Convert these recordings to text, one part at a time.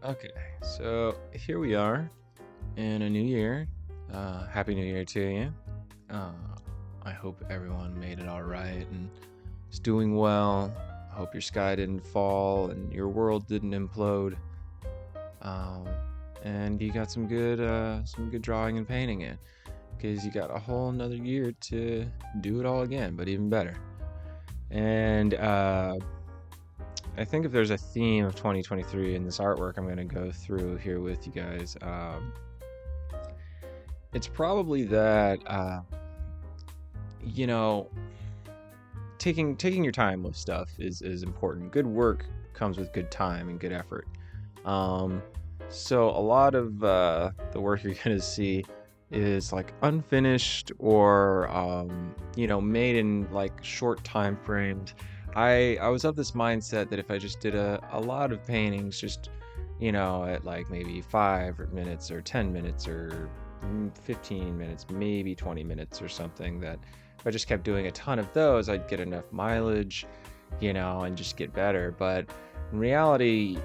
Okay, so here we are in a new year. Happy New Year to you. Uh, I hope everyone made it all right and is doing well. I hope your sky didn't fall and your world didn't implode. Um, and you got some good drawing and painting in, because you got a whole another year to do it all again, but even better. And I think if there's a theme of 2023 in this artwork I'm going to go through here with you guys, it's probably that you know taking your time with stuff is important. Good work comes with good time and good effort. Um, so a lot of the work you're going to see is like unfinished or made in like short time frames. I was of this mindset that if I just did a lot of paintings, just at like maybe 5 minutes or 10 minutes or 15 minutes, maybe 20 minutes or something, that if I just kept doing a ton of those, I'd get enough mileage, and just get better. But in reality,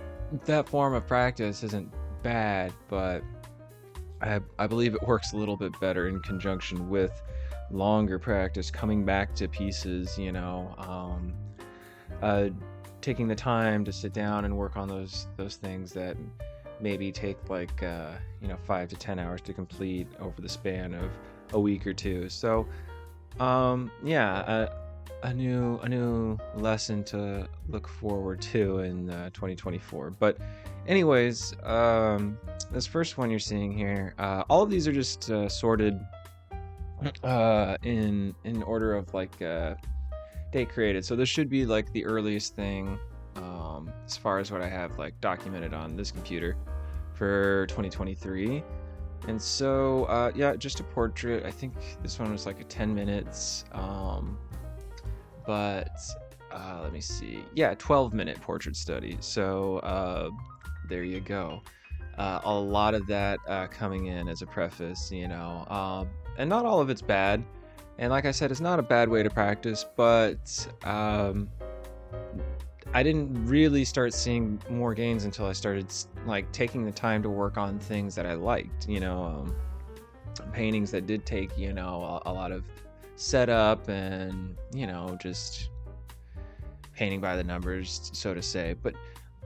that form of practice isn't bad, but I believe it works a little bit better in conjunction with longer practice, coming back to pieces, uh, taking the time to sit down and work on those things that maybe take like 5 to 10 hours to complete over the span of a week or two. So yeah, a new lesson to look forward to in 2024. But anyways, this first one you're seeing here, all of these are just sorted in order of like date created. So this should be like the earliest thing, as far as what I have like documented on this computer for 2023. And so yeah, just a portrait. I think this one was like a 10 minutes, but let me see. Yeah, 12-minute portrait study. So there you go. A lot of that coming in as a preface, and not all of it's bad. And like I said, it's not a bad way to practice, but I didn't really start seeing more gains until I started like taking the time to work on things that I liked, paintings that did take, a lot of setup and, just painting by the numbers, so to say. But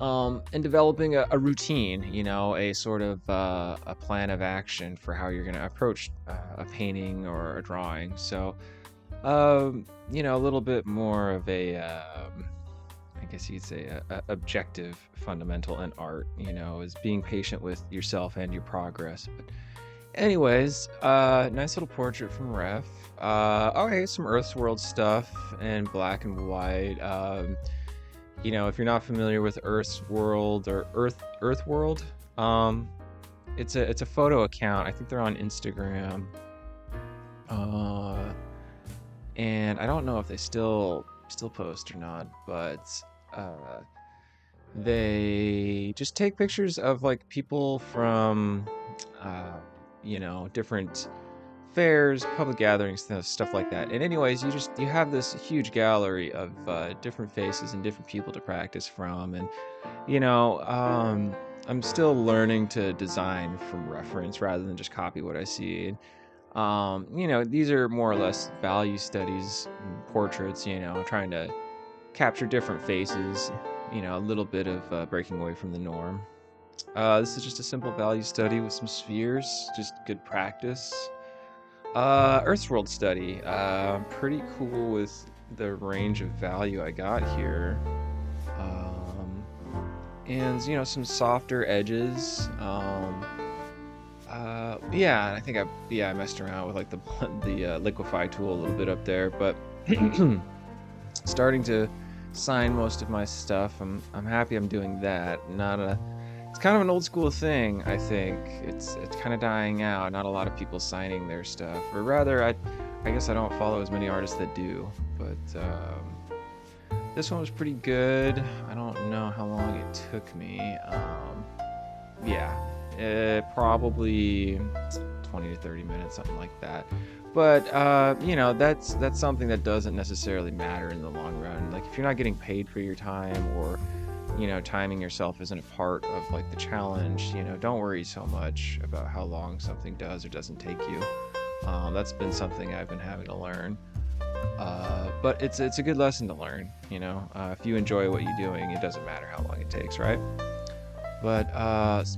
and developing a routine, a sort of a plan of action for how you're going to approach a painting or a drawing. So, a little bit more of I guess you'd say a objective fundamental in art, is being patient with yourself and your progress. But anyways, nice little portrait from Ref. Okay, some Earthworld stuff in black and white. If you're not familiar with Earth's World or Earthworld, it's a photo account. I think they're on Instagram. And I don't know if they still post or not, but they just take pictures of like people from different fairs, public gatherings, stuff like that. And anyways, you have this huge gallery of different faces and different people to practice from. And I'm still learning to design from reference rather than just copy what I see. These are more or less value studies, portraits, trying to capture different faces, a little bit of breaking away from the norm. This is just a simple value study with some spheres, just good practice. Earthworld study, pretty cool with the range of value I got here. And some softer edges. Yeah, I think I messed around with like the liquefy tool a little bit up there, but starting to sign most of my stuff. I'm happy I'm doing that. It's kind of an old school thing, I think. It's kind of dying out. Not a lot of people signing their stuff, or rather, I guess I don't follow as many artists that do. But this one was pretty good. I don't know how long it took me. Yeah, probably 20 to 30 minutes, something like that. But that's something that doesn't necessarily matter in the long run. Like if you're not getting paid for your time, or timing yourself isn't a part of like the challenge, don't worry so much about how long something does or doesn't take you. That's been something I've been having to learn. But it's a good lesson to learn. If you enjoy what you're doing, it doesn't matter how long it takes, right? But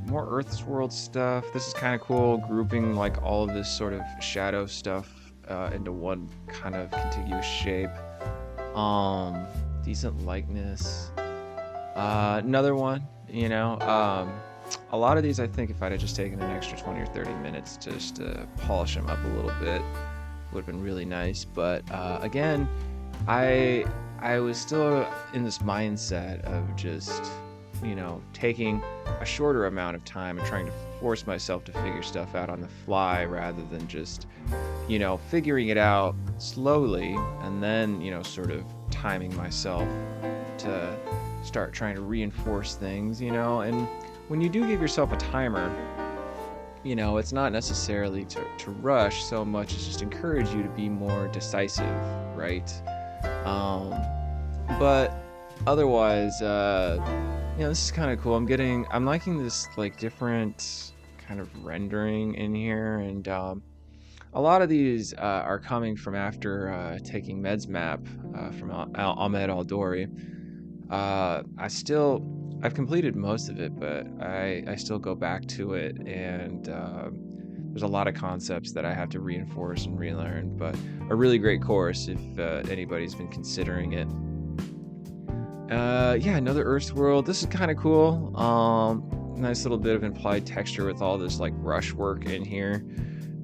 more Earth's World stuff. This is kind of cool, grouping like all of this sort of shadow stuff into one kind of contiguous shape. Decent likeness. Another one, a lot of these, I think if I'd have just taken an extra 20 or 30 minutes just to polish them up a little bit, would have been really nice. But again, I was still in this mindset of just, taking a shorter amount of time and trying to force myself to figure stuff out on the fly rather than just, figuring it out slowly and then, sort of timing myself to start trying to reinforce things, and when you do give yourself a timer, it's not necessarily to rush so much as just encourage you to be more decisive, right? But otherwise, this is kind of cool. I'm liking this like different kind of rendering in here, and a lot of these are coming from after taking Med's map from Ahmed Al-Dori. I've completed most of it, but I still go back to it, and there's a lot of concepts that I have to reinforce and relearn, but a really great course if anybody's been considering it. Another Earth's World. This is kind of cool. Nice little bit of implied texture with all this like brush work in here.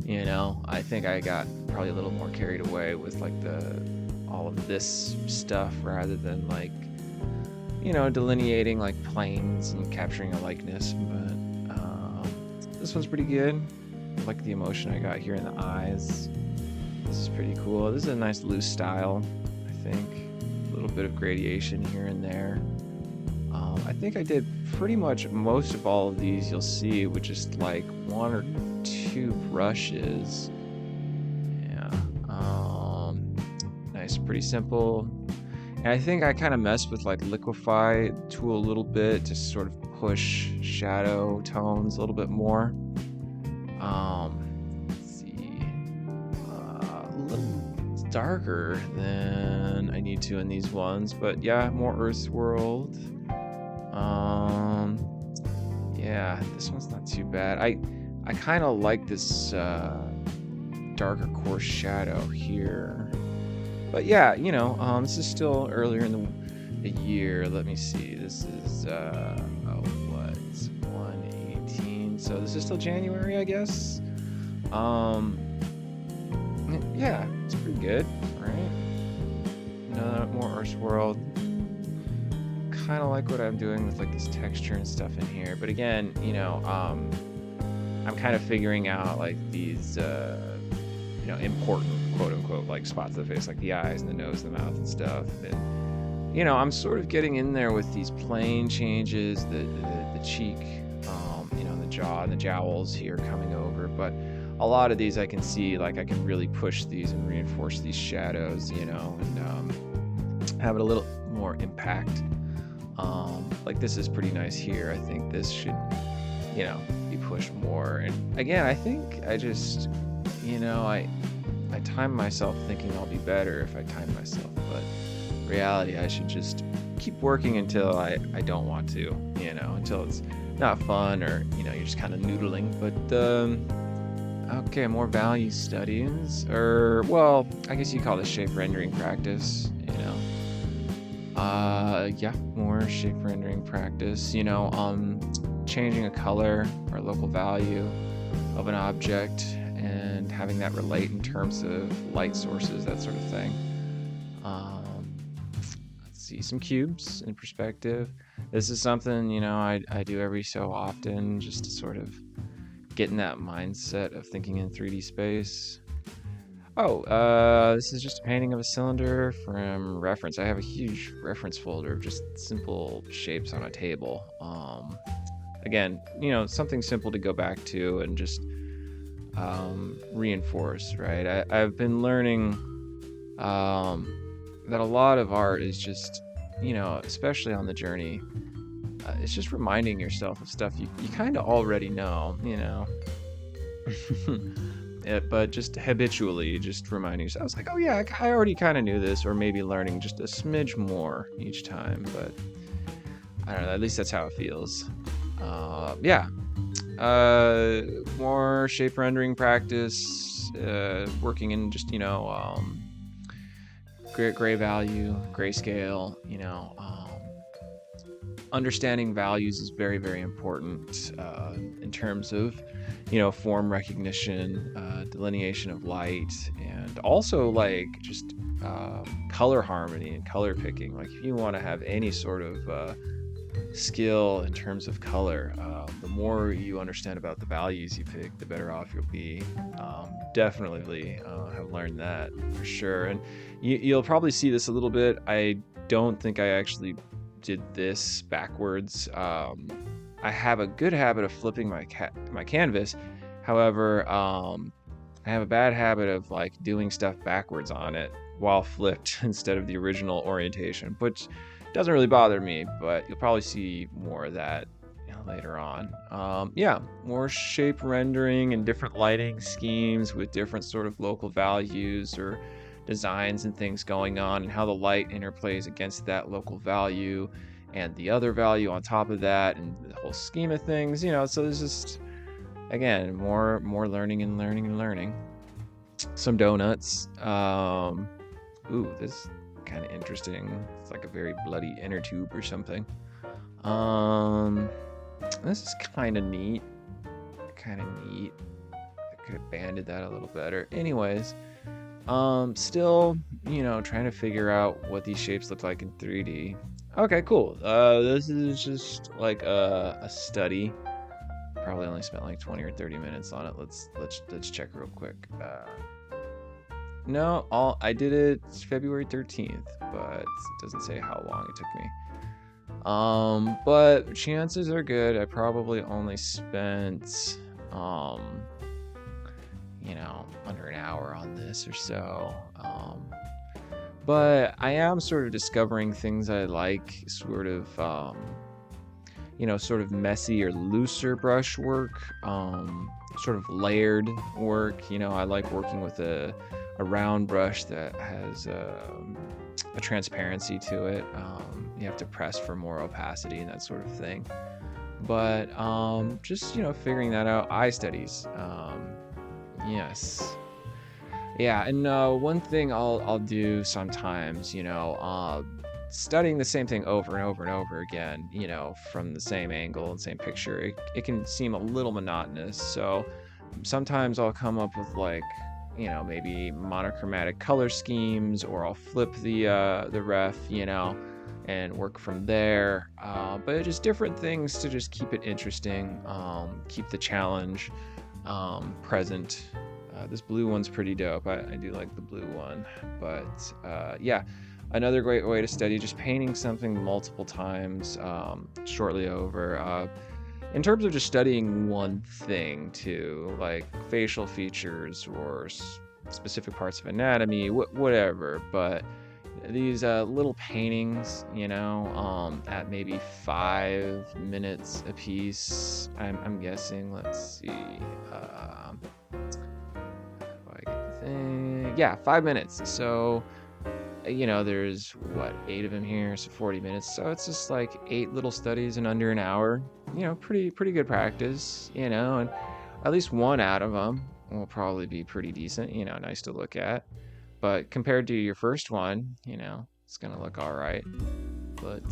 I think I got probably a little more carried away with like all of this stuff rather than like delineating like planes and capturing a likeness. But this one's pretty good. I like the emotion I got here in the eyes. This is pretty cool. This is a nice loose style, I think. A little bit of gradation here and there. I think I did pretty much most of all of these you'll see with just like one or two brushes. Yeah. Nice, pretty simple. And I think I kind of messed with like liquefy tool a little bit to sort of push shadow tones a little bit more. Let's see. A little darker than I need to in these ones, but yeah, more Earth's World. Yeah, this one's not too bad. I kind of like this darker coarse shadow here. But yeah, this is still earlier in the year. Let me see. This is, 1/18. So this is still January, I guess. Yeah, it's pretty good, right? More Earth's World. Kind of like what I'm doing with like this texture and stuff in here. But again, I'm kind of figuring out like these, important quote unquote like spots of the face, like the eyes and the nose, the mouth and stuff. And I'm sort of getting in there with these plane changes, the cheek, the jaw and the jowls here coming over. But a lot of these I can see like I can really push these and reinforce these shadows, and have it a little more impact. Like this is pretty nice here. I think this should, be pushed more. And again, I think I just, I time myself thinking I'll be better if I time myself, but reality, I should just keep working until I don't want to, until it's not fun or, you're just kind of noodling. But, okay, more value studies, or, well, I guess you call this shape rendering practice, yeah, more shape rendering practice, changing a color or local value of an object and having that relate in terms of light sources, that sort of thing. Let's see, some cubes in perspective. This is something, I do every so often just to sort of get in that mindset of thinking in 3D space. This is just a painting of a cylinder from reference. I have a huge reference folder of just simple shapes on a table. Again, something simple to go back to and just reinforce, right? I've been learning that a lot of art is just, especially on the journey, it's just reminding yourself of stuff you kind of already know, you know. But just habitually, just reminding yourself. I was like, oh yeah, I already kind of knew this, or maybe learning just a smidge more each time. But I don't know. At least that's how it feels. Yeah. More shape rendering practice. Working in just gray value, grayscale. Understanding values is very, very important in terms of form recognition, delineation of light, and also like just color harmony and color picking. Like if you want to have any sort of skill in terms of color, the more you understand about the values you pick, the better off you'll be. Definitely have learned that for sure. And you'll probably see this a little bit. I don't think I actually did this backwards. I have a good habit of flipping my canvas. However, I have a bad habit of like doing stuff backwards on it while flipped instead of the original orientation, which doesn't really bother me, but you'll probably see more of that later on. Yeah, more shape rendering and different lighting schemes with different sort of local values or designs and things going on, and how the light interplays against that local value and the other value on top of that, and the whole scheme of things. So there's just, again, more learning and learning. Some donuts. Ooh, this kind of interesting. It's like a very bloody inner tube or something. This is kind of neat. I could have banded that a little better. Anyways, still, trying to figure out what these shapes look like in 3D. Okay, cool. This is just like a study. Probably only spent like 20 or 30 minutes on it. Let's check real quick. No, I did it February 13th, but it doesn't say how long it took me. But chances are good I probably only spent under an hour on this or so. But I am sort of discovering things I like, sort of sort of messy or looser brush work, sort of layered work. I like working with a round brush that has a transparency to it. You have to press for more opacity and that sort of thing. But just figuring that out. Eye studies. Yes. Yeah, and one thing I'll do sometimes, studying the same thing over and over and over again, from the same angle and same picture, it can seem a little monotonous. So sometimes I'll come up with like, maybe monochromatic color schemes, or I'll flip the ref, and work from there. But just different things to just keep it interesting, keep the challenge present. This blue one's pretty dope. I do like the blue one. But yeah, another great way to study, just painting something multiple times, shortly over. In terms of just studying one thing too, like facial features or specific parts of anatomy, whatever. But these little paintings, at maybe 5 minutes a piece, I'm guessing. Let's see. Yeah, 5 minutes. So, there's 8 of them here, so 40 minutes. So it's just like 8 little studies in under an hour. Pretty good practice. And at least one out of them will probably be pretty decent. Nice to look at. But compared to your first one, it's gonna look all right. But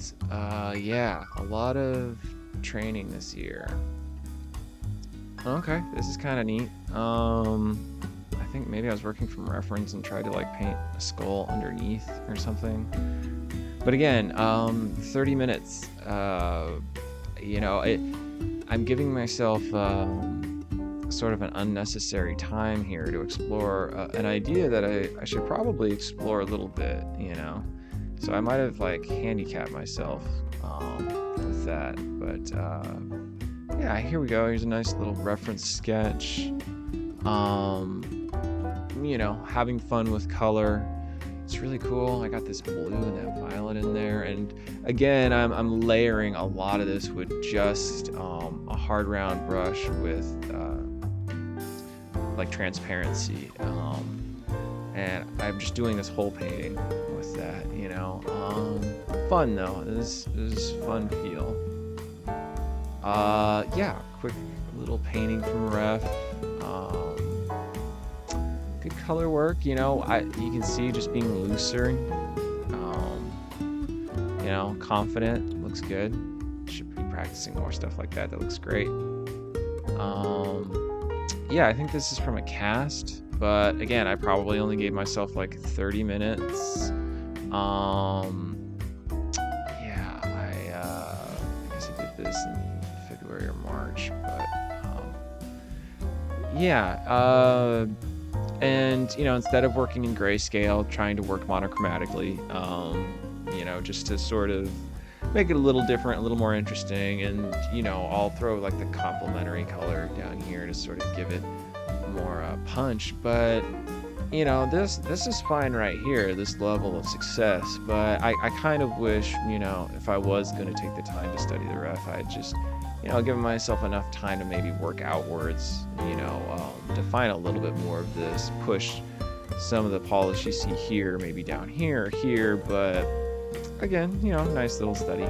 yeah, a lot of training this year. Okay, this is kind of neat. I think maybe I was working from reference and tried to like paint a skull underneath or something. But again, 30 minutes. I'm giving myself sort of an unnecessary time here to explore an idea that I should probably explore a little bit, So I might have like handicapped myself with that. But yeah, here we go. Here's a nice little reference sketch. Having fun with color. It's really cool. I got this blue and that violet in there, and again, I'm layering a lot of this with just a hard round brush with like transparency, and I'm just doing this whole painting with that, you know. Fun though. This is fun feel. Yeah, quick little painting from Ref. Good color work, you know. You can see just being looser. You know, confident. Looks good. Should be practicing more stuff like that. That looks great. Yeah, I think this is from a cast, but again, I probably only gave myself like 30 minutes. Yeah, I guess I did this in February or March, but yeah, and you know, instead of working in grayscale, trying to work monochromatically, you know, just to sort of make it a little different, a little more interesting, and you know, I'll throw like the complementary color down here to sort of give it more punch. But you know, this is fine right here, this level of success. But I kind of wish, you know, if I was going to take the time to study the Ref, I'd just, you know, give myself enough time to maybe work outwards, you know, define a little bit more of this, push some of the polish you see here, maybe down here, here, but again, you know, nice little study.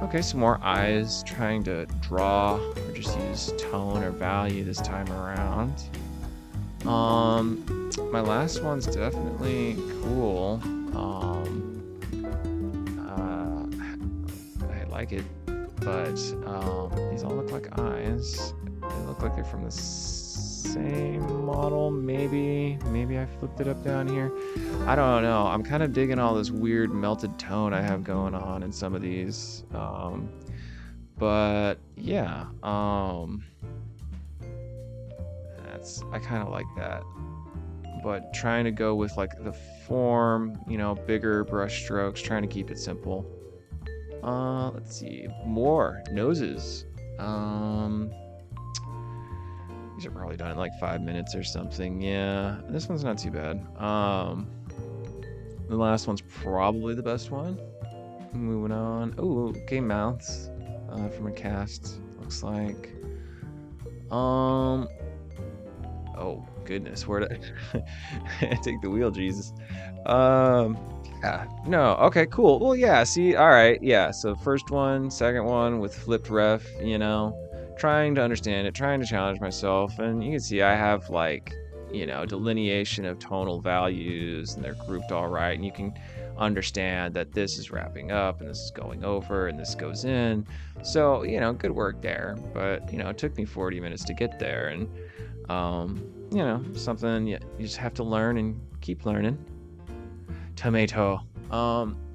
Okay, some more eyes, trying to draw or just use tone or value this time around. My last one's definitely cool. I like it, but these all look like eyes. They look like they're from the same model, maybe I flipped it up down here. I don't know. I'm kind of digging all this weird melted tone I have going on in some of these. But yeah, I kind of like that. But trying to go with like the form, you know, bigger brush strokes, trying to keep it simple. Let's see, more noses. These are probably done in like 5 minutes or something. Yeah, this one's not too bad. The last one's probably the best one. Moving on. Oh, okay, mouths from a cast. Looks like. Oh goodness, where did I take the wheel? Jesus. Yeah, no. Okay, cool. Well, yeah. See, all right. Yeah. So first one, second one with flipped Ref. You know, trying to understand it, trying to challenge myself, and you can see I have like, you know, delineation of tonal values, and they're grouped all right, and you can understand that this is wrapping up and this is going over and this goes in. So, you know, good work there. But, you know, it took me 40 minutes to get there, and you know, something you just have to learn and keep learning. Tomato.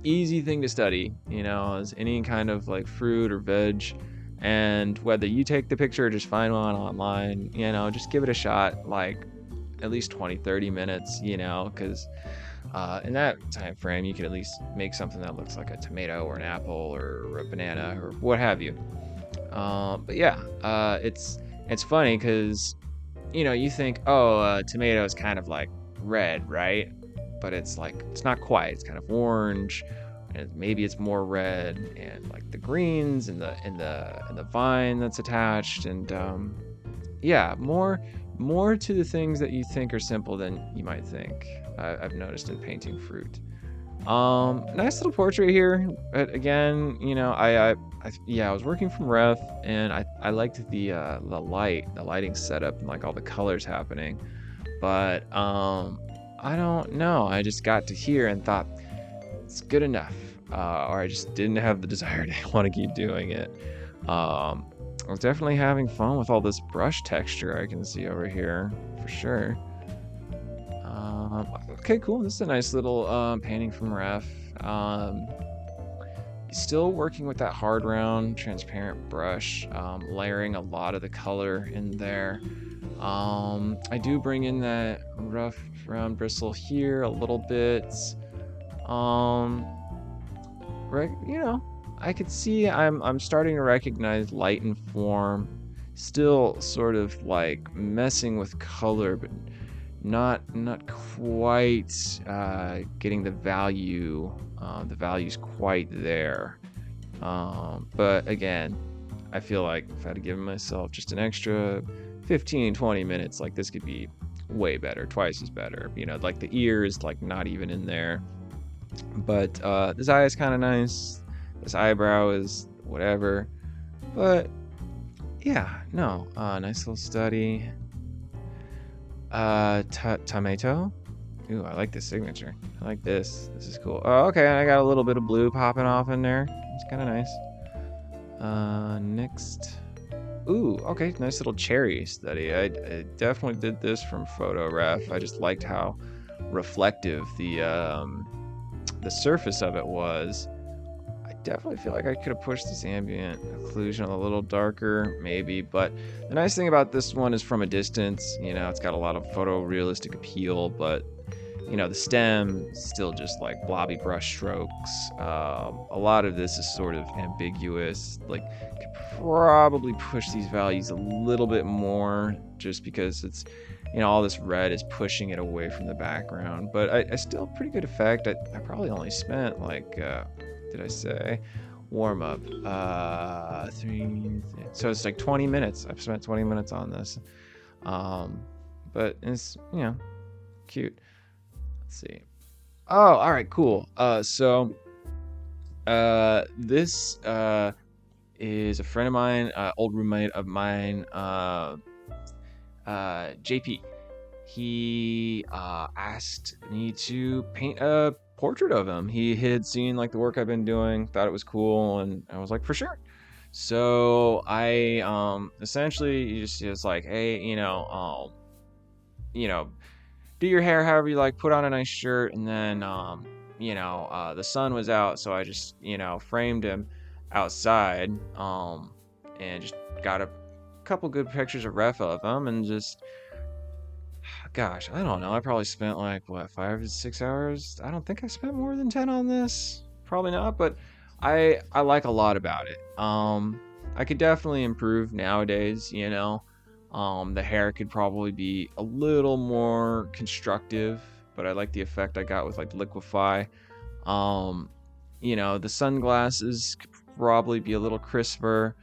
Easy thing to study, you know, as any kind of like fruit or veg. And whether you take the picture or just find one online, you know, just give it a shot, like at least 20-30 minutes, you know, because in that time frame you can at least make something that looks like a tomato or an apple or a banana or what have you. But yeah, it's funny because, you know, you think, oh, tomato is kind of like red, right? But it's like, it's not quite. It's kind of orange, and maybe it's more red, and like the greens and the vine that's attached, and yeah, more to the things that you think are simple than you might think. I've noticed in painting fruit. Nice little portrait here, but again, you know, I was working from Ref, and I liked the lighting setup and like all the colors happening, but I don't know, I just got to here and thought it's good enough, or I just didn't have the desire to want to keep doing it. I was definitely having fun with all this brush texture I can see over here for sure. Okay, cool. This is a nice little painting from Ref. Still working with that hard round transparent brush, layering a lot of the color in there. I do bring in that rough round bristle here a little bit. Right, you know, I could see I'm starting to recognize light and form. Still sort of like messing with color, but not quite getting the value. The value's quite there. But again, I feel like if I had to give myself just an extra 15-20 minutes, like this could be way better, twice as better. You know, like the ear is like not even in there. But this eye is kind of nice. This eyebrow is whatever. But yeah, no, nice little study. Tomato. Ooh, I like this signature. I like this. This is cool. Oh, okay, I got a little bit of blue popping off in there. It's kind of nice. Next. Ooh, okay, nice little cherry study. I definitely did this from photo ref. I just liked how reflective the surface of it was. I definitely feel like I could have pushed this ambient occlusion a little darker, maybe, but the nice thing about this one is from a distance, you know, it's got a lot of photorealistic appeal, but you know, the stem is still just like blobby brush strokes. A lot of this is sort of ambiguous. Like, could probably push these values a little bit more just because it's, you know, all this red is pushing it away from the background. But I still pretty good effect. I probably only spent like, did I say? Warm up. So it's like 20 minutes. I've spent 20 minutes on this. But it's, you know, cute. Let's see. Oh, all right, cool. So this is a friend of mine, old roommate of mine, JP. He asked me to paint a portrait of him. He had seen like the work I've been doing, thought it was cool, and I was like, for sure. So I essentially just like, hey, you know, do your hair however you like, put on a nice shirt, and then the sun was out, so I just framed him outside, and just got a couple good pictures of ref of him, and just, gosh, I don't know, I probably spent like what, 5 to 6 hours. I don't think I spent more than 10 on this, probably not, but I like a lot about it. I could definitely improve nowadays, the hair could probably be a little more constructive, but I like the effect I got with like liquify. The sunglasses could probably be a little crisper.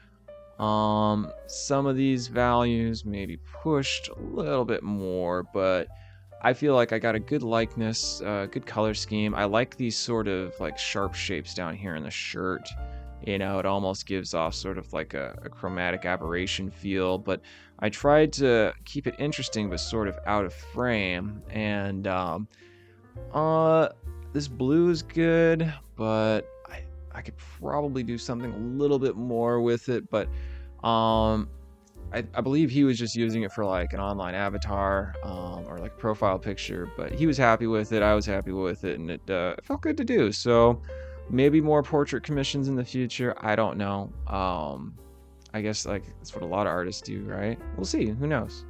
Some of these values maybe pushed a little bit more, but I feel like I got a good likeness, good color scheme. I like these sort of like sharp shapes down here in the shirt. It almost gives off sort of like a chromatic aberration feel, but I tried to keep it interesting but sort of out of frame. And this blue is good, but I could probably do something a little bit more with it. But I believe he was just using it for like an online avatar, or like profile picture, but he was happy with it. I was happy with it, and it felt good to do. So maybe more portrait commissions in the future. I don't know. I guess like that's what a lot of artists do, right? We'll see. Who knows?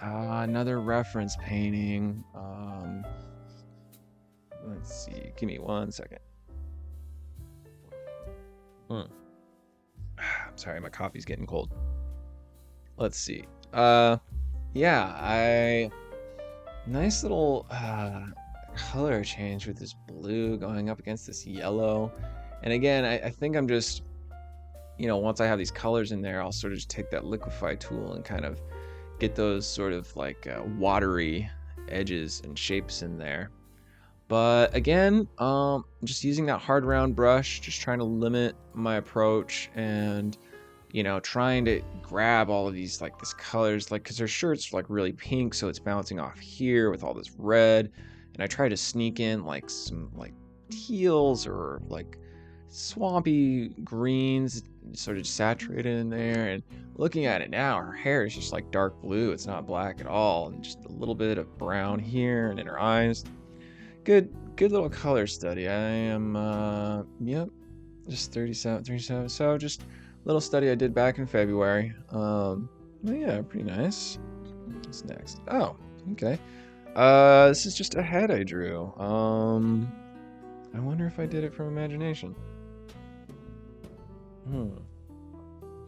Another reference painting. Let's see. Give me 1 second. I'm sorry, my coffee's getting cold. Let's see. Nice little color change with this blue going up against this yellow. And again, I think I'm just, once I have these colors in there, I'll sort of just take that liquify tool and kind of get those sort of like watery edges and shapes in there. But again, just using that hard round brush, just trying to limit my approach, and trying to grab all of these like this colors, like because their shirt's like really pink, so it's bouncing off here with all this red, and I try to sneak in like some like teals or like swampy greens, sort of saturated in there. And looking at it now, her hair is just like dark blue, it's not black at all, and just a little bit of brown here and in her eyes. Good little color study. I am just 37. So just a little study I did back in February. Yeah, pretty nice. What's next? Oh, okay. This is just a head I drew. I wonder if I did it from imagination.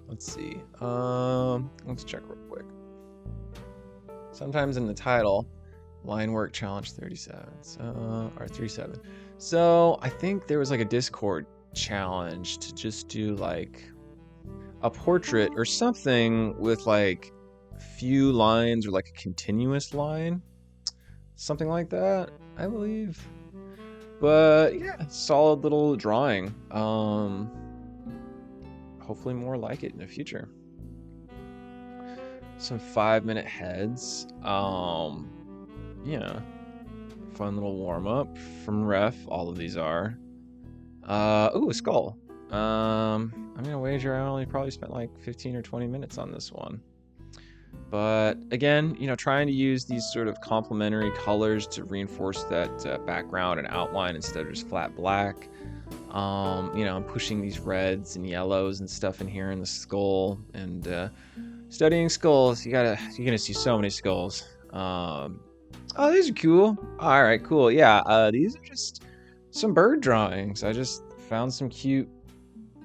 Let's see. Let's check real quick. sometimes in the title, line work challenge 37, so, or 37. So I think there was like a Discord challenge to just do like a portrait or something with like few lines or like a continuous line, something like that, I believe. But yeah, solid little drawing. Hopefully more like it in the future. Some 5-minute heads. Yeah, fun little warm up from Ref. All of these are. Ooh, a skull. I'm gonna wager I only probably spent like 15 or 20 minutes on this one. But again, trying to use these sort of complementary colors to reinforce that background and outline instead of just flat black. I'm pushing these reds and yellows and stuff in here in the skull, and studying skulls, you're gonna see so many skulls. Oh, these are cool. All right, cool. Yeah, these are just some bird drawings. I just found some cute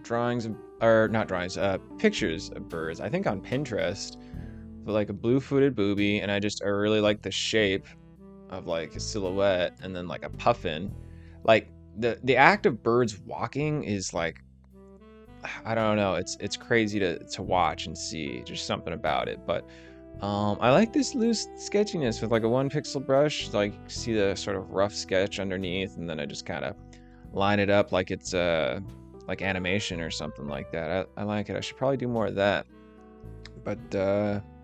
drawings or not drawings, pictures of birds. I think on Pinterest, with like a blue-footed booby, and I really like the shape of like a silhouette, and then like a puffin. Like the act of birds walking is like, I don't know, it's crazy to watch and see. Just something about it. But I like this loose sketchiness with like a 1 pixel brush. Like see the sort of rough sketch underneath, and then I just kind of line it up like it's like animation or something like that. I like it. I should probably do more of that. But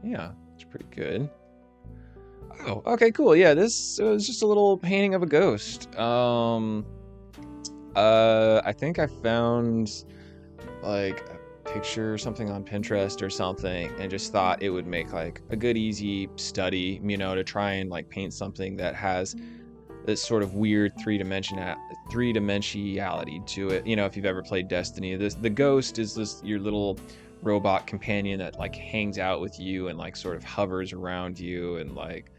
yeah, it's pretty good. Oh, okay, cool. Yeah, this was just a little painting of a ghost. I think I found like a picture or something on Pinterest or something, and just thought it would make like a good easy study, to try and like paint something that has this sort of weird three-dimensionality to it. If you've ever played Destiny, the ghost is your little robot companion that like hangs out with you and like sort of hovers around you, and like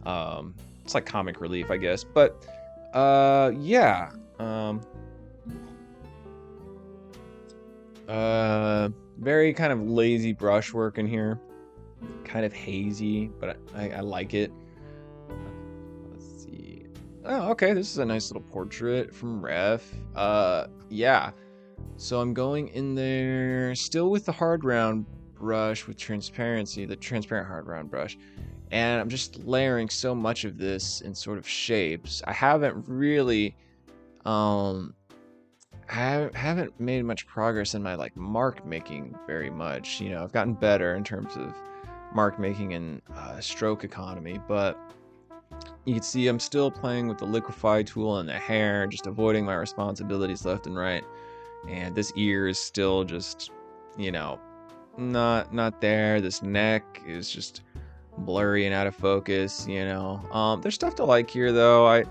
it's like comic relief, I guess. But yeah. Very kind of lazy brushwork in here, kind of hazy, but I like it. Let's see. Oh, okay, this is a nice little portrait from Ref. Yeah. So I'm going in there still with the hard round brush with transparency, the transparent hard round brush, and I'm just layering so much of this in sort of shapes. I haven't really I haven't made much progress in my like mark making very much. I've gotten better in terms of mark making and stroke economy, but you can see I'm still playing with the liquify tool and the hair, just avoiding my responsibilities left and right. And this ear is still just, not there. This neck is just blurry and out of focus. There's stuff to like here though.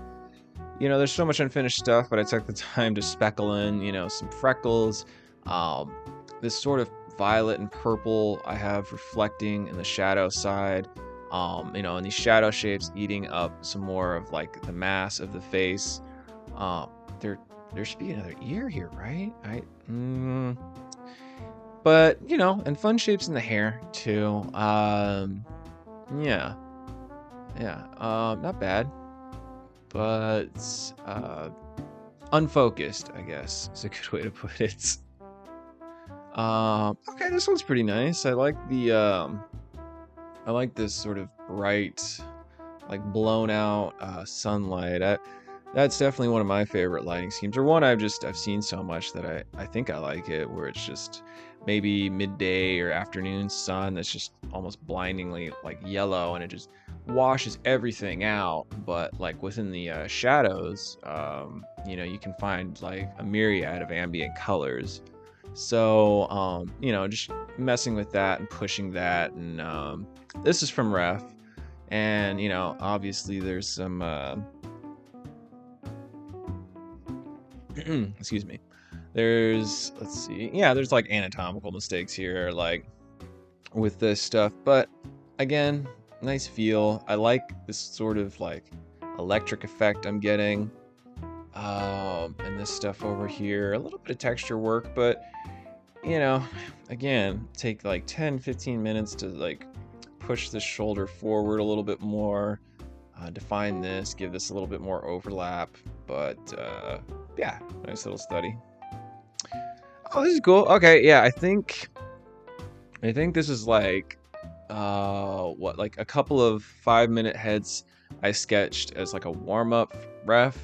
There's so much unfinished stuff, but I took the time to speckle in, some freckles. This sort of violet and purple I have reflecting in the shadow side. And these shadow shapes eating up some more of like the mass of the face. There should be another ear here, right? But and fun shapes in the hair too. Yeah, not bad, but unfocused, I guess is a good way to put it. Okay, this one's pretty nice. I like this sort of bright, like blown out sunlight. That's definitely one of my favorite lighting schemes, or one I've seen so much that I think I like it, where it's just maybe midday or afternoon sun that's just almost blindingly like yellow, and it just washes everything out. But like within the shadows, you can find like a myriad of ambient colors. So just messing with that and pushing that, and this is from Ref, and obviously there's some excuse me, there's there's like anatomical mistakes here, like with this stuff, but again, nice feel. I like this sort of like electric effect I'm getting, and this stuff over here, a little bit of texture work, but again, take like 10-15 minutes to like push the shoulder forward a little bit more, define this, give this a little bit more overlap. But yeah, nice little study. Oh, this is cool. Okay, yeah, I think this is like what, like a couple of 5-minute heads I sketched as like a warm-up ref,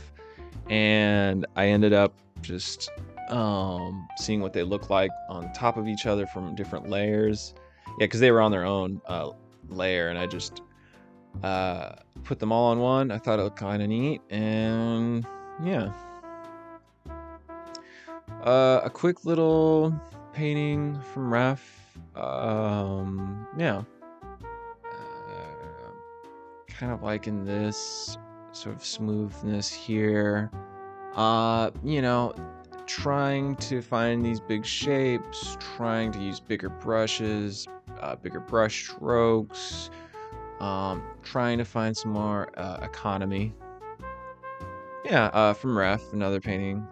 and I ended up just seeing what they look like on top of each other from different layers. Yeah, because they were on their own layer, and I just put them all on one. I thought it looked kind of neat, and yeah. A quick little painting from Ref. Yeah. Kind of liking this sort of smoothness here. You know, trying to find these big shapes, trying to use bigger brushes, bigger brush strokes, trying to find some more economy. Yeah, from Ref, another painting.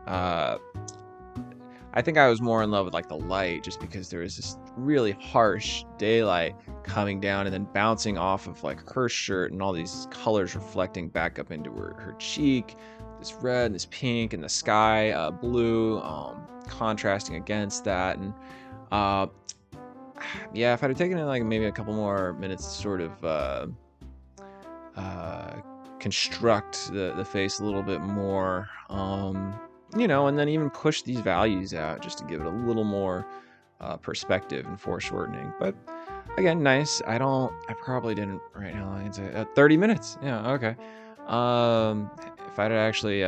I think I was more in love with like the light, just because there was this really harsh daylight coming down and then bouncing off of like her shirt, and all these colors reflecting back up into her cheek. This red and this pink and the sky blue, contrasting against that. And yeah, if I'd have taken it like maybe a couple more minutes to sort of construct the face a little bit more, you know, and then even push these values out just to give it a little more perspective and foreshortening. But again, nice. I probably didn't right now. It's 30 minutes. Yeah, okay. If I'd actually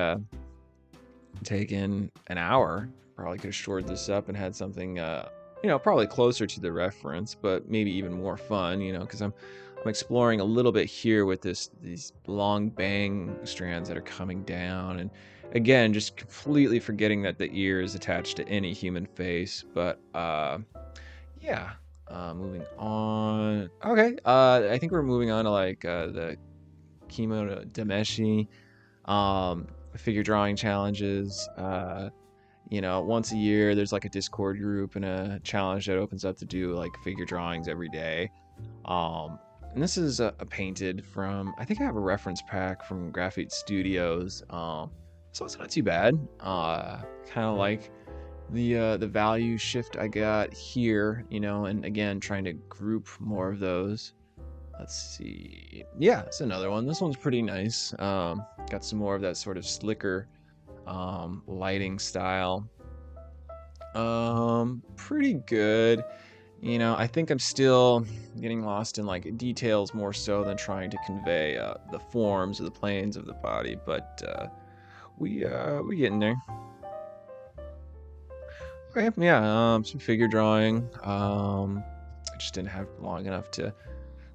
taken an hour, probably could have shored this up and had something, you know, probably closer to the reference, but maybe even more fun, you know, because I'm exploring a little bit here with these long bang strands that are coming down, and again, just completely forgetting that the ear is attached to any human face. But yeah, moving on. Okay, I think we're moving on to like the Kimo Dameshi figure drawing challenges. You know, once a year there's like a Discord group and a challenge that opens up to do like figure drawings every day. And this is a painted from, I think I have a reference pack from Graphite Studios. So it's not too bad. Kind of like the value shift I got here, you know, and again, trying to group more of those. Let's see. Yeah, it's another one. This one's pretty nice. Got some more of that sort of slicker lighting style. Pretty good. You know, I think I'm still getting lost in like details more so than trying to convey the forms or the planes of the body, but we getting there. Okay, yeah, some figure drawing. I just didn't have long enough to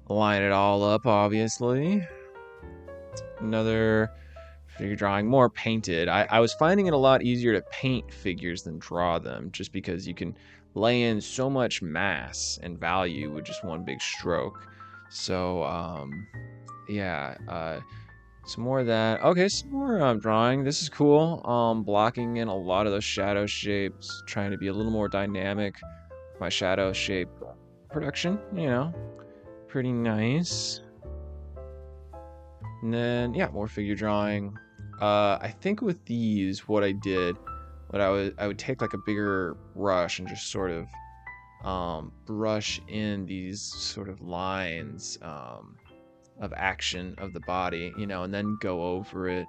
line it all up, obviously. Another figure drawing, more painted. I was finding it a lot easier to paint figures than draw them, just because you can lay in so much mass and value with just one big stroke. So yeah, some more of that. Okay, some more drawing. This is cool. Blocking in a lot of those shadow shapes, trying to be a little more dynamic with my shadow shape production, you know. Pretty nice. And then yeah, more figure drawing. I think with these, what I did, I would take like a bigger brush and just sort of brush in these sort of lines of action of the body, you know, and then go over it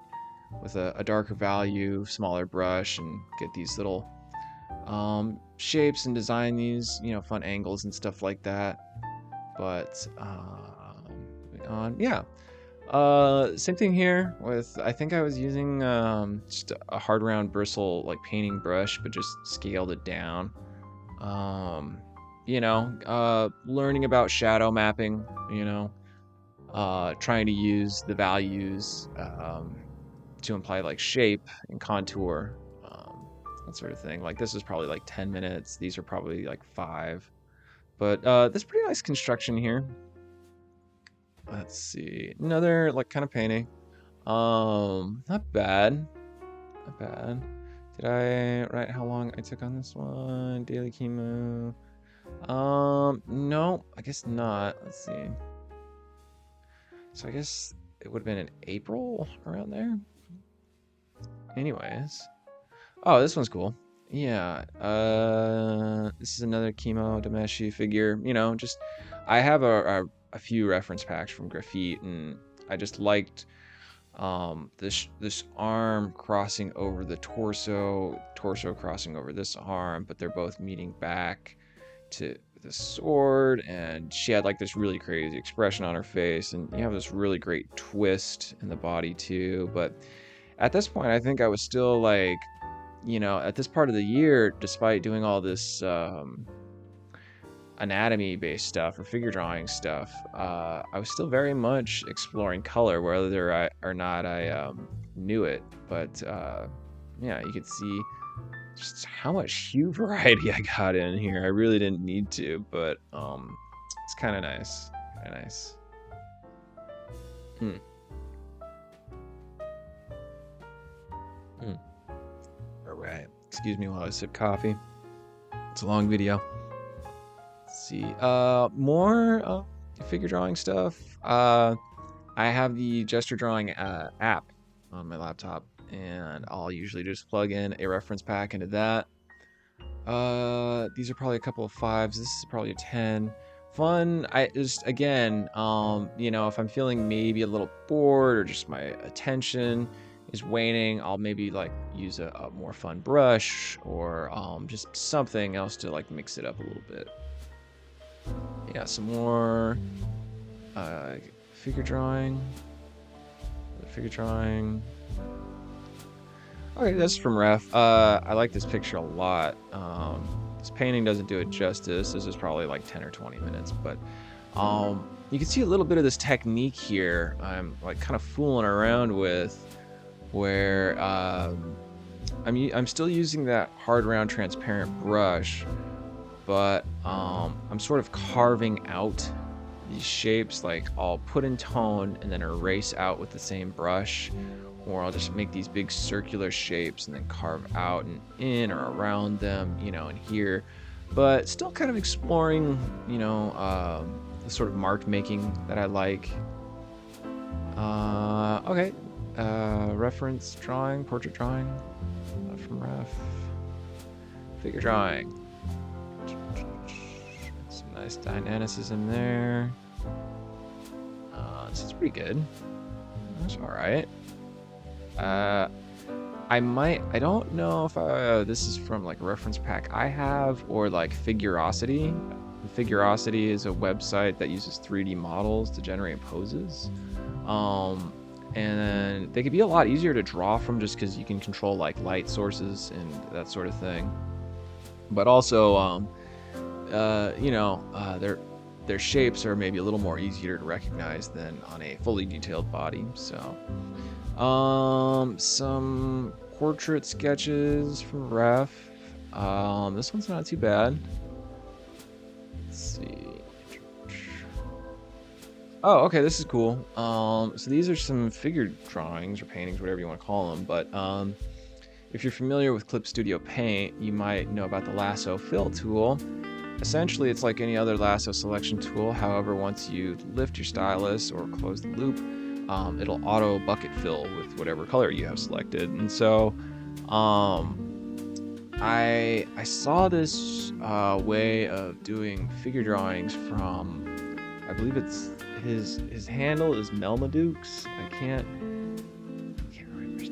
with a darker value, smaller brush, and get these little shapes and design these, you know, fun angles and stuff like that. But moving on, yeah. Same thing here with, I think I was using just a hard round bristle like painting brush, but just scaled it down. You know, learning about shadow mapping, you know, trying to use the values to imply like shape and contour, that sort of thing. Like this is probably like 10 minutes. These are probably like 5. But there's pretty nice construction here. Let's see, another like kind of painting. Not bad, not bad. Did I write how long I took on this one? Daily chemo. No, I guess not. Let's see. So I guess it would have been in April around there. Anyways. Oh, this one's cool. Yeah. This is another Chemo Dameshi figure. You know, just I have a few reference packs from Graphite, and I just liked this arm crossing over the torso crossing over this arm, but they're both meeting back to the sword, and she had like this really crazy expression on her face, and you have this really great twist in the body too. But at this point, I think I was still like, you know, at this part of the year, despite doing all this anatomy based stuff or figure drawing stuff, I was still very much exploring color, whether I or not I knew it. But yeah, you could see just how much hue variety I got in here. I really didn't need to, but it's kind of nice. Kind of nice. Hmm. Hmm. All right. Excuse me while I sip coffee. It's a long video. Let's see. More figure drawing stuff. I have the gesture drawing app on my laptop, and I'll usually just plug in a reference pack into that. These are probably a couple of 5s. This is probably a 10. Fun. I just, again, you know, if I'm feeling maybe a little bored or just my attention is waning, I'll maybe like use a more fun brush or just something else to like mix it up a little bit. Yeah, some more figure drawing. Figure drawing. Okay, that's from Ref. I like this picture a lot. This painting doesn't do it justice. This is probably like 10 or 20 minutes, but you can see a little bit of this technique here. I'm like kind of fooling around with, where I'm still using that hard round transparent brush, but I'm sort of carving out these shapes. Like I'll put in tone and then erase out with the same brush, or I'll just make these big circular shapes and then carve out and in or around them, you know, and here, but still kind of exploring, you know, the sort of mark making that I like. Okay, reference drawing, portrait drawing from Ref, figure drawing. Some nice dynamicism there. This is pretty good. That's all right. I don't know if this is from like a reference pack I have or like Figurosity. Figurosity is a website that uses 3D models to generate poses. And they could be a lot easier to draw from just because you can control like light sources and that sort of thing. But also, you know, their shapes are maybe a little more easier to recognize than on a fully detailed body. So, some portrait sketches from Ref. This one's not too bad. Let's see. Oh, okay, this is cool. So these are some figure drawings or paintings, whatever you want to call them. But if you're familiar with Clip Studio Paint, you might know about the lasso fill tool. Essentially, it's like any other lasso selection tool. However, once you lift your stylus or close the loop, it'll auto bucket fill with whatever color you have selected. And so I saw this way of doing figure drawings from, I believe it's his handle is Melmadukes. I can't remember his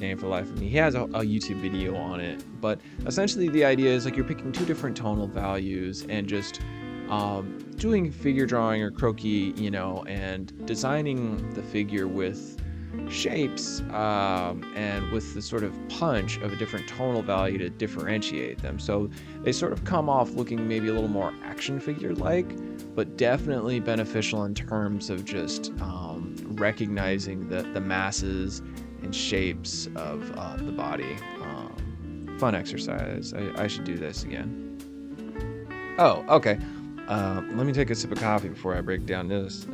name for the life of me. He has a YouTube video on it, but essentially the idea is like you're picking two different tonal values and just doing figure drawing or croquis, you know, and designing the figure with shapes and with the sort of punch of a different tonal value to differentiate them. So they sort of come off looking maybe a little more action figure like, but definitely beneficial in terms of just recognizing the masses and shapes of the body. Fun exercise. I should do this again. Oh, okay. Let me take a sip of coffee before I break down this.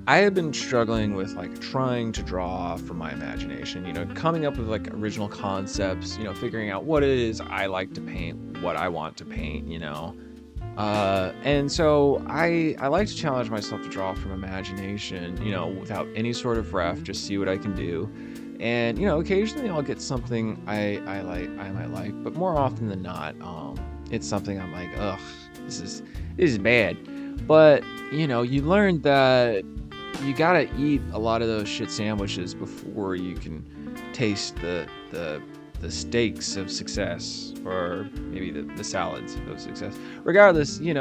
I have been struggling with like trying to draw from my imagination, coming up with like original concepts, figuring out what it is I like to paint, what I want to paint. And so I like to challenge myself to draw from imagination, without any sort of ref, just see what I can do. And occasionally I'll get something I might like, but more often than not, it's something I'm like, ugh, this is bad. But you learn that you gotta eat a lot of those shit sandwiches before you can taste the steaks of success, or maybe the salads of success. Regardless, you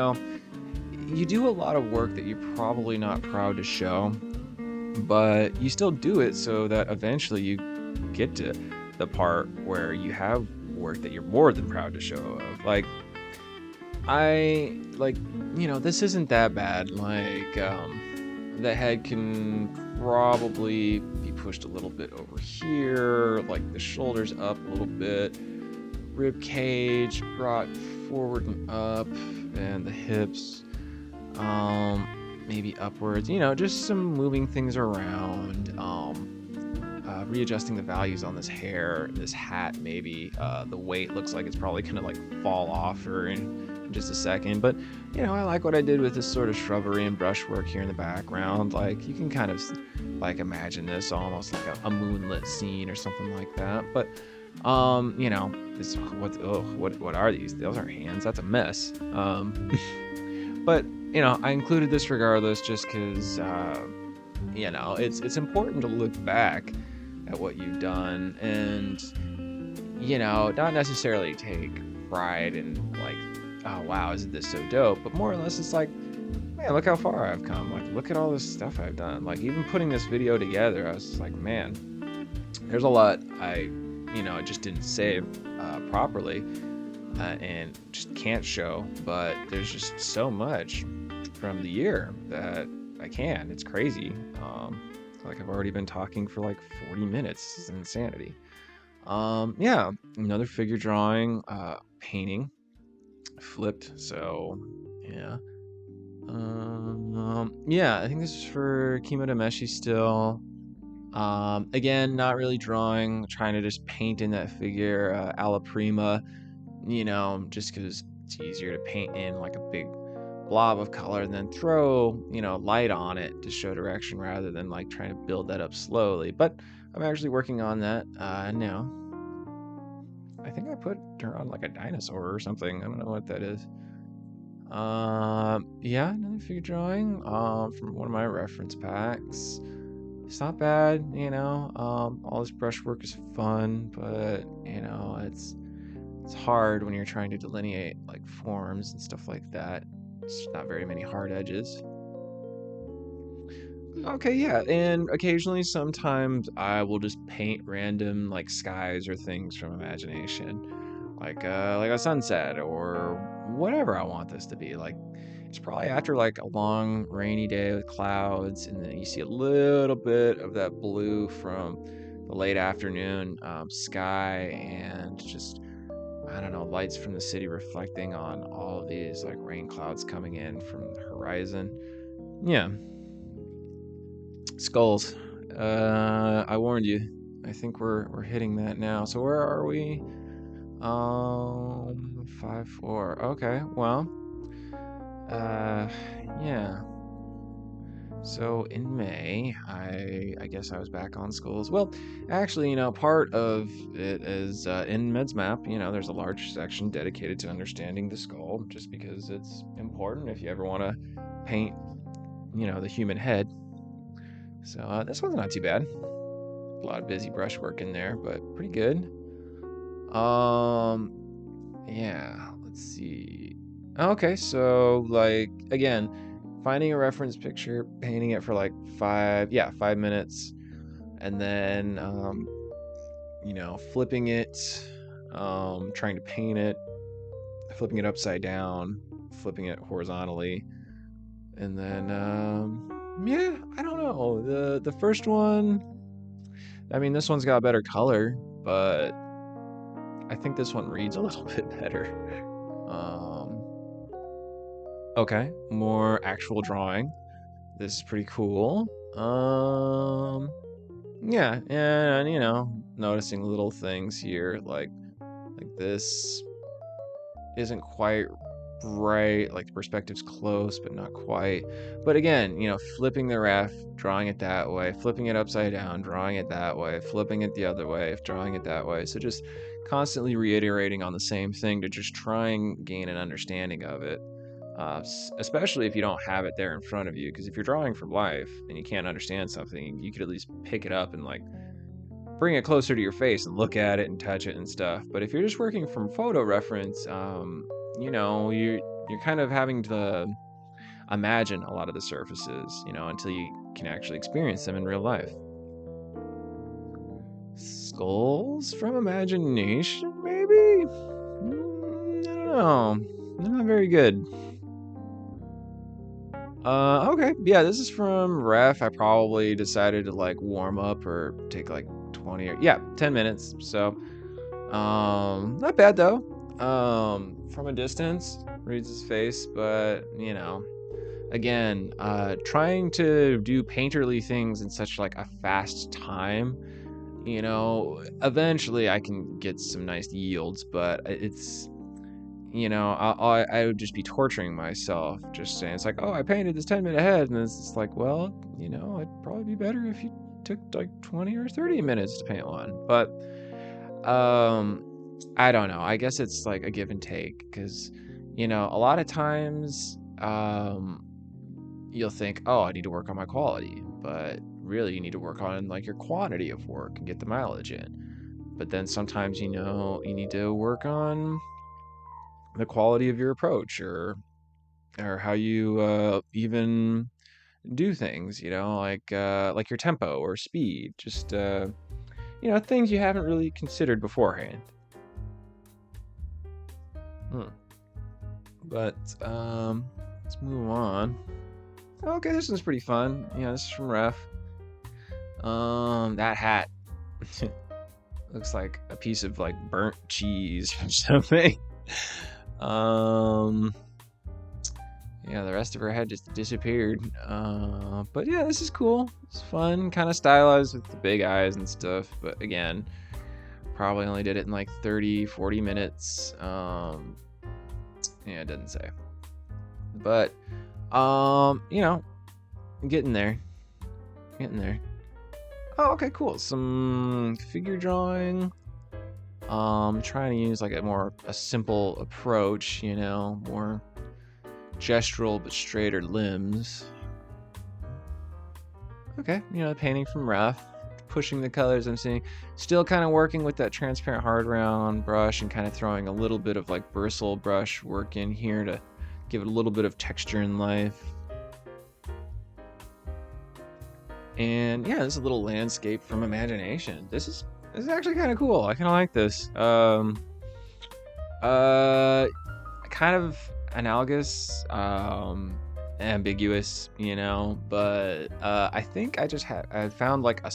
do a lot of work that you're probably not proud to show, but you still do it so that eventually you get to the part where you have work that you're more than proud to show of. Like, this isn't that bad. Like, the head can probably be pushed a little bit over here, like the shoulders up a little bit, rib cage brought forward and up, and the hips maybe upwards, just some moving things around, readjusting the values on this hair, this hat. Maybe the weight looks like it's probably gonna like fall off or in just a second, but I like what I did with this sort of shrubbery and brushwork here in the background. Like, you can kind of like imagine this almost like a moonlit scene or something like that. But this what are these? Those aren't hands. That's a mess. But I included this regardless, just because it's important to look back at what you've done, and not necessarily take pride in like, oh wow, isn't this so dope, but more or less it's like, man, look how far I've come. Like, look at all this stuff I've done. Like, even putting this video together, I was just like, man, there's a lot I just didn't save properly, and just can't show, but there's just so much from the year that I can. It's crazy. Like, I've already been talking for like 40 minutes. This is insanity. Yeah, another figure drawing, painting, flipped. So yeah. Yeah, I think this is for Kimo Dameshi still. Again, not really drawing, trying to just paint in that figure, alla prima, just because it's easier to paint in like a big blob of color and then throw, light on it to show direction rather than like trying to build that up slowly. But I'm actually working on that now. I think I put her on like a dinosaur or something. I don't know what that is. Yeah, another figure drawing from one of my reference packs. It's not bad, all this brushwork is fun, but it's hard when you're trying to delineate like forms and stuff like that. It's not very many hard edges. Okay, yeah, and occasionally sometimes I will just paint random like skies or things from imagination. Like a sunset or whatever I want this to be. Like, it's probably after like a long rainy day with clouds, and then you see a little bit of that blue from the late afternoon sky, and just, I don't know, lights from the city reflecting on all of these like rain clouds coming in from the horizon. Yeah, skulls. I warned you. I think we're hitting that now. So where are we? 5-4. Okay, well, yeah. So in May, I guess I was back on schools. Well, actually, part of it is in Med's map. There's a large section dedicated to understanding the skull, just because it's important if you ever want to paint, the human head. So this one's not too bad. A lot of busy brushwork in there, but pretty good. Yeah, let's see. Okay, so like, again, finding a reference picture, painting it for like 5 minutes, and then flipping it, trying to paint it, flipping it upside down, flipping it horizontally, and then yeah, I don't know. The first one, I mean, this one's got better color, but I think this one reads a little bit better. Okay, more actual drawing. This is pretty cool. Yeah, and noticing little things here like this isn't quite right, like the perspective's close but not quite. But again, flipping the ref, drawing it that way, flipping it upside down, drawing it that way, flipping it the other way, drawing it that way. So just constantly reiterating on the same thing to just try and gain an understanding of it. Especially if you don't have it there in front of you, because if you're drawing from life and you can't understand something, you could at least pick it up and like bring it closer to your face and look at it and touch it and stuff. But if you're just working from photo reference, you're kind of having to imagine a lot of the surfaces, until you can actually experience them in real life. Skulls from imagination, maybe? I don't know. Not very good. Okay, yeah, this is from ref. I probably decided to like warm up or take like 20 or 10 minutes. So, not bad though. From a distance, reads his face, but again, trying to do painterly things in such like a fast time, eventually I can get some nice yields, but it's I would just be torturing myself just saying it's like, oh, I painted this 10-minute head, and it's like, well, it'd probably be better if you took like 20 or 30 minutes to paint one. But I don't know, I guess it's like a give and take, because a lot of times you'll think, oh, I need to work on my quality, but really you need to work on like your quantity of work and get the mileage in. But then sometimes you need to work on the quality of your approach, or how you even do things, like your tempo or speed, just things you haven't really considered beforehand. But let's move on. Okay, this one's pretty fun. This is from ref. That hat looks like a piece of like burnt cheese or something. The rest of her head just disappeared. But yeah, this is cool. It's fun, kind of stylized with the big eyes and stuff. But again, probably only did it in like 30-40 minutes. It doesn't say. But getting there. Oh, okay, cool. Some figure drawing. Trying to use like a simple approach, more gestural but straighter limbs. Okay, painting from rough, pushing the colors I'm seeing. Still kind of working with that transparent hard round brush and kind of throwing a little bit of like bristle brush work in here to give it a little bit of texture and life. And yeah, this is a little landscape from imagination. This is actually kind of cool. I kind of like this. Kind of analogous, ambiguous, but I think I found like a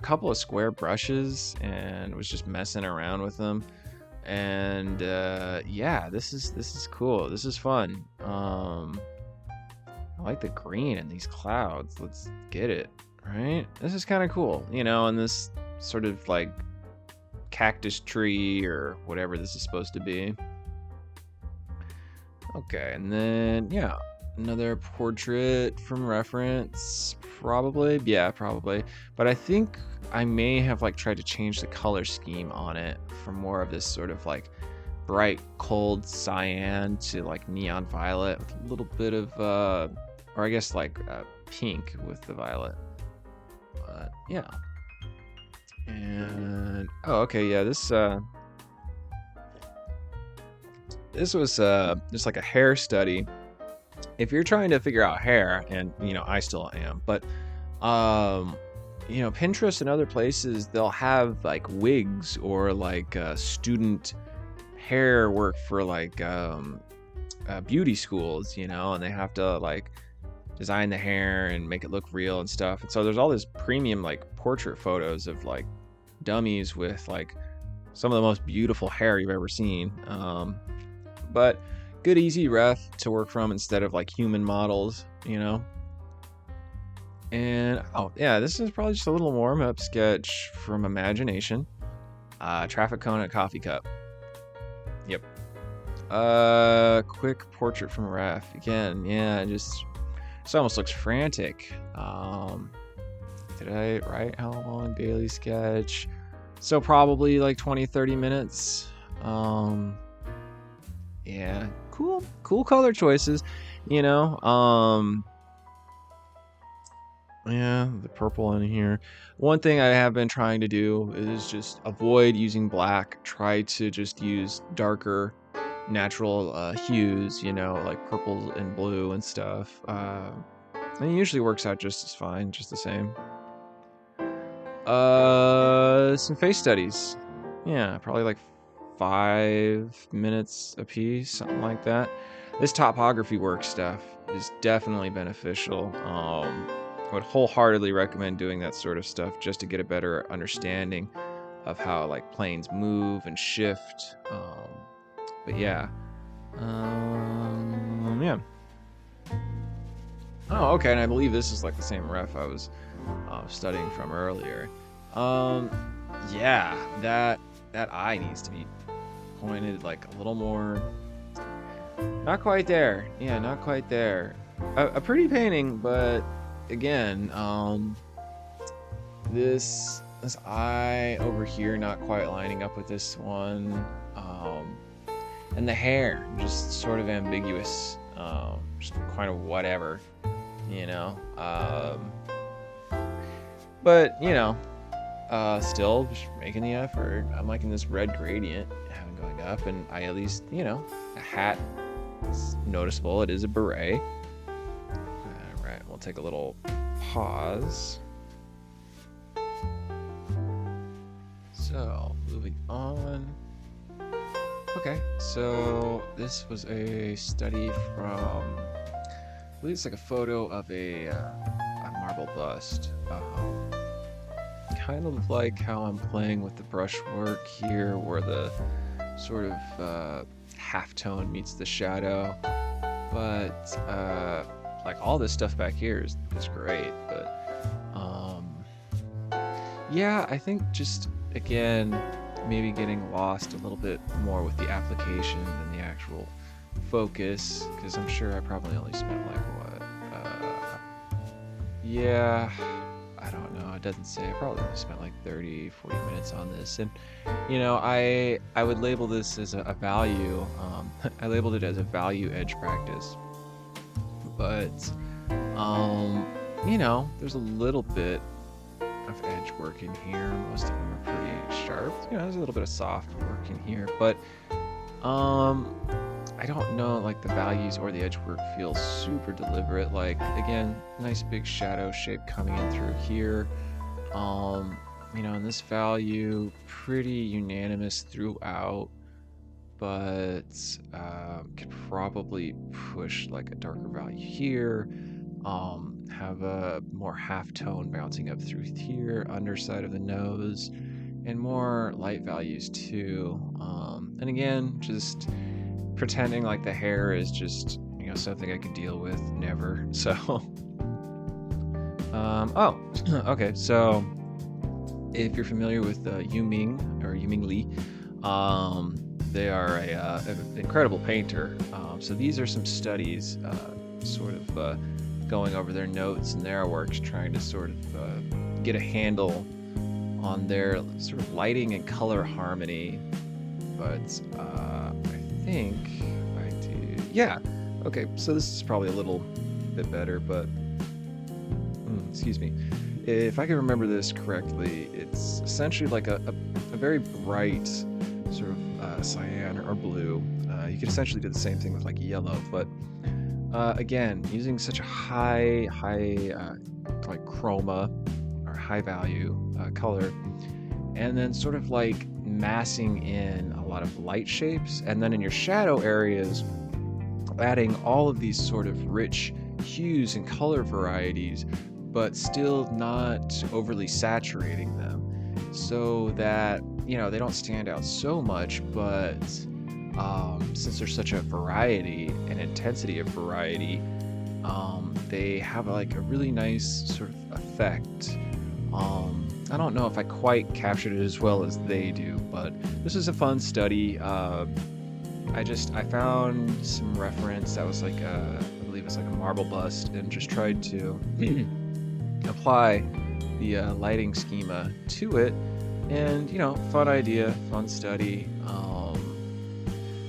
couple of square brushes and was just messing around with them. And yeah, this is cool. This is fun. I like the green in these clouds. Let's get it. Right? This is kind of cool, and this sort of like cactus tree or whatever this is supposed to be. Okay, and then, yeah, another portrait from reference, probably. Yeah, probably. But I think I may have like tried to change the color scheme on it from more of this sort of like bright, cold cyan to like neon violet with a little bit of, or I guess like pink with the violet. But yeah. And oh, okay, yeah, this was just like a hair study. If you're trying to figure out hair, and I still am, but Pinterest and other places, they'll have like wigs or like student hair work for like beauty schools, and they have to like design the hair and make it look real and stuff. And so there's all this premium like portrait photos of like dummies with like some of the most beautiful hair you've ever seen. But good easy ref to work from instead of like human models, And oh yeah, this is probably just a little warm-up sketch from imagination. Traffic cone and coffee cup. Yep. Quick portrait from ref. Again, yeah, this almost looks frantic. Did I write how long daily sketch? So probably like 20-30 minutes. Yeah, cool color choices, yeah, the purple in here. One thing I have been trying to do is just avoid using black. Try to just use darker, natural hues, like purple and blue and stuff. And it usually works out just as fine, just the same. Some face studies. Yeah, probably like 5 minutes a piece, something like that. This topography work stuff is definitely beneficial. I would wholeheartedly recommend doing that sort of stuff just to get a better understanding of how like planes move and shift. But yeah. Yeah. Oh, okay, and I believe this is like the same ref I was studying from earlier. Yeah, that eye needs to be pointed like a little more. Not quite there. Yeah, not quite there. A pretty painting, but again, this eye over here not quite lining up with this one. And the hair just sort of ambiguous. Just kind of whatever, but still just making the effort. I'm liking this red gradient having going up, and I at least, a hat is noticeable. It is a beret. All right, we'll take a little pause. So moving on. Okay, so this was a study from, I believe it's like a photo of a marble bust. Kind of like how I'm playing with the brush work here, where the sort of halftone meets the shadow. But like all this stuff back here is great. But yeah, I think just again, maybe getting lost a little bit more with the application than the actual focus, because I'm sure I probably only spent like what? Yeah, I don't know. It doesn't say. I probably only spent like 30-40 minutes on this, and I would label this as a value. I labeled it as a value edge practice, but there's a little bit of edge work in here. Most of them are pretty sharp. There's a little bit of soft work in here, but I don't know, like the values or the edge work feels super deliberate. Like again, nice big shadow shape coming in through here. And this value pretty unanimous throughout, but could probably push like a darker value here. Have a more halftone bouncing up through here, underside of the nose, and more light values too. And again, just pretending like the hair is just something I could deal with. Never. So oh okay, so if you're familiar with Yuming or Yuming Li, they are an incredible painter. So these are some studies sort of going over their notes and their works, trying to sort of get a handle on their sort of lighting and color harmony. But I think I do. Yeah. Okay. So this is probably a little bit better, but excuse me. If I can remember this correctly, it's essentially like a very bright sort of cyan or blue. You could essentially do the same thing with like yellow, but again, using such a high like chroma or high value color, and then sort of like massing in a lot of light shapes, and then in your shadow areas adding all of these sort of rich hues and color varieties, but still not overly saturating them, so that they don't stand out so much, but since there's such a variety and intensity of variety, they have like a really nice sort of effect. I don't know if I quite captured it as well as they do, but this is a fun study. I found some reference that was like I believe it's like a marble bust, and just tried to apply the lighting schema to it. And fun idea, fun study.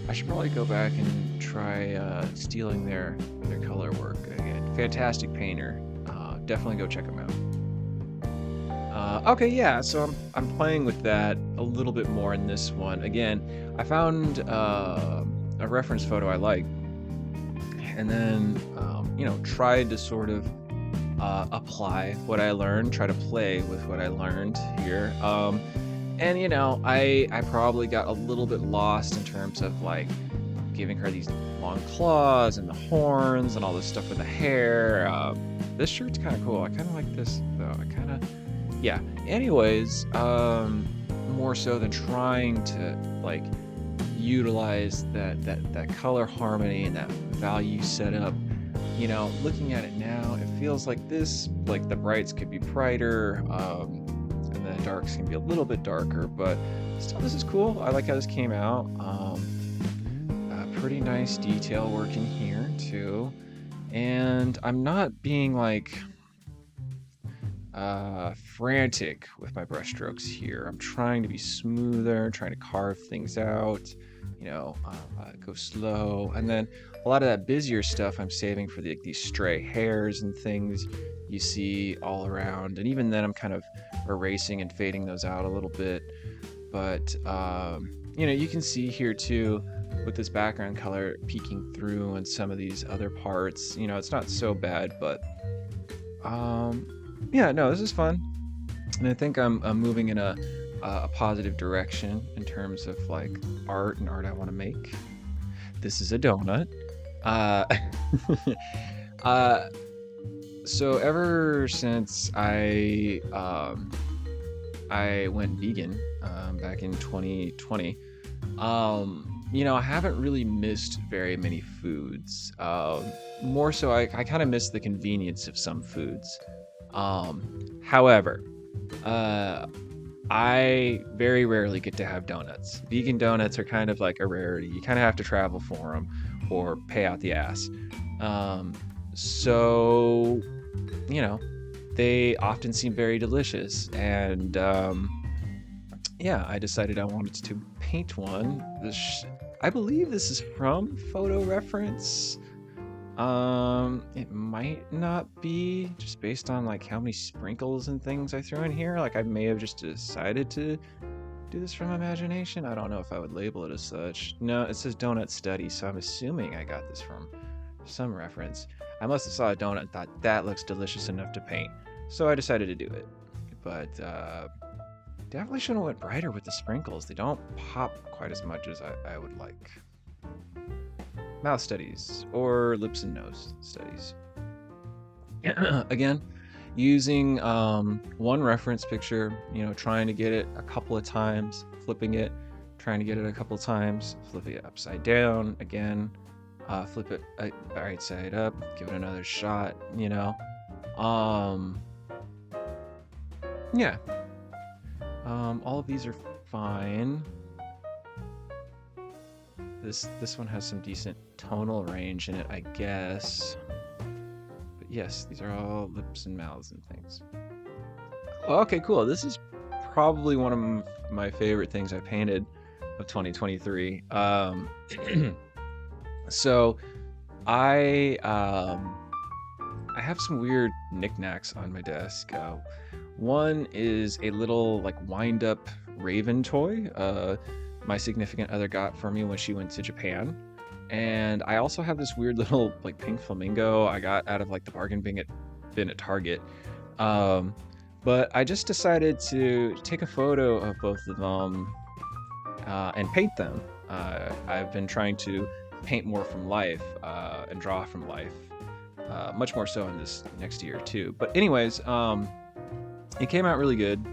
I should probably go back and try stealing their color work again. Fantastic painter. Definitely go check them out. Okay, yeah, so I'm playing with that a little bit more in this one. Again, I found a reference photo I like, and then tried to sort of apply what I learned, try to play with what I learned here. And I probably got a little bit lost in terms of like giving her these long claws and the horns and all this stuff with the hair. This shirt's kind of cool. I kind of like this though. Yeah. Anyways, more so than trying to like utilize that color harmony and that value setup. Looking at it now, it feels like the brights could be brighter, and the darks can be a little bit darker, but still, this is cool. I like how this came out. Pretty nice detail work in here too, and I'm not being like frantic with my brush strokes here. I'm trying to be smoother, trying to carve things out, go slow. And then a lot of that busier stuff I'm saving for these stray hairs and things you see all around. And even then I'm kind of erasing and fading those out a little bit. But, you can see here too, with this background color peeking through and some of these other parts, it's not so bad, but, yeah, no, this is fun. And I think I'm moving in a positive direction in terms of like art I want to make. This is a donut. So ever since I went vegan back in 2020, I haven't really missed very many foods. More so, I kind of miss the convenience of some foods. However, I very rarely get to have donuts. Vegan donuts are kind of like a rarity. You kind of have to travel for them or pay out the ass. So, they often seem very delicious. And yeah, I decided I wanted to paint one. I believe this is from Photo Reference. It might not be, just based on like how many sprinkles and things I threw in here. Like I may have just decided to do this from imagination. I don't know if I would label it as such. No, it says donut study, so I'm assuming I got this from some reference. I must have saw a donut and thought that looks delicious enough to paint, so I decided to do it. But definitely should have went brighter with the sprinkles. They don't pop quite as much as I would like. Mouth studies or lips and nose studies. Again, using one reference picture, trying to get it a couple of times, flipping it, trying to get it a couple of times, flipping it upside down again, flip it right side up, give it another shot, yeah. All of these are fine. This one has some decent tonal range in it, I guess. But yes, these are all lips and mouths and things. Oh, okay, cool. This is probably one of my favorite things I painted of 2023. So I have some weird knickknacks on my desk. One is a little like wind-up raven toy. My significant other got for me when she went to Japan. And I also have this weird little like pink flamingo I got out of like the bargain bin at Target. But I just decided to take a photo of both of them and paint them. I've been trying to paint more from life and draw from life, much more so in this next year too. But anyways, it came out really good.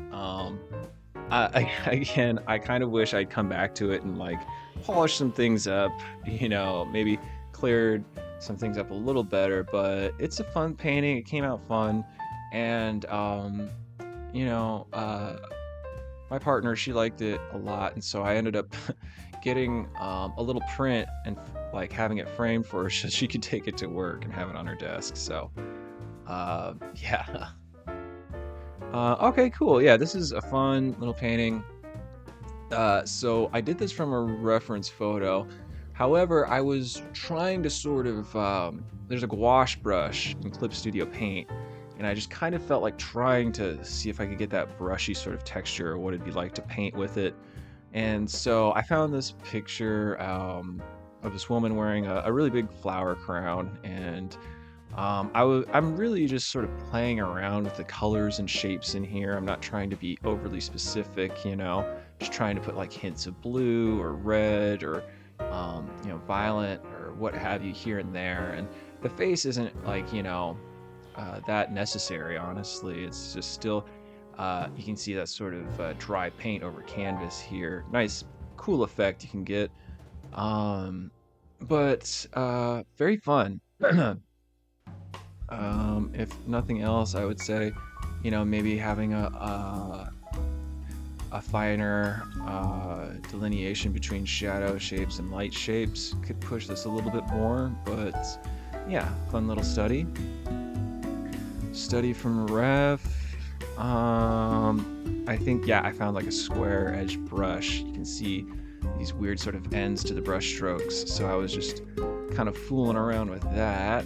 Again, I kind of wish I'd come back to it and like polish some things up, maybe cleared some things up a little better, but it's a fun painting. It came out fun. And you know, my partner, she liked it a lot, and so I ended up getting a little print and like having it framed for her so she could take it to work and have it on her desk. So yeah. Okay, cool. Yeah, this is a fun little painting. So I did this from a reference photo. However, I was trying to sort of, there's a gouache brush in Clip Studio Paint, and I just kind of felt like trying to see if I could get that brushy sort of texture or what it'd be like to paint with it. And so I found this picture of this woman wearing a really big flower crown, and I'm really just sort of playing around with the colors and shapes in here. I'm not trying to be overly specific, just trying to put like hints of blue or red or, violet or what have you here and there. And the face isn't like, that necessary, honestly. It's just still, you can see that sort of dry paint over canvas here. Nice, cool effect you can get. But very fun. If nothing else, I would say, maybe having a finer delineation between shadow shapes and light shapes could push this a little bit more. But yeah, fun little study. Study from ref. I think, yeah, I found like a square edge brush. You can see these weird sort of ends to the brush strokes. So I was just kind of fooling around with that.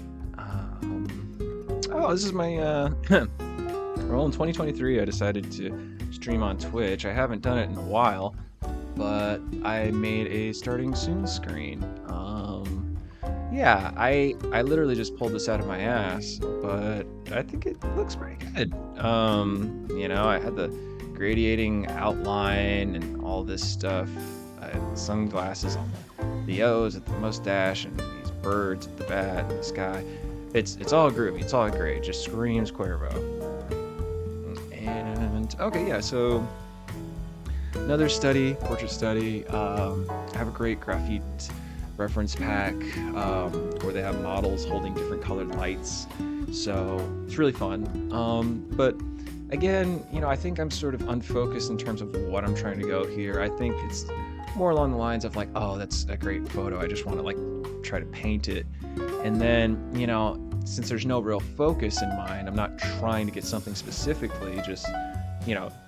Oh, this is my well, in 2023 I decided to stream on Twitch. I haven't done it in a while, but I made a starting soon screen. Yeah, I literally just pulled this out of my ass, but I think it looks pretty good. I had the gradiating outline and all this stuff. I had sunglasses on the O's at the mustache and these birds at the bat in the sky. It's all groovy. It's all great. It just screams Cuervo. And okay, yeah. So another study, portrait study. I have a great graphite reference pack where they have models holding different colored lights. So it's really fun. But again, I think I'm sort of unfocused in terms of what I'm trying to go here. I think it's more along the lines of like, oh, that's a great photo. I just want to like try to paint it. And then, since there's no real focus in mind, I'm not trying to get something specifically, just,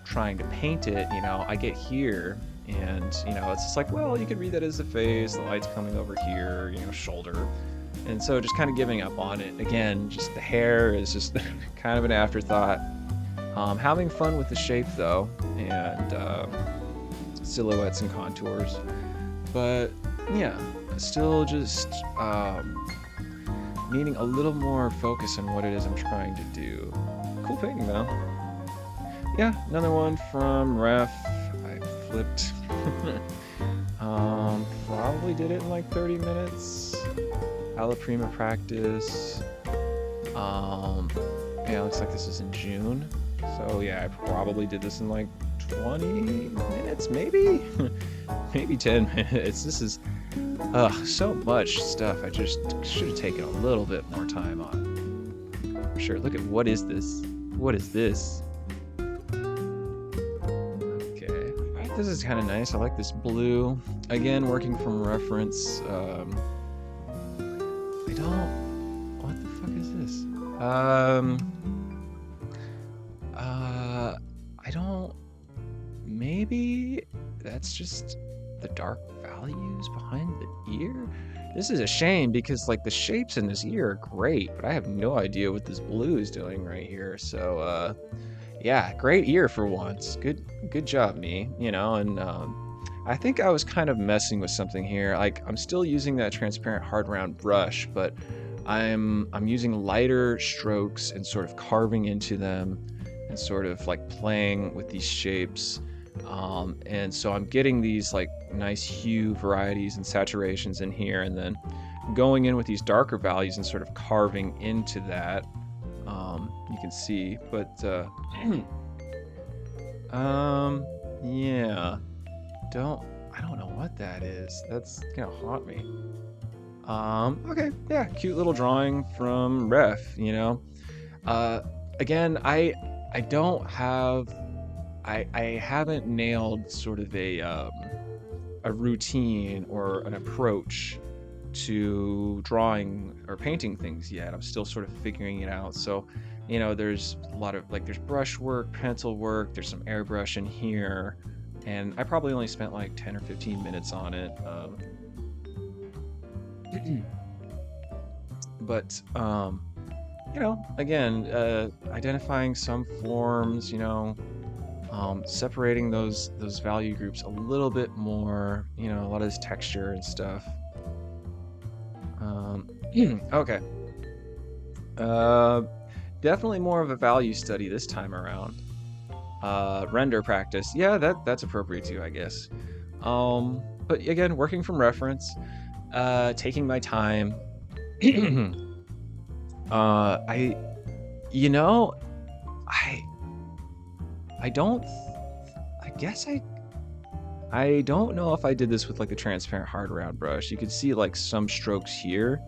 trying to paint it, I get here and, it's just like, well, you could read that as the face, the light's coming over here, shoulder. And so just kind of giving up on it. Again, just the hair is just kind of an afterthought. Having fun with the shape though, and silhouettes and contours. But yeah, still just needing a little more focus on what it is I'm trying to do. Cool painting though. Yeah, another one from Ref. I flipped. Probably did it in like 30 minutes. Alla Prima practice. Yeah, looks like this is in June. So yeah, I probably did this in like 20 minutes, maybe? Maybe 10 minutes. This is so much stuff. I just should have taken a little bit more time on. Sure, look at what is this? What is this? Okay. This is kind of nice. I like this blue. Again, working from reference. I don't... What the fuck is this? I don't... Maybe that's just the dark values behind the ear? This is a shame because like the shapes in this ear are great, but I have no idea what this blue is doing right here. So yeah, great ear for once. Good job, me. And I think I was kind of messing with something here. Like I'm still using that transparent hard round brush, but I'm using lighter strokes and sort of carving into them and sort of like playing with these shapes. And so I'm getting these like nice hue varieties and saturations in here, and then going in with these darker values and sort of carving into that. You can see, but Yeah. Don't I don't know what that is. That's gonna haunt me. Okay, yeah, cute little drawing from Ref, you know. Uh Again, I don't have I haven't nailed sort of a routine or an approach to drawing or painting things yet. I'm still sort of figuring it out. So, there's a lot of like there's brush work, pencil work, there's some airbrush in here, and I probably only spent like 10 or 15 minutes on it. But again, identifying some forms, separating those value groups a little bit more, a lot of this texture and stuff. Okay. Uh, Definitely more of a value study this time around. Render practice, yeah, that's appropriate too, I guess. But again, working from reference, taking my time. I, you know, I, I don't, I guess I don't know if I did this with like the transparent hard round brush. You could see like some strokes here,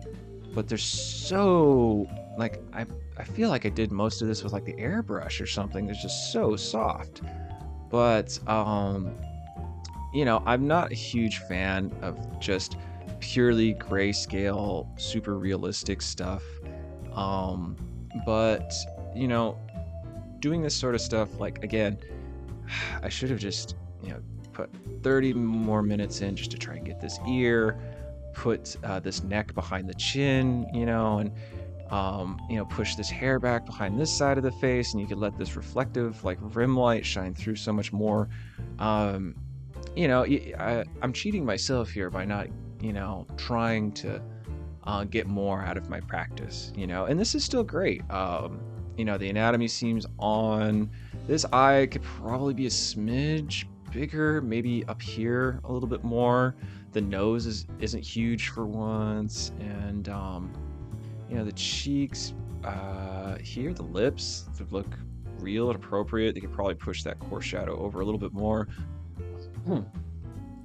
but they're so like I feel like I did most of this with like the airbrush or something. It's just so soft. But I'm not a huge fan of just purely grayscale, super realistic stuff. Um, but you know, doing this sort of stuff, like again, I should have just put 30 more minutes in just to try and get this ear, put this neck behind the chin, and push this hair back behind this side of the face, and you could let this reflective like rim light shine through so much more. Um, I'm cheating myself here by not, trying to get more out of my practice, and this is still great. The anatomy seems on. This eye could probably be a smidge bigger, maybe up here a little bit more. The nose isn't huge for once, and the cheeks here, the lips look real and appropriate. They could probably push that core shadow over a little bit more.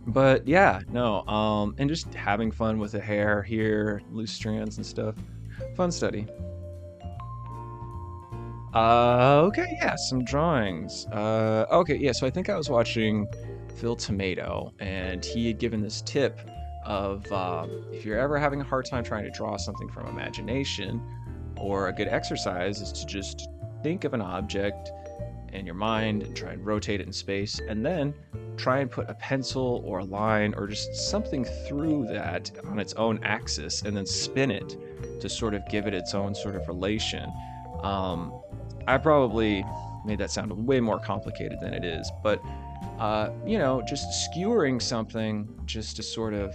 But yeah, no, and just having fun with the hair here, loose strands and stuff. Fun study. Okay, yeah, some drawings. Okay, yeah, so I think I was watching Phil Tomato, and he had given this tip of if you're ever having a hard time trying to draw something from imagination, or a good exercise is to just think of an object in your mind and try and rotate it in space, and then try and put a pencil or a line or just something through that on its own axis, and then spin it to sort of give it its own sort of relation. Um, I probably made that sound way more complicated than it is, but just skewering something just to sort of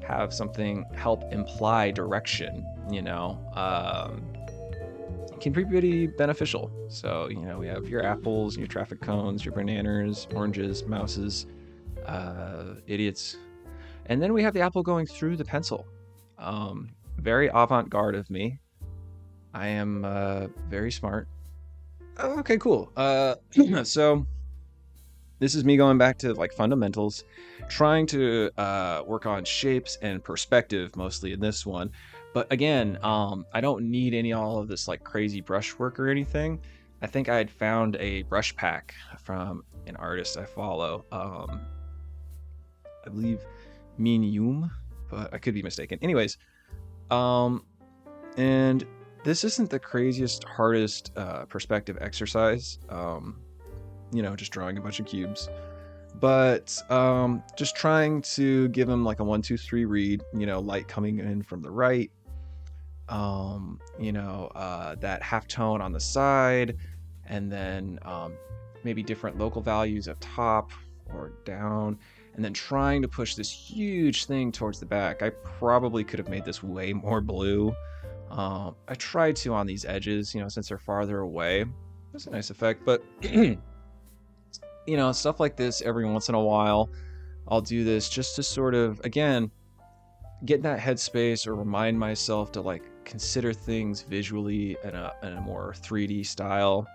have something help imply direction, can be pretty beneficial. So, we have your apples, your traffic cones, your bananas, oranges, mouses, idiots. And then we have the apple going through the pencil. Very avant-garde of me. I am very smart. Oh, okay, cool. So this is me going back to like fundamentals, trying to work on shapes and perspective mostly in this one. But again, I don't need all of this like crazy brushwork or anything. I think I had found a brush pack from an artist I follow. I believe Minium, but I could be mistaken. Anyways, and this isn't the craziest, hardest perspective exercise. Just drawing a bunch of cubes, but just trying to give them like a 1, 2, 3 read. Light coming in from the right. That half tone on the side, and then maybe different local values up top or down, and then trying to push this huge thing towards the back. I probably could have made this way more blue. I tried to on these edges, since they're farther away. That's a nice effect, but stuff like this every once in a while, I'll do this just to sort of, again, get in that headspace or remind myself to like consider things visually in a more 3D style.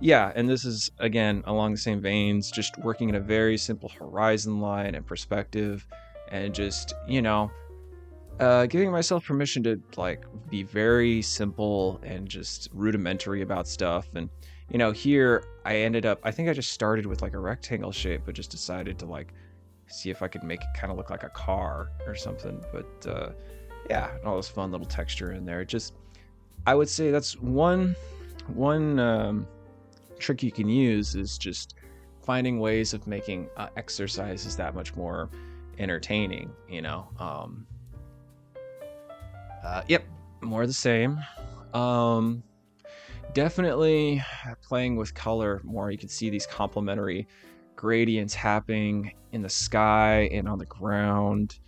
Yeah, and this is again along the same veins, just working in a very simple horizon line and perspective, and just, giving myself permission to like be very simple and just rudimentary about stuff. And here I ended up, I think I just started with like a rectangle shape, but just decided to like see if I could make it kind of look like a car or something. But yeah, all this fun little texture in there. Just, I would say that's one trick you can use is just finding ways of making exercises that much more entertaining. Yep, more of the same. Um, Definitely playing with color more. You can see these complementary gradients happening in the sky and on the ground.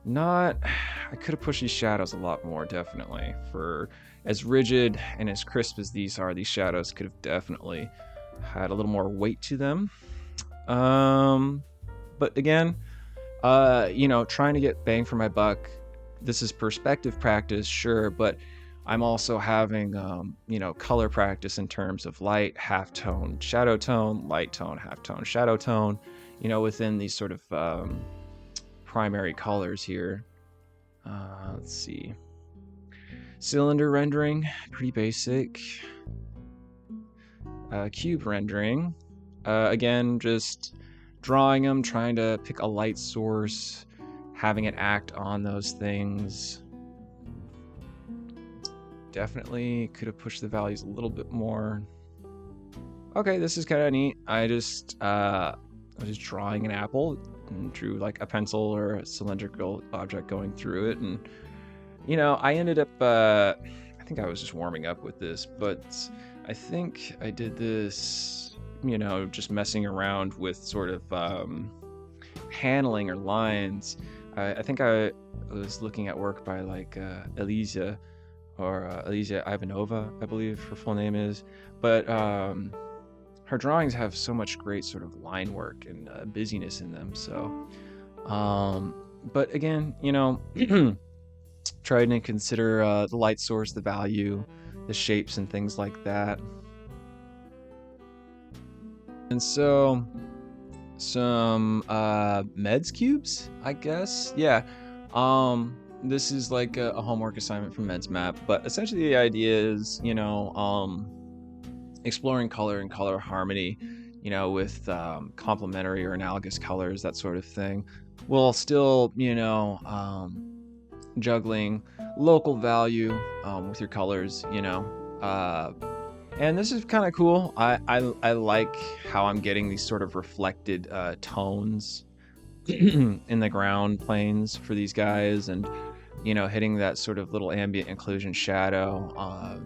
Not, I could have pushed these shadows a lot more, definitely. For as rigid and as crisp as these are, these shadows could have definitely had a little more weight to them. Um, but again, trying to get bang for my buck. This is perspective practice, sure, but I'm also having, color practice in terms of light, halftone, shadow tone, light tone, halftone, shadow tone, within these sort of primary colors here. Let's see. Cylinder rendering, pretty basic. Cube rendering, again, just drawing them, trying to pick a light source, having it act on those things. Definitely could have pushed the values a little bit more. Okay, this is kind of neat. I was just drawing an apple and drew like a pencil or a cylindrical object going through it, and I ended up. I think I was just warming up with this, but I think I did this, just messing around with sort of handling or lines. I think I was looking at work by like Elisa Ivanova, I believe her full name is. But her drawings have so much great sort of line work and busyness in them. So, but again, trying to consider the light source, the value, the shapes, and things like that. And so, some meds cubes, I guess. Yeah. This is like a homework assignment from Meds Map, but essentially the idea is, exploring color and color harmony, with complementary or analogous colors, that sort of thing, while still, juggling local value with your colors, and this is kind of cool. I like how I'm getting these sort of reflected tones in the ground planes for these guys, and hitting that sort of little ambient inclusion shadow.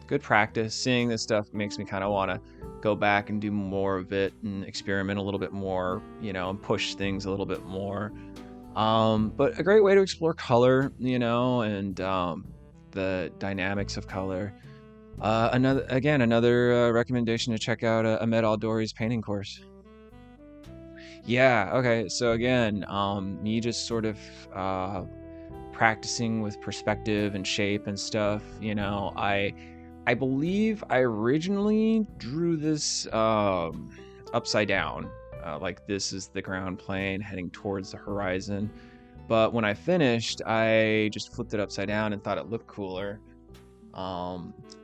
Good practice. Seeing this stuff makes me kind of want to go back and do more of it and experiment a little bit more, and push things a little bit more. But a great way to explore color, and the dynamics of color. Another recommendation to check out a Med Outdoors painting course. Yeah, okay. So again, me just sort of practicing with perspective and shape and stuff. I believe I originally drew this upside down. Like this is the ground plane heading towards the horizon. But when I finished, I just flipped it upside down and thought it looked cooler.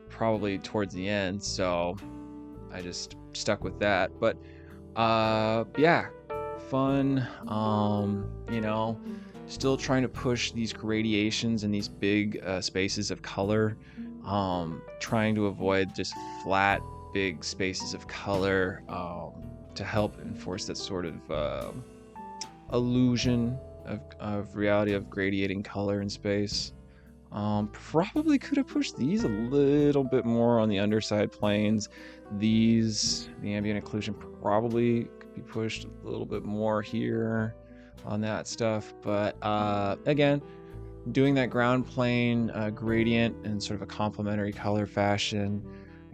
Probably towards the end, so I just stuck with that. But yeah, fun. Still trying to push these gradations and these big spaces of color. Trying to avoid just flat, big spaces of color to help enforce that sort of illusion of reality of gradiating color in space. Probably could have pushed these a little bit more on the underside planes. The ambient occlusion probably could be pushed a little bit more here on that stuff. But again, doing that ground plane gradient in sort of a complementary color fashion.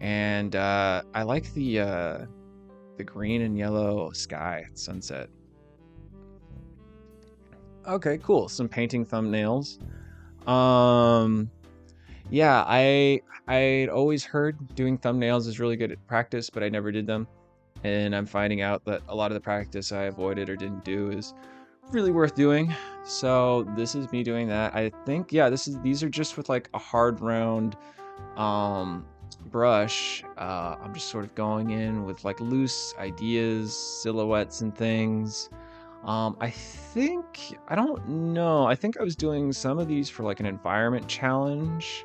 And I like the green and yellow sky sunset. Okay, cool. Some painting thumbnails. Um, Yeah, I'd always heard doing thumbnails is really good at practice, but I never did them. And I'm finding out that a lot of the practice I avoided or didn't do is really worth doing. So this is me doing that. I think, yeah, these are just with like a hard round um brush. I'm just sort of going in with like loose ideas, silhouettes and things. I think, I don't know. I think I was doing some of these for like an environment challenge.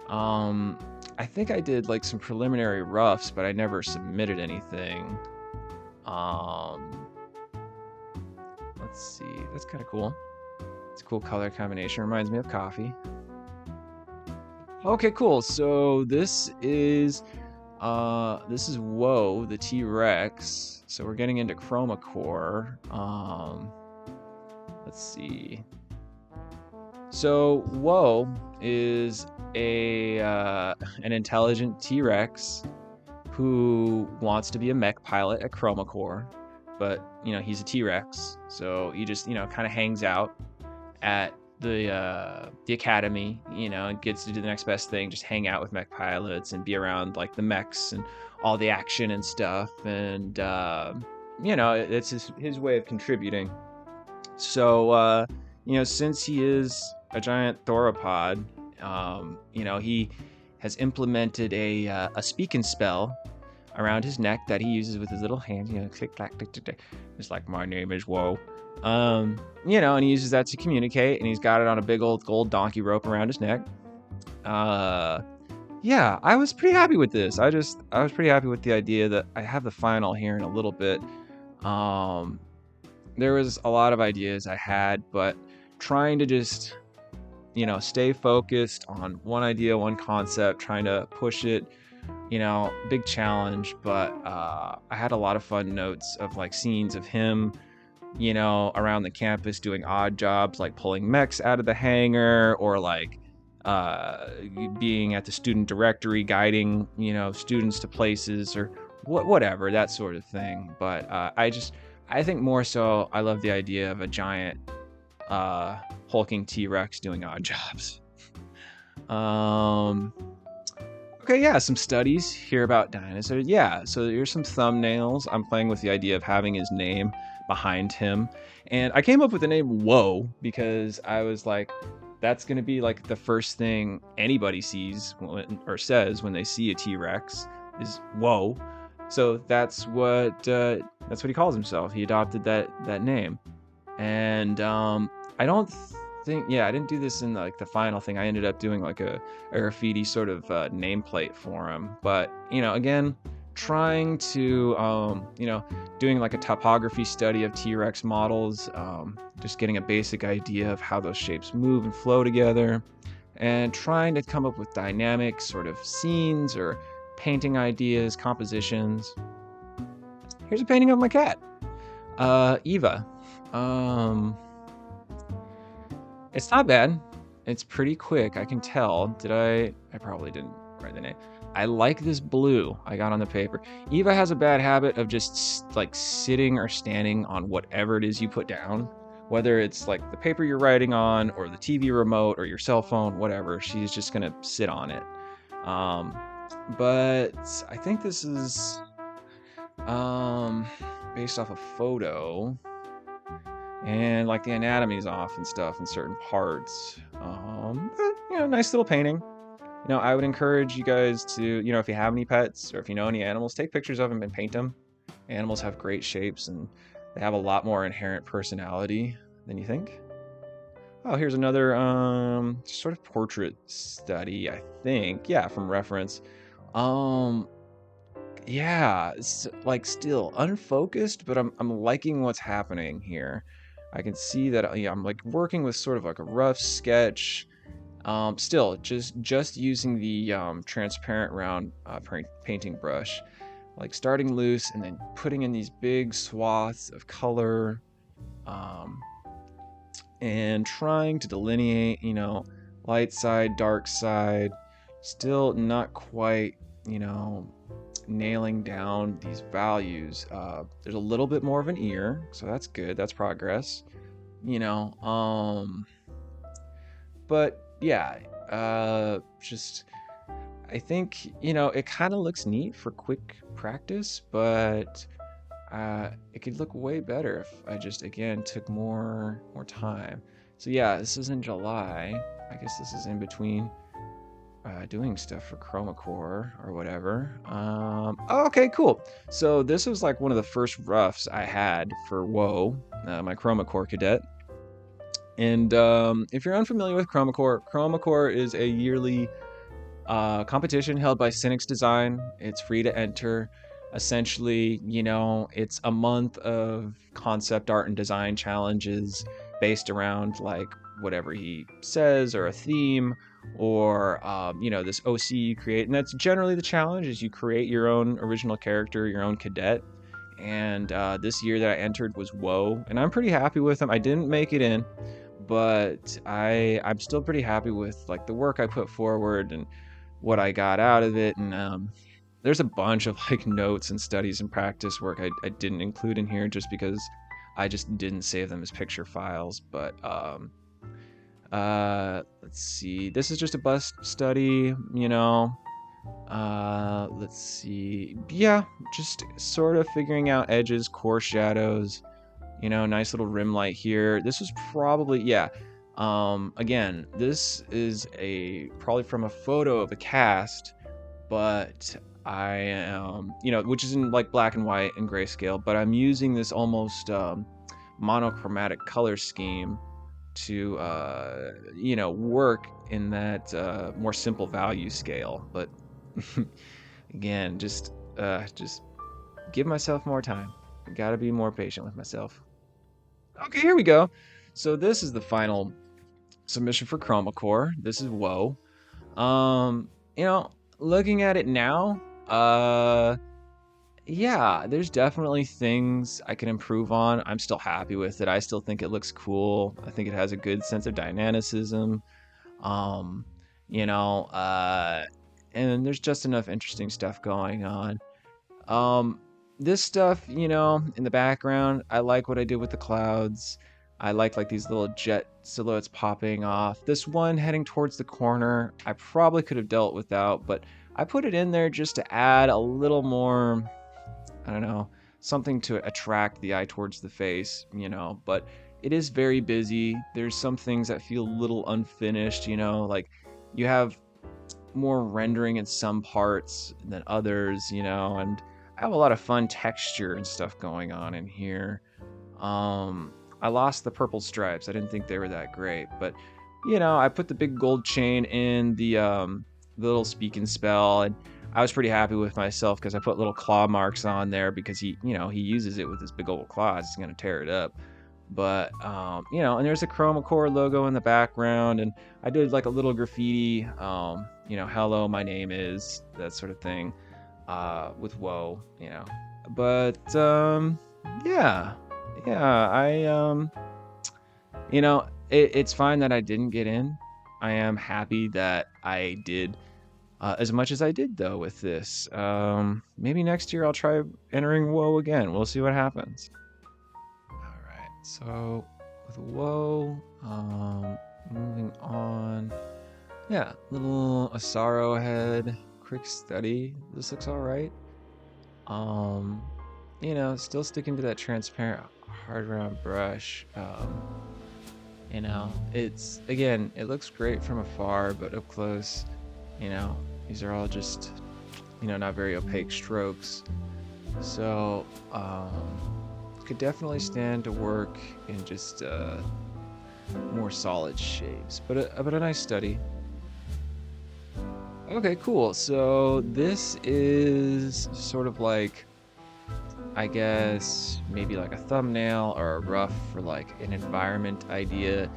Um, I think I did like some preliminary roughs, but I never submitted anything. Um, let's see. That's kind of cool. It's a cool color combination. Reminds me of coffee. Okay, cool. So this is Whoa, the T-Rex. So we're getting into chroma core. Let's see. So Whoa is a an intelligent T-Rex who wants to be a mech pilot at Chroma Corps, but he's a T-Rex, so he just kind of hangs out at the academy, and gets to do the next best thing, just hang out with mech pilots and be around like the mechs and all the action and stuff, and it's his way of contributing. So since he is a giant theropod, he has implemented a speaking spell around his neck that he uses with his little hands, click, clack, click, click, click, just like my name is Whoa. And he uses that to communicate, and he's got it on a big old gold donkey rope around his neck. Yeah, I was pretty happy with this. I was pretty happy with the idea that I have the final here in a little bit. There was a lot of ideas I had, but trying to just stay focused on one idea, one concept, trying to push it, big challenge. But I had a lot of fun notes of like scenes of him around the campus doing odd jobs like pulling mechs out of the hangar, or like being at the student directory guiding students to places, or whatever, that sort of thing. But I think more so I love the idea of a giant hulking T-Rex doing odd jobs. Okay, yeah, some studies here about dinosaurs. Yeah, so here's some thumbnails. I'm playing with the idea of having his name behind him. And I came up with the name Whoa because I was like, that's going to be like the first thing anybody sees or says when they see a T-Rex is Whoa. So that's what he calls himself. He adopted that name. And I don't think, yeah, I didn't do this in like the final thing. I ended up doing like a graffiti sort of nameplate for him. But again, trying to doing like a topography study of T-Rex models, just getting a basic idea of how those shapes move and flow together, and trying to come up with dynamic sort of scenes or painting ideas, compositions. Here's a painting of my cat, Eva. It's not bad. It's pretty quick, I can tell. I probably didn't write the name. I like this blue I got on the paper. Eva has a bad habit of just like sitting or standing on whatever it is you put down, whether it's like the paper you're writing on or the TV remote or your cell phone, whatever. She's just gonna sit on it. But I think this is based off a photo, and like the anatomy's off and stuff in certain parts. But nice little painting. I would encourage you guys to, if you have any pets or if you know any animals, take pictures of them and paint them. Animals have great shapes and they have a lot more inherent personality than you think. Oh, here's another sort of portrait study, I think. Yeah, from reference. Yeah, it's like still unfocused, but I'm liking what's happening here. I can see that I'm like working with sort of like a rough sketch. Still just using the transparent round painting brush, like starting loose and then putting in these big swaths of color, and trying to delineate, light side, dark side. Still not quite, nailing down these values. There's a little bit more of an ear, so that's good. That's progress. But yeah, Just I think, it kind of looks neat for quick practice, but it could look way better if I just again took more time. So yeah, this is in July. I guess this is in between doing stuff for Chroma Core or whatever. Oh, okay, cool. So this was like one of the first roughs I had for Woe, my Chroma Core cadet. And if you're unfamiliar with Chroma Core is a yearly competition held by Cynics Design. It's free to enter. Essentially, it's a month of concept art and design challenges based around like whatever he says or a theme or this OC you create. And that's generally the challenge is you create your own original character, your own cadet. And this year that I entered was Woe, and I'm pretty happy with him. I didn't make it in, but I'm still pretty happy with like the work I put forward and what I got out of it. And there's a bunch of like notes and studies and practice work I didn't include in here just because I just didn't save them as picture files. But let's see. This is just a bus study, let's see. Yeah, just sort of figuring out edges, core shadows, nice little rim light here. This was probably, yeah. Again, this is probably from a photo of a cast, but I am, which is in like black and white and grayscale, but I'm using this almost monochromatic color scheme to work in that more simple value scale. But again, just give myself more time. Gotta be more patient with myself. Okay, here we go. So this is the final submission for Chroma Core. This is Woe. Looking at it now, yeah, there's definitely things I can improve on. I'm still happy with it. I still think it looks cool. I think it has a good sense of dynamicism. Um, you know, uh, and there's just enough interesting stuff going on. Um, this stuff, in the background, I like what I did with the clouds. I like these little jet silhouettes popping off. This one heading towards the corner, I probably could have dealt without, but I put it in there just to add a little more, I don't know, something to attract the eye towards the face, but it is very busy. There's some things that feel a little unfinished, like you have more rendering in some parts than others, and I have a lot of fun texture and stuff going on in here. Um, I lost the purple stripes. I didn't think they were that great, but I put the big gold chain in the little speak and spell, and I was pretty happy with myself because I put little claw marks on there because he uses it with his big old claws. He's gonna tear it up. But and there's a Chroma Core logo in the background, and I did like a little graffiti, hello, my name is, that sort of thing, with Woe, But yeah, it's fine that I didn't get in. I am happy that I did as much as I did though with this. Maybe next year I'll try entering Woe again. We'll see what happens. All right, so with Woe, moving on. Yeah, little Asaro head, quick study. This looks all right. Still sticking to that transparent hard round brush. It looks great from afar, but up close, these are all just, not very opaque strokes. So, could definitely stand to work in just more solid shapes, but a nice study. Okay, cool. So this is sort of like, I guess, maybe like a thumbnail or a rough for like an environment idea.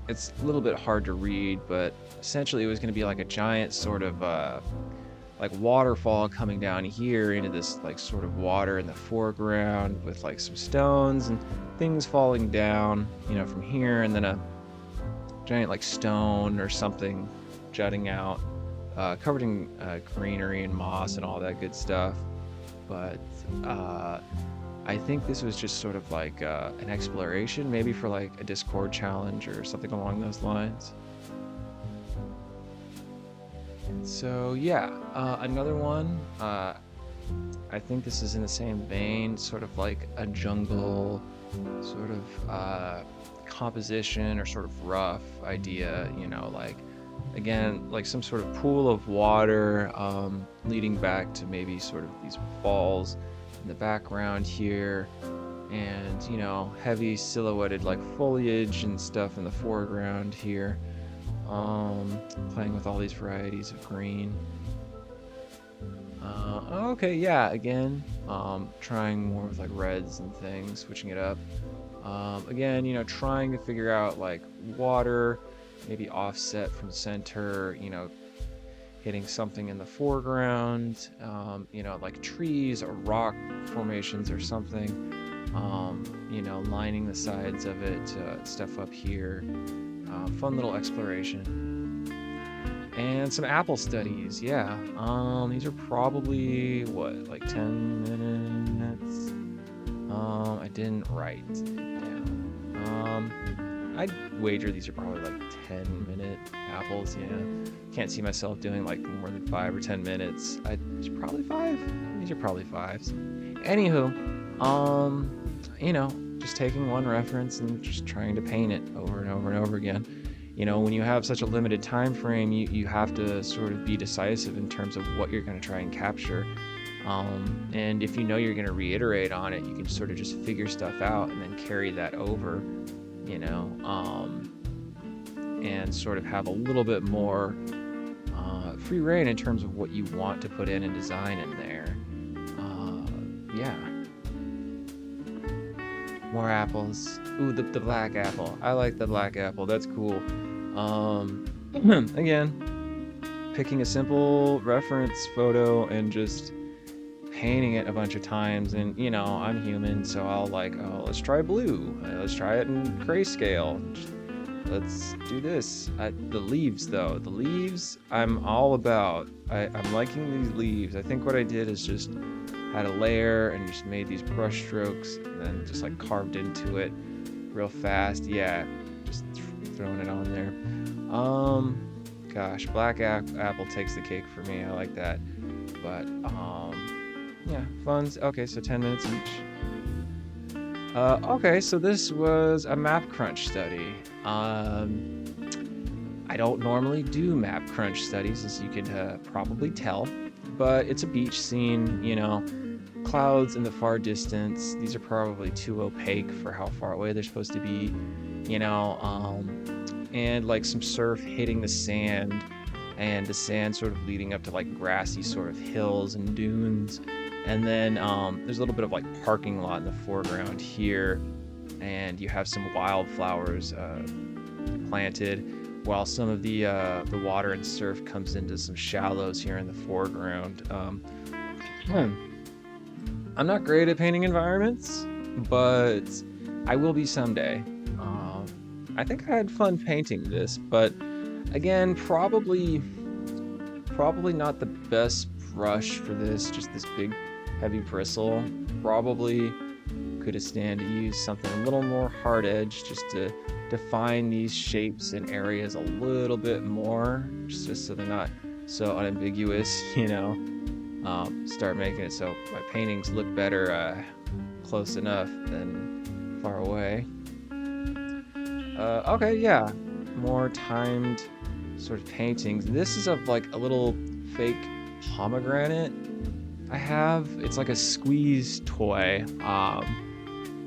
It's a little bit hard to read, but essentially it was going to be like a giant sort of like waterfall coming down here into this like sort of water in the foreground with like some stones and things falling down, from here, and then a giant like stone or something jutting out, covered in greenery and moss and all that good stuff. But I think this was just sort of like an exploration, maybe for like a Discord challenge or something along those lines. So yeah, another one. I think this is in the same vein, sort of like a jungle, sort of composition or sort of rough idea. Like again, like some sort of pool of water leading back to maybe sort of these falls in the background here, and heavy silhouetted like foliage and stuff in the foreground here. Playing with all these varieties of green. Okay, yeah, again, trying more with like reds and things, switching it up. Again, trying to figure out like water, maybe offset from center, hitting something in the foreground, like trees or rock formations or something, lining the sides of it, stuff up here. Fun little exploration. And some apple studies, yeah. These are probably what, like 10 minutes? I didn't write it down. I'd wager these are probably like 10-minute apples, yeah. Can't see myself doing like more than 5 or 10 minutes. Probably 5. These are probably 5s. Anywho, just taking one reference and just trying to paint it over and over and over again. When you have such a limited time frame, you have to sort of be decisive in terms of what you're going to try and capture. And if you're going to reiterate on it, you can sort of just figure stuff out and then carry that over, and sort of have a little bit more free reign in terms of what you want to put in and design in there. Yeah. More apples. Ooh, the black apple. I like the black apple. That's cool. Again, picking a simple reference photo and just painting it a bunch of times. And, I'm human, so I'll like, oh, let's try blue. Let's try it in grayscale. Let's do this. The leaves, though. The leaves, I'm all about. I'm liking these leaves. I think what I did is just had a layer and just made these brush strokes and then just like carved into it real fast. Yeah, just throwing it on there. Gosh, black apple takes the cake for me. I like that. But yeah, fun. Okay, so 10 minutes each. Okay, so this was a map crunch study. I don't normally do map crunch studies, as you can probably tell, but it's a beach scene, clouds in the far distance. These are probably too opaque for how far away they're supposed to be, and like some surf hitting the sand, and the sand sort of leading up to like grassy sort of hills and dunes. And then there's a little bit of like parking lot in the foreground here, and you have some wildflowers planted, while some of the water and surf comes into some shallows here in the foreground. I'm not great at painting environments, but I will be someday. I think I had fun painting this, but again, probably not the best brush for this. Just this big, heavy bristle. Probably could have stand to use something a little more hard edge, just to define these shapes and areas a little bit more, just so they're not so unambiguous. Start making it so my paintings look better close enough than far away. Okay, yeah, more timed sort of paintings. This is of like a little fake pomegranate I have. It's like a squeeze toy,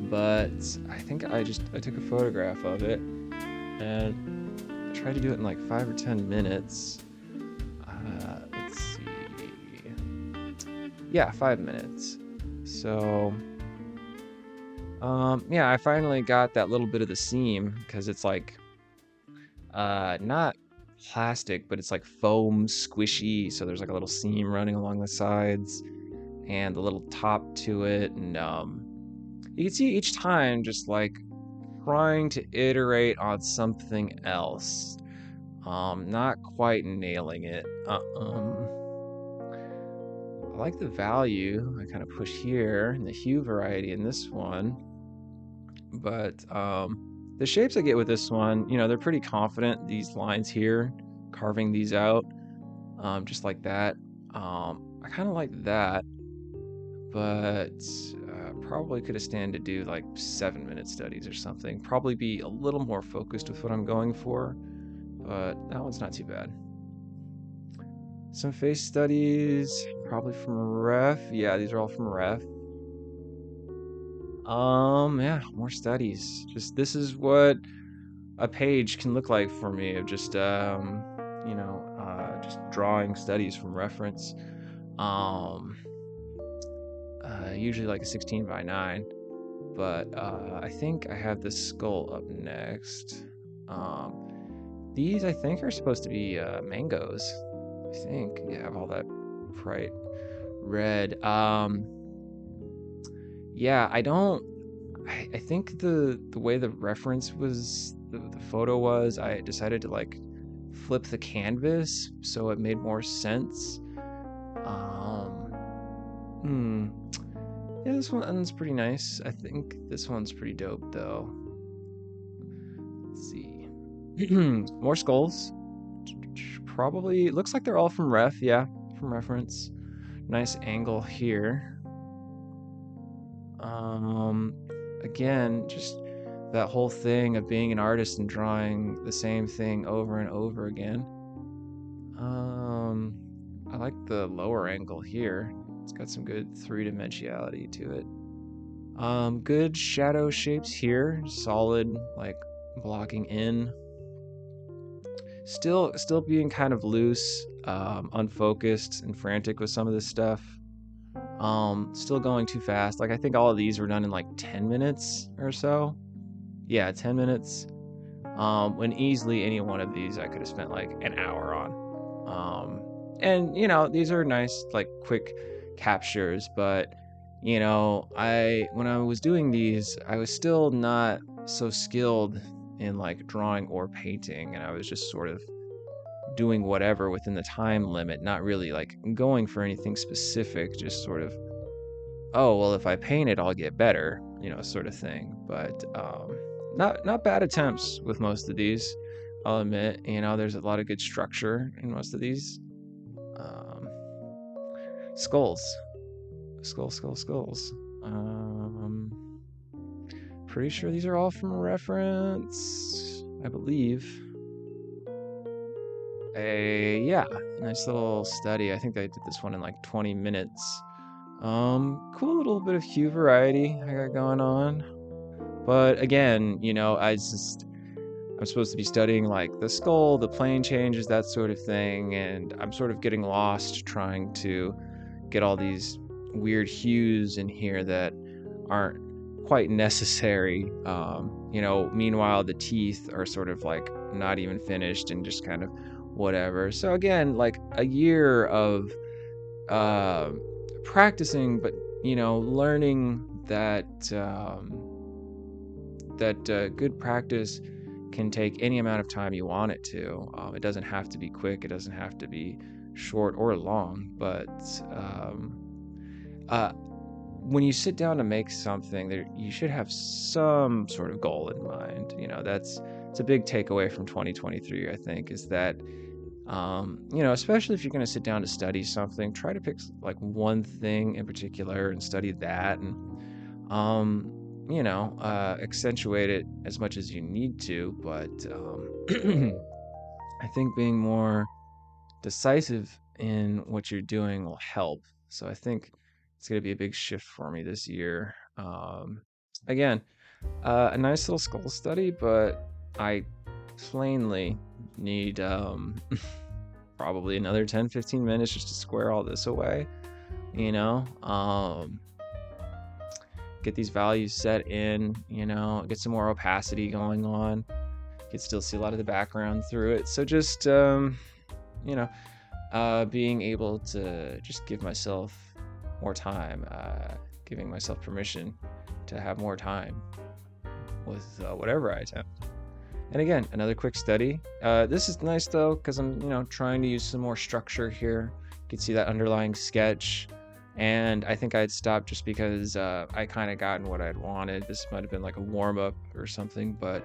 but I think I took a photograph of it and tried to do it in like 5 or 10 minutes. Let's see. Yeah, 5 minutes. So, yeah, I finally got that little bit of the seam, because it's like, not plastic, but it's like foam squishy. So there's like a little seam running along the sides and the little top to it. And, you can see each time just like trying to iterate on something else. Not quite nailing it. I like the value I kind of push here in the hue variety in this one, but the shapes I get with this one, they're pretty confident. These lines here, carving these out, just like that. I kind of like that, but probably could have stand to do like 7-minute studies or something. Probably be a little more focused with what I'm going for, but that one's not too bad. Some face studies, probably from ref. Yeah, these are all from ref. Yeah, more studies. Just this is what a page can look like for me of just just drawing studies from reference. Um, Usually like a 16 by 9, but I think I have the skull up next. These I think are supposed to be mangoes. I think you have all that bright red. Yeah, I think the way the reference was, the photo was, I decided to like flip the canvas so it made more sense. Um, hmm. Yeah, this one's pretty nice. I think this one's pretty dope though. Let's see. More skulls. Probably looks like they're all from ref, yeah, from reference. Nice angle here. Again, just that whole thing of being an artist and drawing the same thing over and over again. I like the lower angle here. It's got some good three-dimensionality to it. Good shadow shapes here, solid, like blocking in. Still being kind of loose, unfocused and frantic with some of this stuff. Still going too fast. Like I think all of these were done in like 10 minutes or so. Yeah, 10 minutes. When easily any one of these I could have spent like an hour on. And these are nice, like quick captures, but when I was doing these, I was still not so skilled in like drawing or painting, and I was just sort of doing whatever within the time limit, not really like going for anything specific, just sort of, oh, well, if I paint it, I'll get better, sort of thing. But not bad attempts with most of these, I'll admit. There's a lot of good structure in most of these. Skulls. Skulls. Pretty sure these are all from reference, I believe. Yeah, nice little study. I think I did this one in like 20 minutes. Cool little bit of hue variety I got going on. But again, I'm supposed to be studying like the skull, the plane changes, that sort of thing, and I'm sort of getting lost trying to get all these weird hues in here that aren't quite necessary. Meanwhile, the teeth are sort of like not even finished and just kind of whatever. So again, like a year of practicing, but learning that good practice can take any amount of time you want it to. It doesn't have to be quick. It doesn't have to be short or long. But when you sit down to make something, you should have some sort of goal in mind. It's a big takeaway from 2023, I think, is that especially if you're going to sit down to study something, try to pick like one thing in particular and study that, and accentuate it as much as you need to. But I think being more decisive in what you're doing will help. So I think it's going to be a big shift for me this year. Again, a nice little skull study, but I plainly need probably another 10-15 minutes just to square all this away. Get these values set in, get some more opacity going on. You can still see a lot of the background through it. So just being able to just give myself more time, giving myself permission to have more time with whatever I attempt. And again, another quick study. This is nice though, because I'm trying to use some more structure here. You can see that underlying sketch, and I think I'd stop just because I kind of gotten what I'd wanted. This might have been like a warm-up or something, but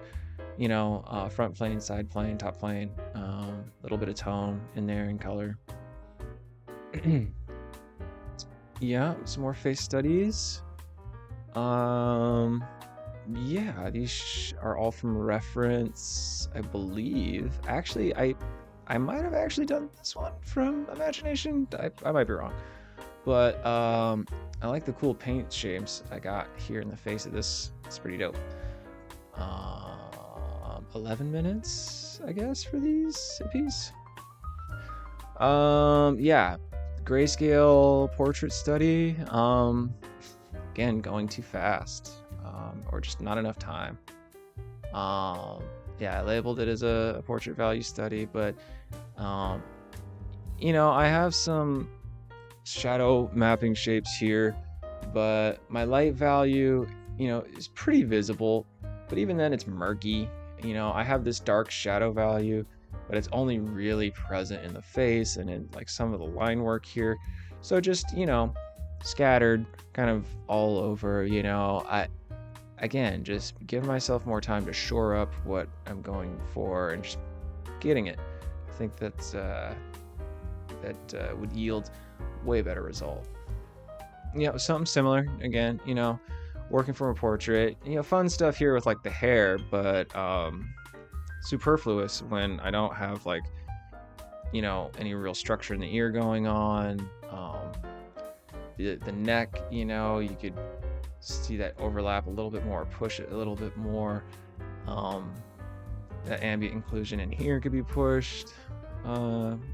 front plane, side plane, top plane, a little bit of tone in there and color. Yeah, some more face studies. Um, yeah, these are all from reference, I believe. Actually, I might have actually done this one from imagination. I might be wrong, but I like the cool paint shapes I got here in the face of this. It's pretty dope. 11 minutes, I guess, for these piece. Yeah, grayscale portrait study. Again, going too fast, or just not enough time. Yeah, I labeled it as a portrait value study, but I have some shadow mapping shapes here, but my light value, is pretty visible, but even then it's murky. I have this dark shadow value, but it's only really present in the face and in like some of the line work here. So just, scattered kind of all over, again, just give myself more time to shore up what I'm going for and just getting it. I think that would yield way better result. Yeah, something similar again, working from a portrait, fun stuff here with like the hair, but superfluous when I don't have like, any real structure in the ear going on. The neck, you could see that overlap a little bit more, push it a little bit more. That ambient inclusion in here could be pushed. The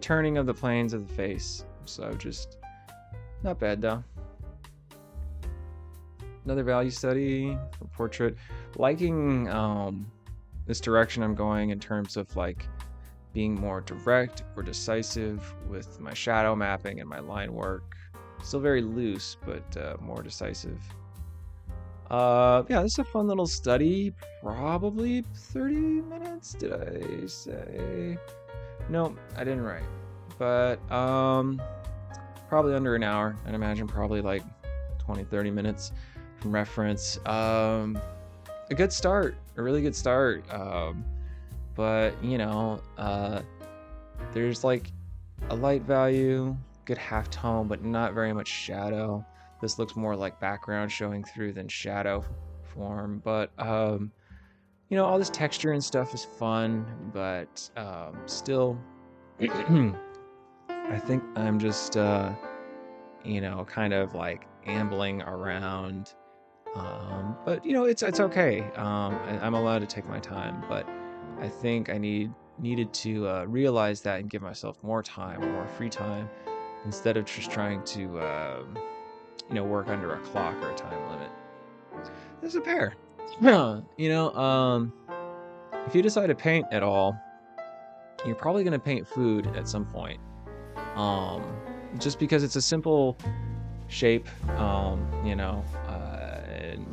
turning of the planes of the face. So just not bad though. Another value study for portrait. Liking this direction I'm going in terms of like being more direct or decisive with my shadow mapping and my line work. Still very loose, but more decisive. Yeah, this is a fun little study. Probably 30 minutes, did I say? No, I didn't write. But probably under an hour. I'd imagine probably like 20-30 minutes from reference. A good start, a really good start. But there's like a light value, good half tone, but not very much shadow. This looks more like background showing through than shadow form. But all this texture and stuff is fun, but still I think I'm just kind of like ambling around. But it's okay. I'm allowed to take my time, but I think I needed to realize that and give myself more time, more free time, instead of just trying to work under a clock or a time limit. There's a pair. If you decide to paint at all, you're probably going to paint food at some point. Just because it's a simple shape, and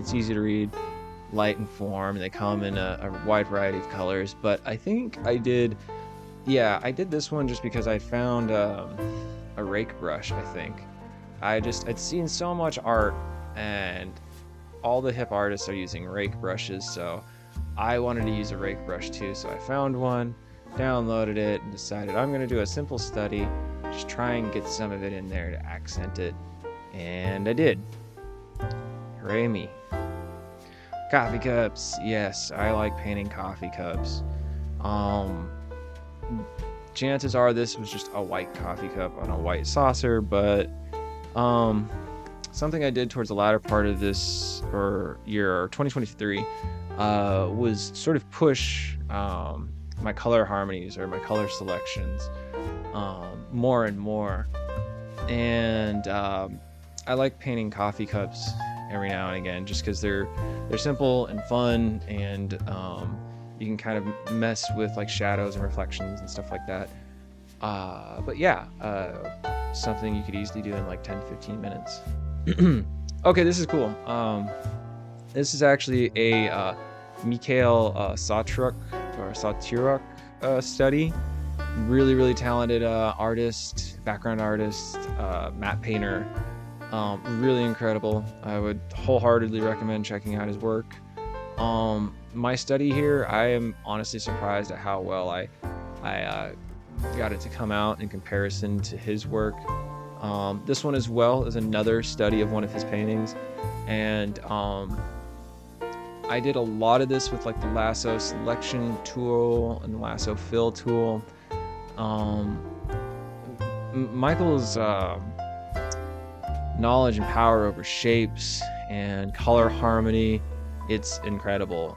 it's easy to read, light and form, and they come in a wide variety of colors. But I think I did this one just because I found a rake brush. I think I'd seen so much art, and all the hip artists are using rake brushes, so I wanted to use a rake brush too. So I found one, downloaded it, and decided I'm going to do a simple study, just try and get some of it in there to accent it, and I did. Hooray me. Coffee cups. Yes, I like painting coffee cups. Chances are this was just a white coffee cup on a white saucer, but something I did towards the latter part of this year 2023 was sort of push my color harmonies or my color selections more and more. And I like painting coffee cups every now and again just because they're simple and fun, and you can kind of mess with like shadows and reflections and stuff like that. But yeah, something you could easily do in like 10-15 minutes. Okay, this is cool. This is actually a Mikhail Satruk study. Really, really talented artist, background artist, matte painter. Really incredible. I would wholeheartedly recommend checking out his work. My study here, I am honestly surprised at how well I got it to come out in comparison to his work. This one as well is another study of one of his paintings, and I did a lot of this with like the lasso selection tool and the lasso fill tool. Michael's knowledge and power over shapes and color harmony, it's incredible.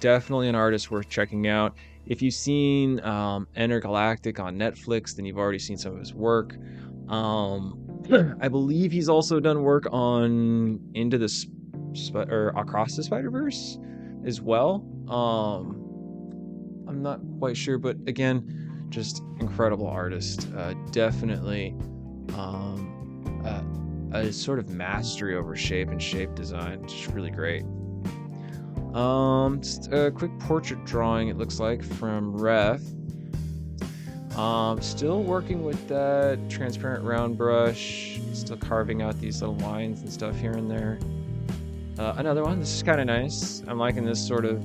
Definitely an artist worth checking out. If you've seen Intergalactic on Netflix, then you've already seen some of his work. I believe he's also done work on Into the or Across the Spider-Verse as well. I'm not quite sure, but again, just incredible artist. Definitely a sort of mastery over shape and shape design. Just really great. Just a quick portrait drawing, it looks like, from Ref. Still working with that transparent round brush, still carving out these little lines and stuff here and there. Another one, this is kind of nice. I'm liking this sort of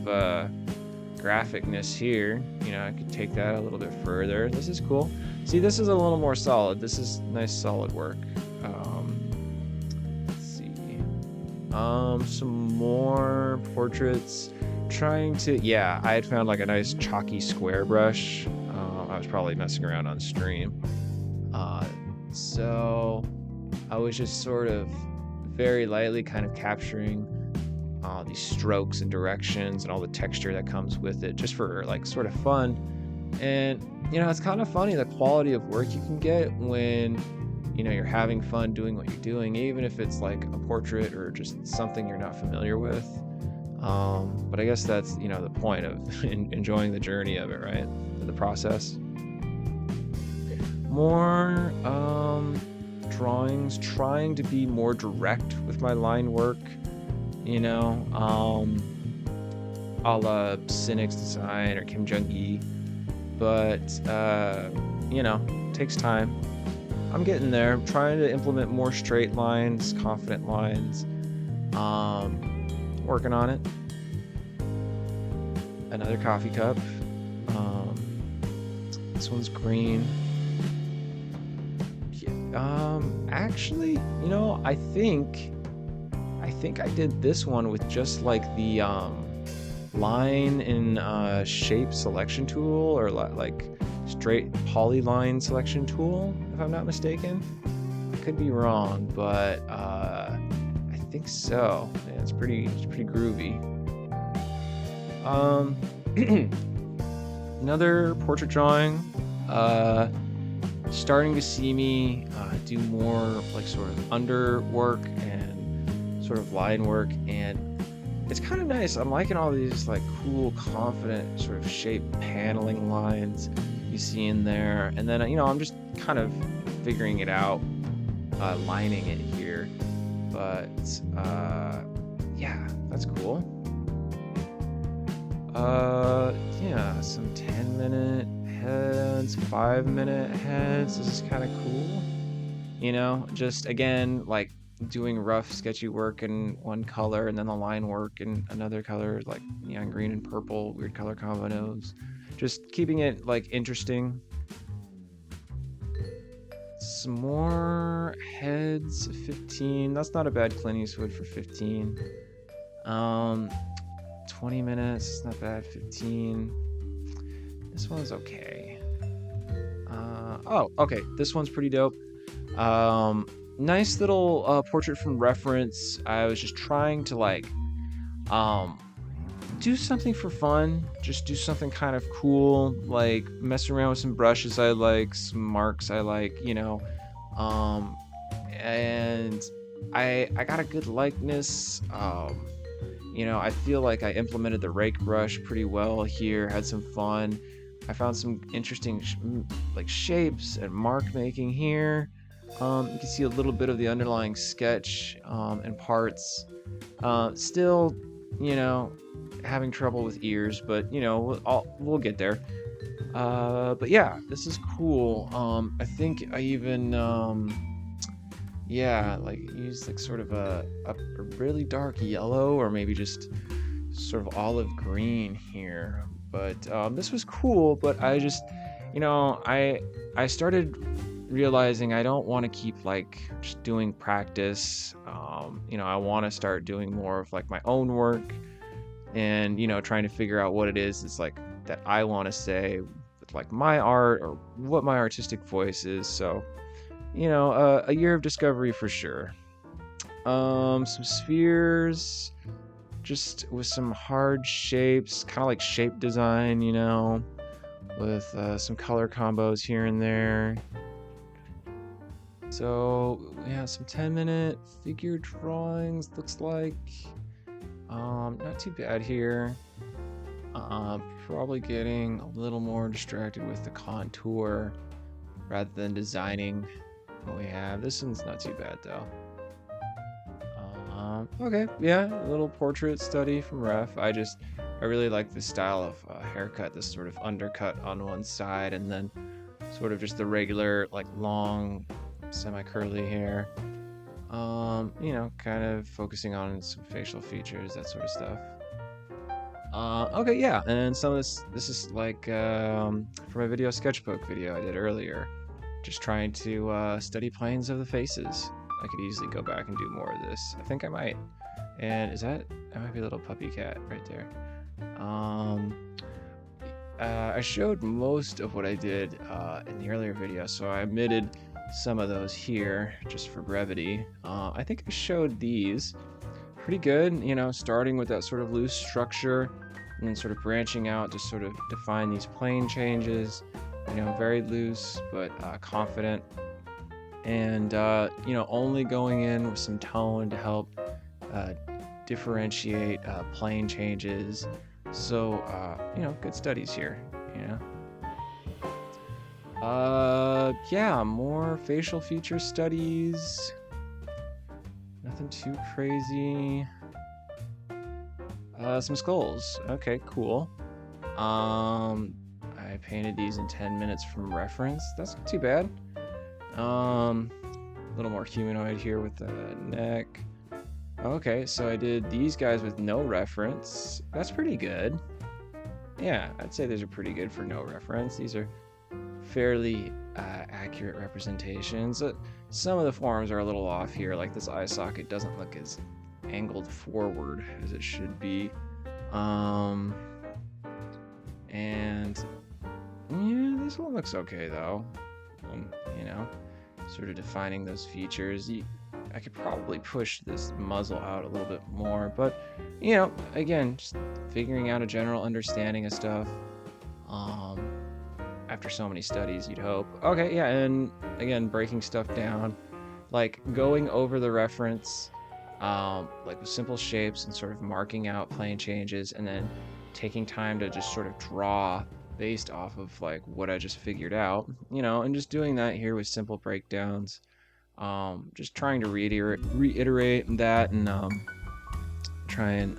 graphicness here. You know, I could take that a little bit further. This is cool. See, this is a little more solid. This is nice solid work. Let's see. Some more portraits. Trying to, yeah, I had found like a nice chalky square brush. I was probably messing around on stream. So I was just sort of very lightly kind of capturing these strokes and directions and all the texture that comes with it, just for like sort of fun. And you know, it's kind of funny the quality of work you can get when, you know, you're having fun doing what you're doing, even if it's like a portrait or just something you're not familiar with. But I guess that's, you know, the point of enjoying the journey of it, right? The process. More drawings, trying to be more direct with my line work, you know, a la Cynic's design or Kim Jung-gi, but you know, takes time. I'm getting there. I'm trying to implement more straight lines, confident lines. Working on it. Another coffee cup. This one's green. Actually, you know, I think I did this one with just like the line and shape selection tool, or like straight polyline selection tool, if I'm not mistaken. I could be wrong, but I think so. Yeah, it's pretty groovy. Another portrait drawing. Starting to see me do more like sort of under work and sort of line work, and it's kind of nice. I'm liking all these like cool, confident sort of shape paneling lines you see in there, and then, you know, I'm just kind of figuring it out, lining it here, but yeah, that's cool. Yeah, some 10-minute heads, 5-minute heads. This is kind of cool, you know, just again like doing rough sketchy work in one color and then the line work in another color, like neon green and purple, weird color combos, just keeping it like interesting. Some more heads. 15, that's not a bad Clint Eastwood for 15. 20 minutes, it's not bad. 15. This one's okay. Oh, okay. This one's pretty dope. Nice little portrait from reference. I was just trying to like do something for fun. Just do something kind of cool, like mess around with some brushes I like, some marks I like, you know. And I got a good likeness. You know, I feel like I implemented the rake brush pretty well here, had some fun. I found some interesting like shapes and mark making here. You can see a little bit of the underlying sketch and parts. Still, you know, having trouble with ears, but you know, we'll get there. But yeah, this is cool. I think I even yeah, like use like sort of a really dark yellow, or maybe just sort of olive green here. But this was cool, but I just, I started realizing I don't want to keep like just doing practice. I want to start doing more of like my own work, and trying to figure out what it is like that I want to say with like my art, or what my artistic voice is. So a year of discovery for sure. Some spheres, just with some hard shapes, kind of like shape design, with some color combos here and there. So yeah, some 10-minute figure drawings, looks like. Not too bad here. Probably getting a little more distracted with the contour rather than designing what we have. This one's not too bad though. Okay, yeah, a little portrait study from Ref. I really like this style of haircut, this sort of undercut on one side, and then sort of just the regular, like, long, semi-curly hair. Kind of focusing on some facial features, that sort of stuff. Okay, yeah, and some of this is like from a video sketchbook video I did earlier. Just trying to study planes of the faces. I could easily go back and do more of this. I think I might. And that might be a little puppy cat right there. I showed most of what I did in the earlier video, so I omitted some of those here just for brevity. I think I showed these pretty good, starting with that sort of loose structure and then sort of branching out to sort of define these plane changes. Very loose but confident. And only going in with some tone to help differentiate plane changes. So good studies here. Yeah, more facial feature studies. Nothing too crazy. Some skulls. Okay, cool. I painted these in 10 minutes from reference. That's not too bad. A little more humanoid here with the neck. Okay, so I did these guys with no reference. That's pretty good. Yeah, I'd say these are pretty good for no reference. These are fairly accurate representations. Some of the forms are a little off here, like this eye socket doesn't look as angled forward as it should be. And yeah, this one looks okay though. Sort of defining those features. I could probably push this muzzle out a little bit more, but again, just figuring out a general understanding of stuff. After so many studies, you'd hope. Okay, yeah, and again, breaking stuff down, like going over the reference, like with simple shapes and sort of marking out plane changes, and then taking time to just sort of draw based off of like what I just figured out, and just doing that here with simple breakdowns. Just trying to reiterate that and try and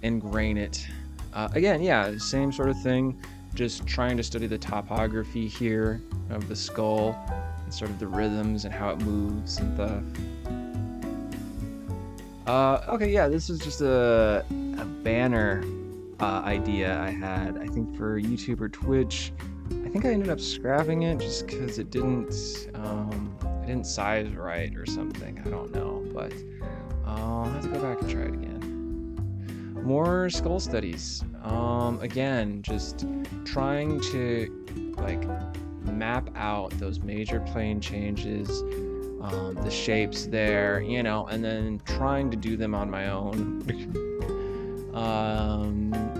ingrain it. Again, yeah, same sort of thing. Just trying to study the topography here of the skull and sort of the rhythms and how it moves and stuff. Okay, yeah, this is just a banner idea I had, I think, for YouTube or Twitch. I think I ended up scrapping it just because it didn't size right or something. I don't know, but I'll have to go back and try it again. More skull studies. Again, just trying to like map out those major plane changes, the shapes there, and then trying to do them on my own.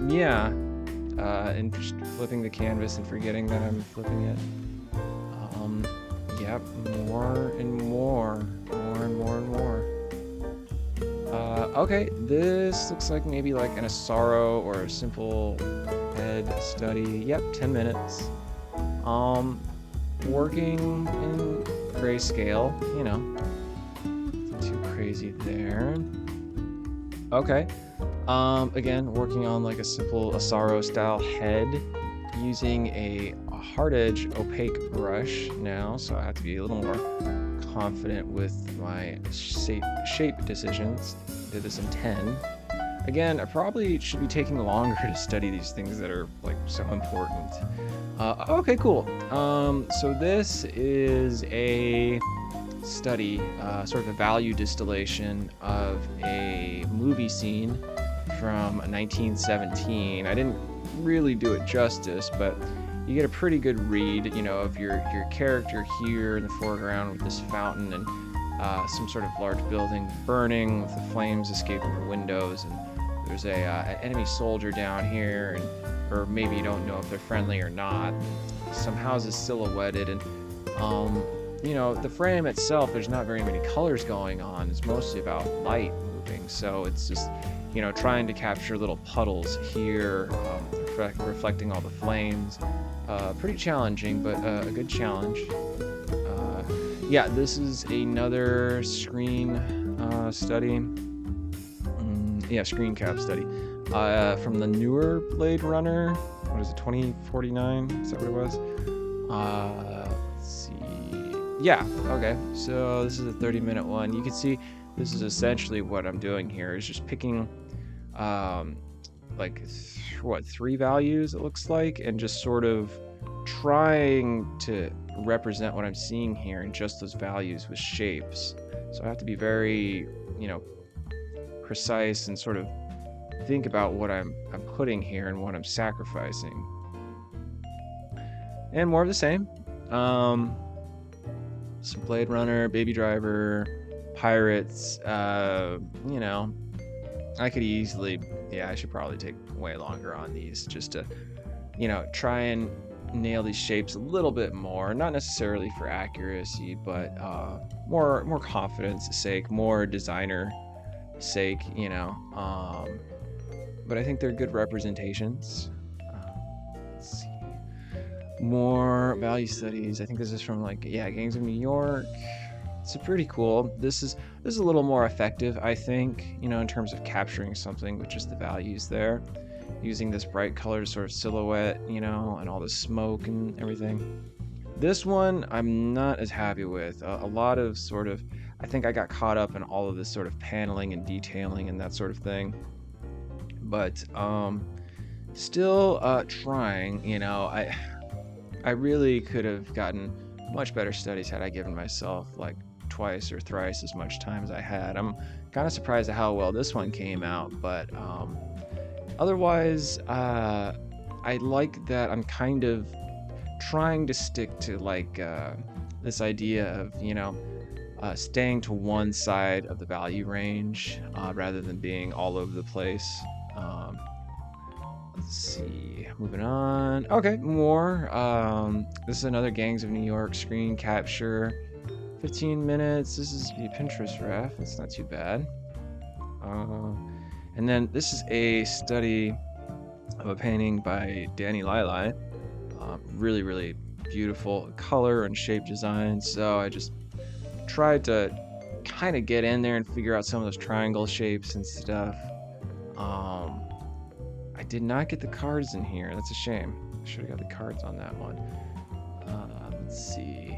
Yeah, and just flipping the canvas and forgetting that I'm flipping it. Yep, more and more. Okay, this looks like maybe like an Asaro or a simple head study. Yep, 10 minutes. Working in grayscale, nothing too crazy there. Okay. Again, working on like a simple Asaro style head using a hard edge opaque brush now, so I have to be a little more confident with my shape decisions. Did this in 10. Again, I probably should be taking longer to study these things that are like so important. Okay, cool. So this is a study, sort of a value distillation of a movie scene from 1917. I didn't really do it justice, but you get a pretty good read, of your character here in the foreground with this fountain and some sort of large building burning with the flames escaping the windows, and there's an enemy soldier down here, or maybe you don't know if they're friendly or not. Some houses silhouetted, and the frame itself, there's not very many colors going on. It's mostly about light moving, so it's just trying to capture little puddles here, reflecting all the flames. Pretty challenging, but a good challenge. Yeah, this is another screen study. Yeah, screen cap study from the newer Blade Runner. What is it, 2049? Is that what it was? Let's see. Yeah, okay. So this is a 30-minute one. You can see this is essentially what I'm doing here, is just picking like 3 values, it looks like, and just sort of trying to represent what I'm seeing here in just those values with shapes. So I have to be very precise and sort of think about what I'm putting here and what I'm sacrificing. And more of the same. Some Blade Runner, Baby Driver, Pirates. I could easily, I should probably take way longer on these just to, try and nail these shapes a little bit more. Not necessarily for accuracy, but more confidence sake, more designer sake, but I think they're good representations. Let's see. More value studies. I think this is from Gangs of New York. It's pretty cool. This is a little more effective, I think, in terms of capturing something with just the values there, using this bright color to sort of silhouette, and all the smoke and everything. This one I'm not as happy with. A lot of sort of, I think I got caught up in all of this sort of paneling and detailing and that sort of thing. But still trying. I really could have gotten much better studies had I given myself like twice or thrice as much time as I had. I'm kind of surprised at how well this one came out, but otherwise I like that I'm kind of trying to stick to this idea of staying to one side of the value range rather than being all over the place. Let's see, moving on. Okay, more. This is another Gangs of New York screen capture. 15 minutes. This is the Pinterest ref. That's not too bad. And then this is a study of a painting by Danny Lilai. Really, really beautiful color and shape design. So I just tried to kind of get in there and figure out some of those triangle shapes and stuff. I did not get the cards in here. That's a shame. I should have got the cards on that one. Let's see.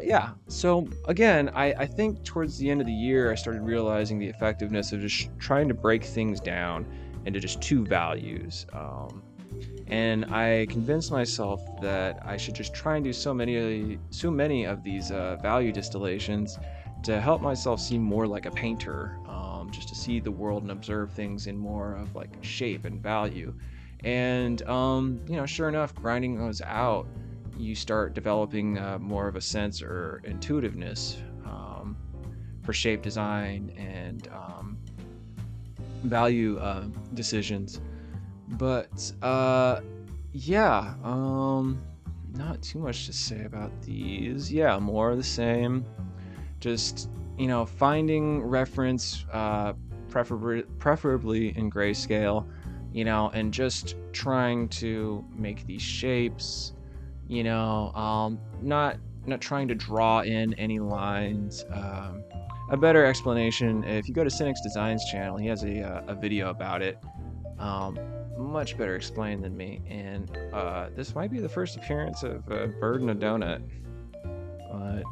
Yeah, so again, I think towards the end of the year, I started realizing the effectiveness of just trying to break things down into just 2 values. And I convinced myself that I should just try and do so many of these value distillations to help myself seem more like a painter, just to see the world and observe things in more of like shape and value. And sure enough, grinding those out, you start developing more of a sense or intuitiveness for shape design and value decisions. But yeah, not too much to say about these. Yeah, more of the same. Just finding reference, preferably in grayscale, and just trying to make these shapes, not trying to draw in any lines. A better explanation, if you go to Cynic's Designs channel, he has a video about it, much better explained than me, and this might be the first appearance of a bird and a donut, but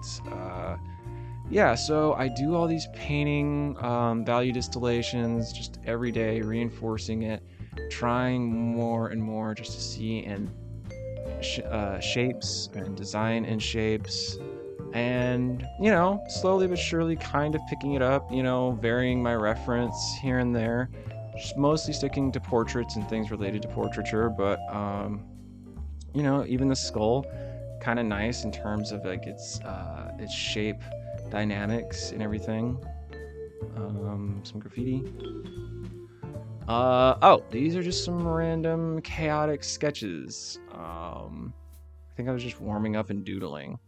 yeah, so I do all these painting value distillations just every day, reinforcing it, trying more and more just to see and shapes and design and shapes, and slowly but surely kind of picking it up, varying my reference here and there, just mostly sticking to portraits and things related to portraiture. But even the skull, kind of nice in terms of like its shape dynamics and everything. Some graffiti. Oh, these are just some random chaotic sketches. I think I was just warming up and doodling.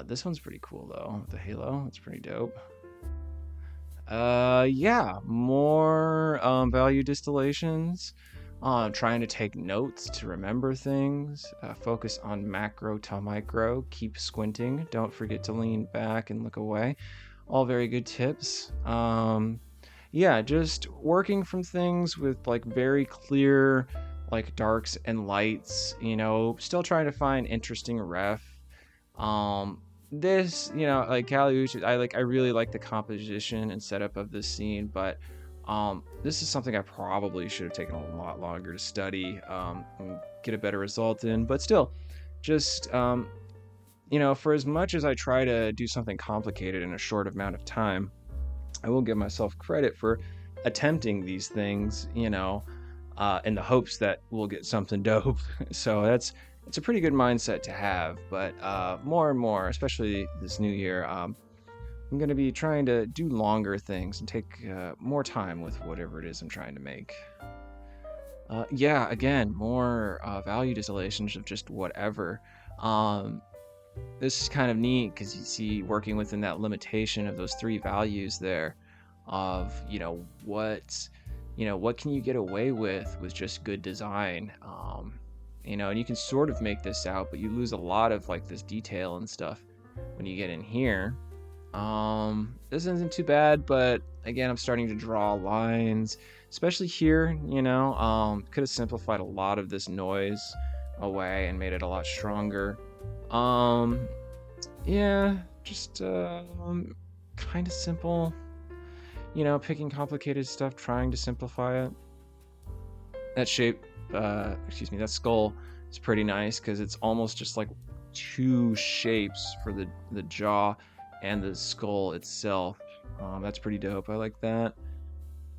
This one's pretty cool though. The halo, it's pretty dope. Yeah, more value distillations. Trying to take notes to remember things. Focus on macro to micro. Keep squinting. Don't forget to lean back and look away. All very good tips. Yeah, just working from things with like very clear like darks and lights, still trying to find interesting ref. This, like Caliucci, I really like the composition and setup of this scene, but this is something I probably should have taken a lot longer to study and get a better result in. But still, just for as much as I try to do something complicated in a short amount of time, I will give myself credit for attempting these things, in the hopes that we'll get something dope. So it's a pretty good mindset to have. But more and more, especially this new year, I'm going to be trying to do longer things and take more time with whatever it is I'm trying to make. Yeah, again, more value distillations of just whatever. Um, this is kind of neat because you see working within that limitation of those three values there of what can you get away with just good design, and you can sort of make this out, but you lose a lot of like this detail and stuff when you get in here. This isn't too bad, but again, I'm starting to draw lines, especially here. Could have simplified a lot of this noise away and made it a lot stronger. um yeah, just kind of simple, picking complicated stuff, trying to simplify it. That shape, excuse me, that skull is pretty nice because it's almost just like two shapes for the jaw and the skull itself. That's pretty dope. I like that.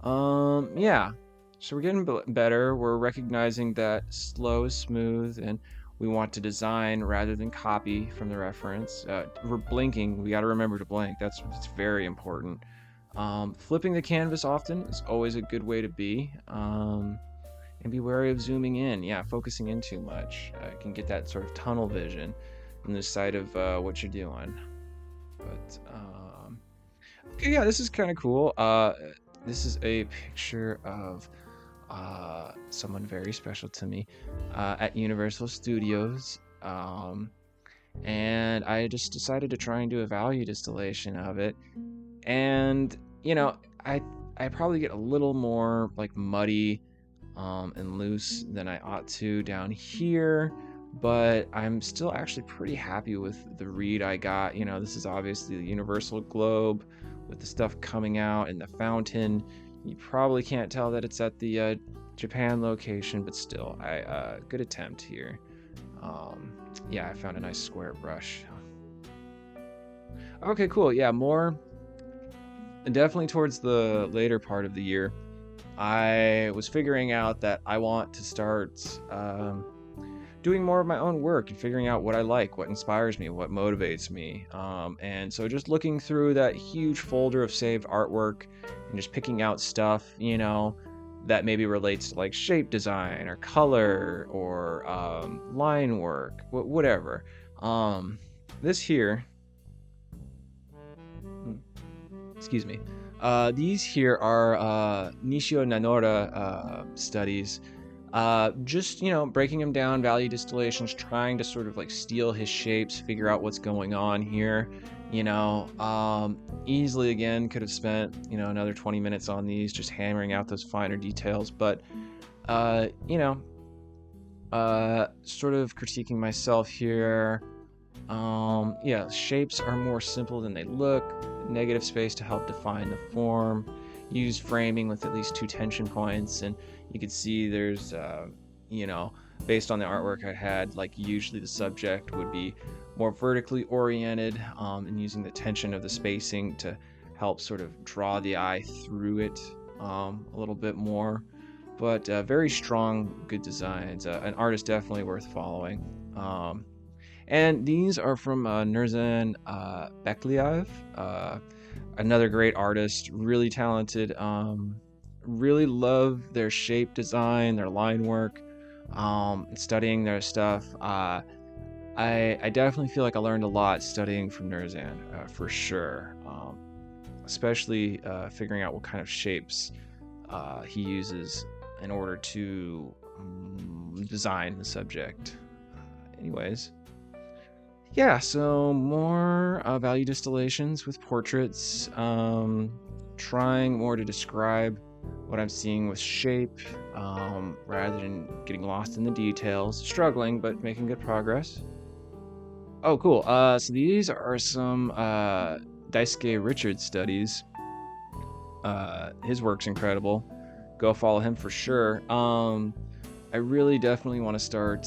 Yeah. So we're getting better. We're recognizing that slow is smooth, and we want to design rather than copy from the reference. We're blinking. We got to remember to blink. It's very important. Flipping the canvas often is always a good way to be. And be wary of zooming in. Yeah, focusing in too much can get that sort of tunnel vision on the side of what you're doing. But okay, yeah, this is kind of cool. This is a picture of someone very special to me at Universal Studios. And I just decided to try and do a value distillation of it. And I I probably get a little more like muddy and loose than I ought to down here, but I'm still actually pretty happy with the read I got. This is obviously the universal globe with the stuff coming out in the fountain. You probably can't tell that it's at the Japan location, but still, good attempt here. Yeah, I found a nice square brush. Okay, cool. Yeah, more definitely towards the later part of the year, I was figuring out that I want to start doing more of my own work and figuring out what I like, what inspires me, what motivates me. And so just looking through that huge folder of saved artwork and just picking out stuff, that maybe relates to like shape design or color or line work, whatever. This here, excuse me. These here are Nishio Nanora studies. Just, breaking them down, value distillations, trying to sort of like steal his shapes, figure out what's going on here. Easily again could have spent, another 20 minutes on these, just hammering out those finer details. But, sort of critiquing myself here. Yeah, shapes are more simple than they look. Negative space to help define the form. Use framing with at least 2 tension points, and you can see there's, you know, based on the artwork I had, like usually the subject would be more vertically oriented, and using the tension of the spacing to help sort of draw the eye through it a little bit more. But very strong, good designs. An artist definitely worth following. And these are from Nurzan Bekliev, another great artist, really talented. Really love their shape design, their line work, studying their stuff. I definitely feel like I learned a lot studying from Nurzan, for sure. Especially figuring out what kind of shapes he uses in order to design the subject. Anyways. Yeah, so more value distillations with portraits, trying more to describe what I'm seeing with shape, rather than getting lost in the details. Struggling, but making good progress. Oh, cool. So these are some Daisuke Richards studies. His work's incredible. Go follow him for sure. I really definitely want to start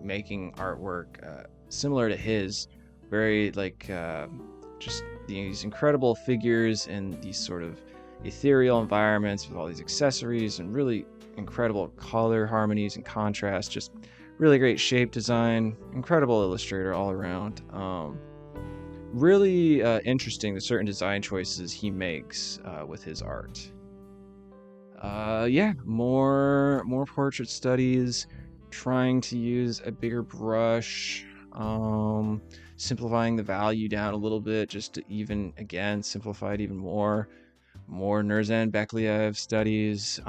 making artwork similar to his, very like just these incredible figures in these sort of ethereal environments with all these accessories and really incredible color harmonies and contrast. Just really great shape design, incredible illustrator all around. Really interesting the certain design choices he makes with his art. Yeah, more portrait studies, trying to use a bigger brush, simplifying the value down a little bit just to even again simplify it even more. More Nurzan Bekliev studies,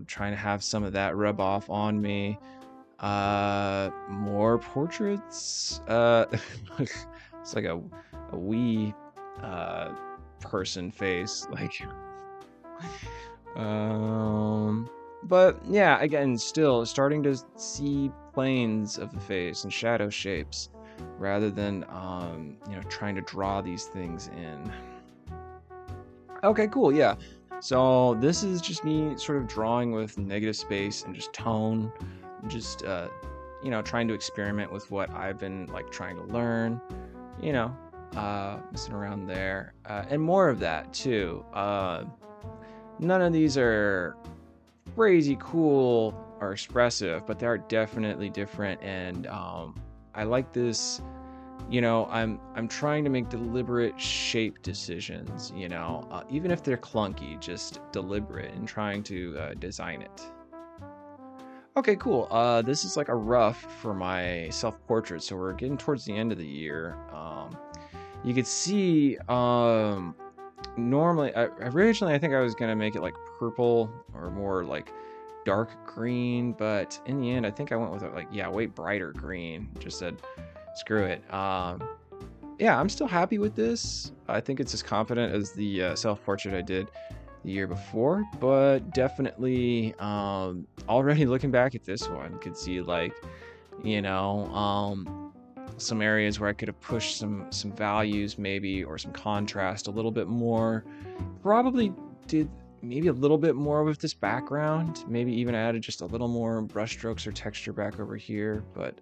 trying to have some of that rub off on me. More portraits. It's like a wee person face, like. But yeah, again, still starting to see planes of the face and shadow shapes rather than trying to draw these things in. Okay, cool. Yeah. So this is just me sort of drawing with negative space and just tone, just trying to experiment with what I've been like trying to learn, messing around there, and more of that too. None of these are crazy cool or expressive, but they are definitely different, and I like this. I'm trying to make deliberate shape decisions, even if they're clunky, just deliberate and trying to design it. Okay, cool. This is like a rough for my self-portrait, so we're getting towards the end of the year. You could see, normally, originally I think I was gonna make it like purple or more like dark green, but in the end I think I went with way brighter green. Just said screw it. Yeah, I'm still happy with this. I think it's as confident as the self-portrait I did the year before, but definitely already looking back at this one, could see some areas where I could have pushed some values maybe, or some contrast a little bit more. Probably did maybe a little bit more with this background, maybe even added just a little more brush strokes or texture back over here, but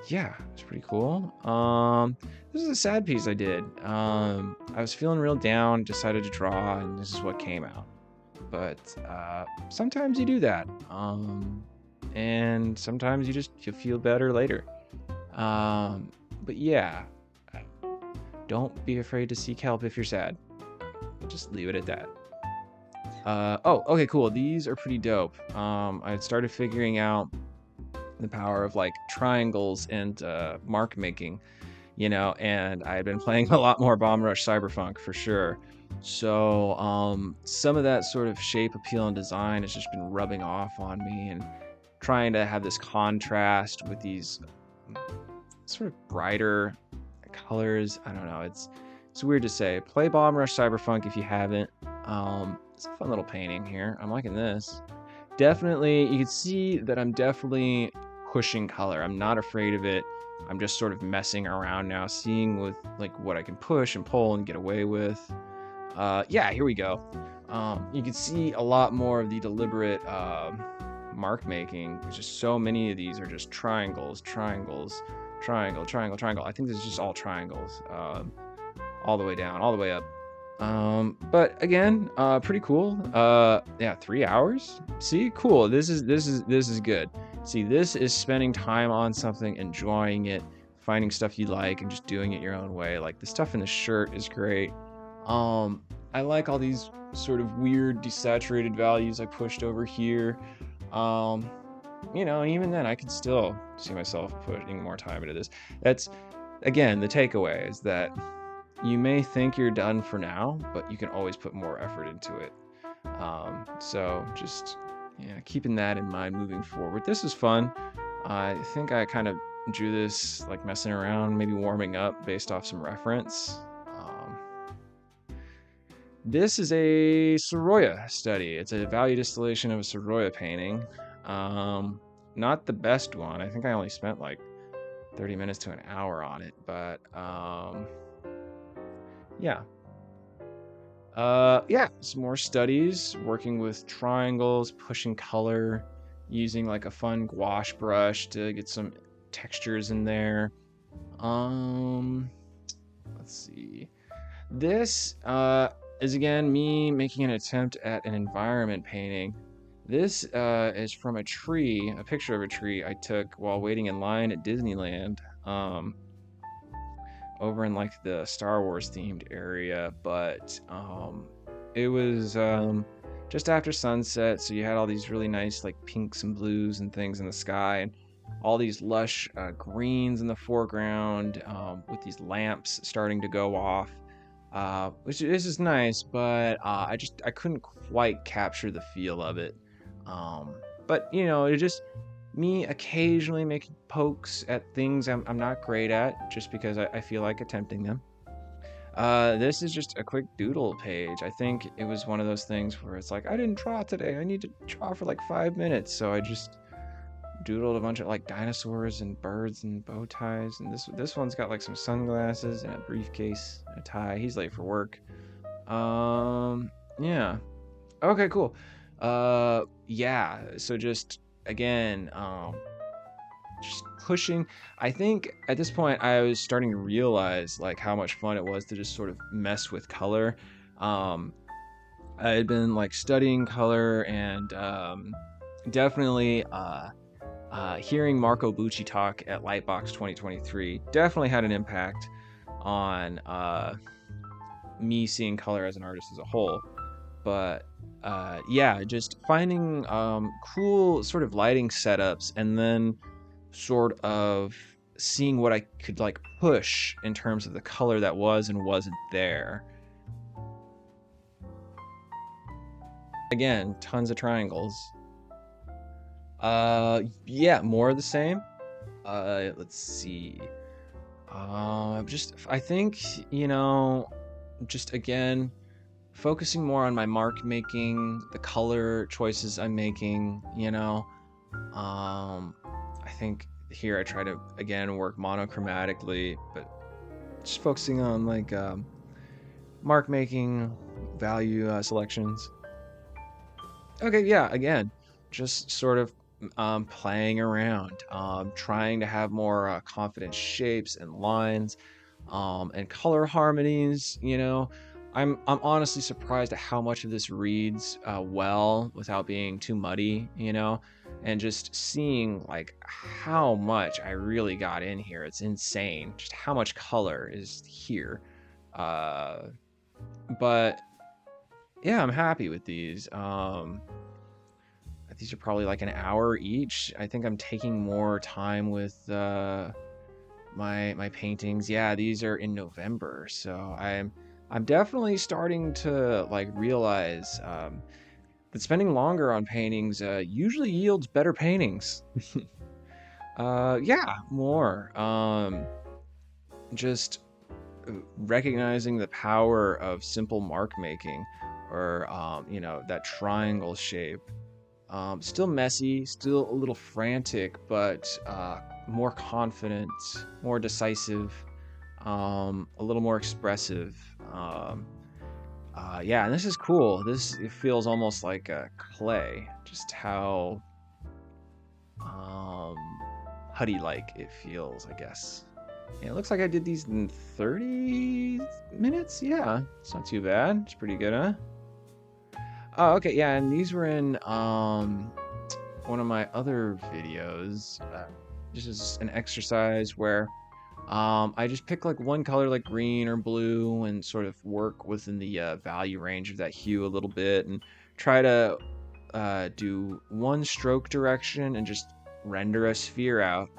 yeah, it's pretty cool. This is a sad piece I did. I was feeling real down, decided to draw, and this is what came out. But sometimes you do that, and sometimes you feel better later. But yeah, don't be afraid to seek help if you're sad. Just leave it at that. Oh, okay, cool. These are pretty dope. I had started figuring out the power of like triangles and mark making, and I had been playing a lot more Bomb Rush Cyberpunk for sure. So some of that sort of shape, appeal, and design has just been rubbing off on me, and trying to have this contrast with these sort of brighter colors. I don't know. It's weird to say. Play Bomb Rush Cyberpunk if you haven't. It's a fun little painting here. I'm liking this. Definitely, you can see that I'm definitely pushing color. I'm not afraid of it. I'm just sort of messing around now, seeing with like what I can push and pull and get away with. Yeah, here we go. You can see a lot more of the deliberate mark making. There's just so many of these are just triangles, triangles, triangle, triangle, triangle. I think this is just all triangles, all the way down, all the way up. But again, pretty cool. Yeah, 3 hours. See, cool. This is good. See, this is spending time on something, enjoying it, finding stuff you like, and just doing it your own way. Like the stuff in the shirt is great. Um, I like all these sort of weird desaturated values I pushed over here. Um, even then, I can still see myself putting more time into this. That's again the takeaway is that you may think you're done for now, but you can always put more effort into it. So just keeping that in mind moving forward. This is fun. I think I kind of drew this like messing around, maybe warming up based off some reference. This is a Soroya study. It's a value distillation of a Soroya painting. Not the best one. I think I only spent like 30 minutes to an hour on it, but yeah. Yeah, some more studies, working with triangles, pushing color, using like a fun gouache brush to get some textures in there. Let's see. This is again me making an attempt at an environment painting. This is from a tree, a picture of a tree I took while waiting in line at Disneyland. Over in like the Star Wars themed area, but it was just after sunset, so you had all these really nice like pinks and blues and things in the sky, and all these lush greens in the foreground, with these lamps starting to go off, which this is nice, but I couldn't quite capture the feel of it. But it just me occasionally making pokes at things I'm not great at, just because I feel like attempting them. This is just a quick doodle page. I think it was one of those things where it's like, I didn't draw today. I need to draw for like 5 minutes. So I just doodled a bunch of like dinosaurs and birds and bow ties. And this one's got like some sunglasses and a briefcase and a tie. He's late for work. Yeah. Okay, cool. Yeah. So just again, just pushing. I think at this point I was starting to realize like how much fun it was to just sort of mess with color. um I had been like studying color, and definitely hearing Marco Bucci talk at Lightbox 2023 definitely had an impact on me seeing color as an artist as a whole. But yeah, just finding cool sort of lighting setups, and then sort of seeing what I could like push in terms of the color that was and wasn't there. Again, tons of triangles. Yeah, more of the same. Let's see. Just I think, just again focusing more on my mark making, the color choices I'm making. I think here I try to again work monochromatically, but just focusing on like mark making, value selections. Okay, yeah, again, just sort of playing around, trying to have more confident shapes and lines, and color harmonies. I'm honestly surprised at how much of this reads well without being too muddy. And just seeing like how much I really got in here. It's insane just how much color is here. Uh, but yeah, I'm happy with these. These are probably like an hour each. I think I'm taking more time with my paintings. Yeah, these are in November, so I'm definitely starting to like realize that spending longer on paintings usually yields better paintings. Yeah, more. Just recognizing the power of simple mark making, or that triangle shape. Still messy, still a little frantic, but more confident, more decisive, a little more expressive. Yeah, and this is cool. It feels almost like a clay, just how um, putty-like it feels, I guess. Yeah, it looks like I did these in 30 minutes. Yeah, it's not too bad. It's pretty good, huh? Oh, okay, yeah, and these were in one of my other videos. This is an exercise where I just pick like one color like green or blue and sort of work within the value range of that hue a little bit and try to do one stroke direction and just render a sphere out,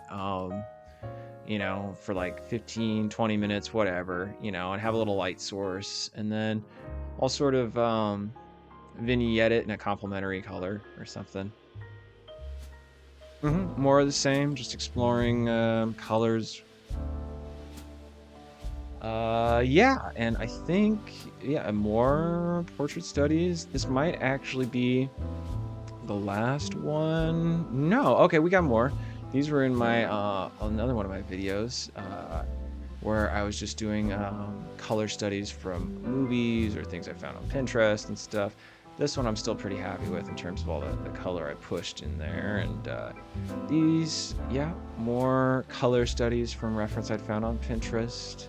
for like 15, 20 minutes, whatever, and have a little light source. And then I'll sort of vignette it in a complementary color or something. More of the same, just exploring colors. Yeah, and I think, yeah, more portrait studies. This might actually be the last one. No, okay, we got more. These were in my another one of my videos where I was just doing color studies from movies or things I found on Pinterest and stuff. This one I'm still pretty happy with in terms of all the color I pushed in there. And these, yeah, more color studies from reference I'd found on Pinterest.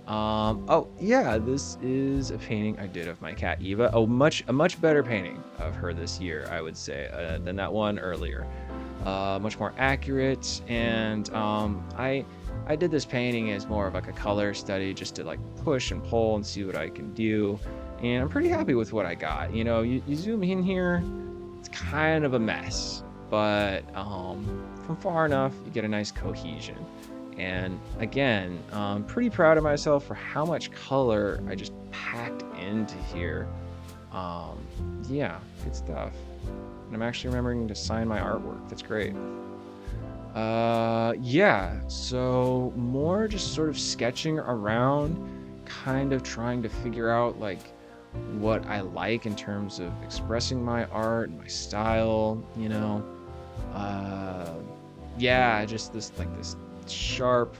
Oh yeah, this is a painting I did of my cat Eva. A much better painting of her this year, I would say, than that one earlier. Much more accurate, and I did this painting as more of like a color study, just to like push and pull and see what I can do. And I'm pretty happy with what I got. You zoom in here, it's kind of a mess, but from far enough, you get a nice cohesion. And again, I'm pretty proud of myself for how much color I just packed into here. Yeah, good stuff. And I'm actually remembering to sign my artwork. That's great. Yeah, so more just sort of sketching around, kind of trying to figure out like what I like in terms of expressing my art and my style, yeah, just this sharp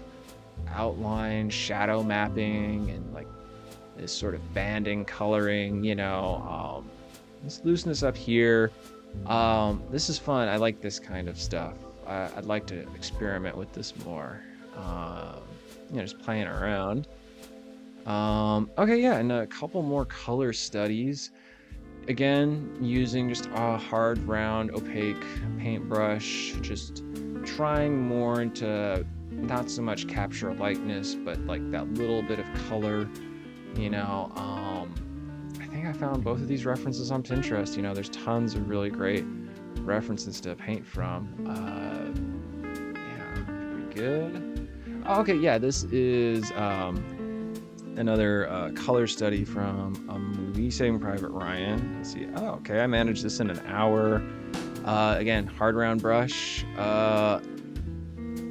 outline, shadow mapping, and like this sort of banding coloring, let's loosen this up here. This is fun. I like this kind of stuff. I'd like to experiment with this more. Just playing around. Okay, yeah, and a couple more color studies. Again, using just a hard, round, opaque paintbrush, just trying more into not so much capture a likeness, but like that little bit of color, I think I found both of these references on Pinterest. There's tons of really great references to paint from. Yeah, pretty good. Oh, okay, yeah, this is another color study from a movie, Saving Private Ryan. Let's see. Oh, okay, I managed this in an hour. Again, hard round brush.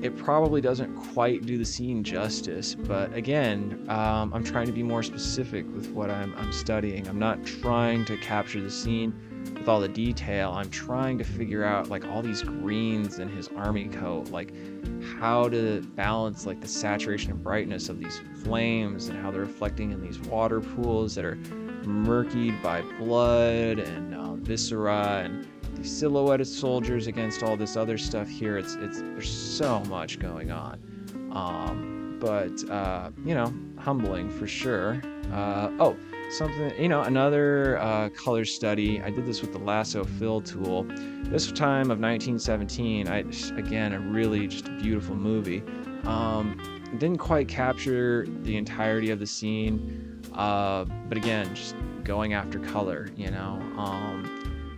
It probably doesn't quite do the scene justice, but again, I'm trying to be more specific with what I'm studying. I'm not trying to capture the scene with all the detail. I'm trying to figure out like all these greens in his army coat, like how to balance like the saturation and brightness of these flames and how they're reflecting in these water pools that are murkied by blood and viscera, and these silhouetted soldiers against all this other stuff here. It's there's so much going on, but humbling for sure. Another color study. I did this with the lasso fill tool. This time of 1917. A really just beautiful movie. Didn't quite capture the entirety of the scene, but again, just going after color.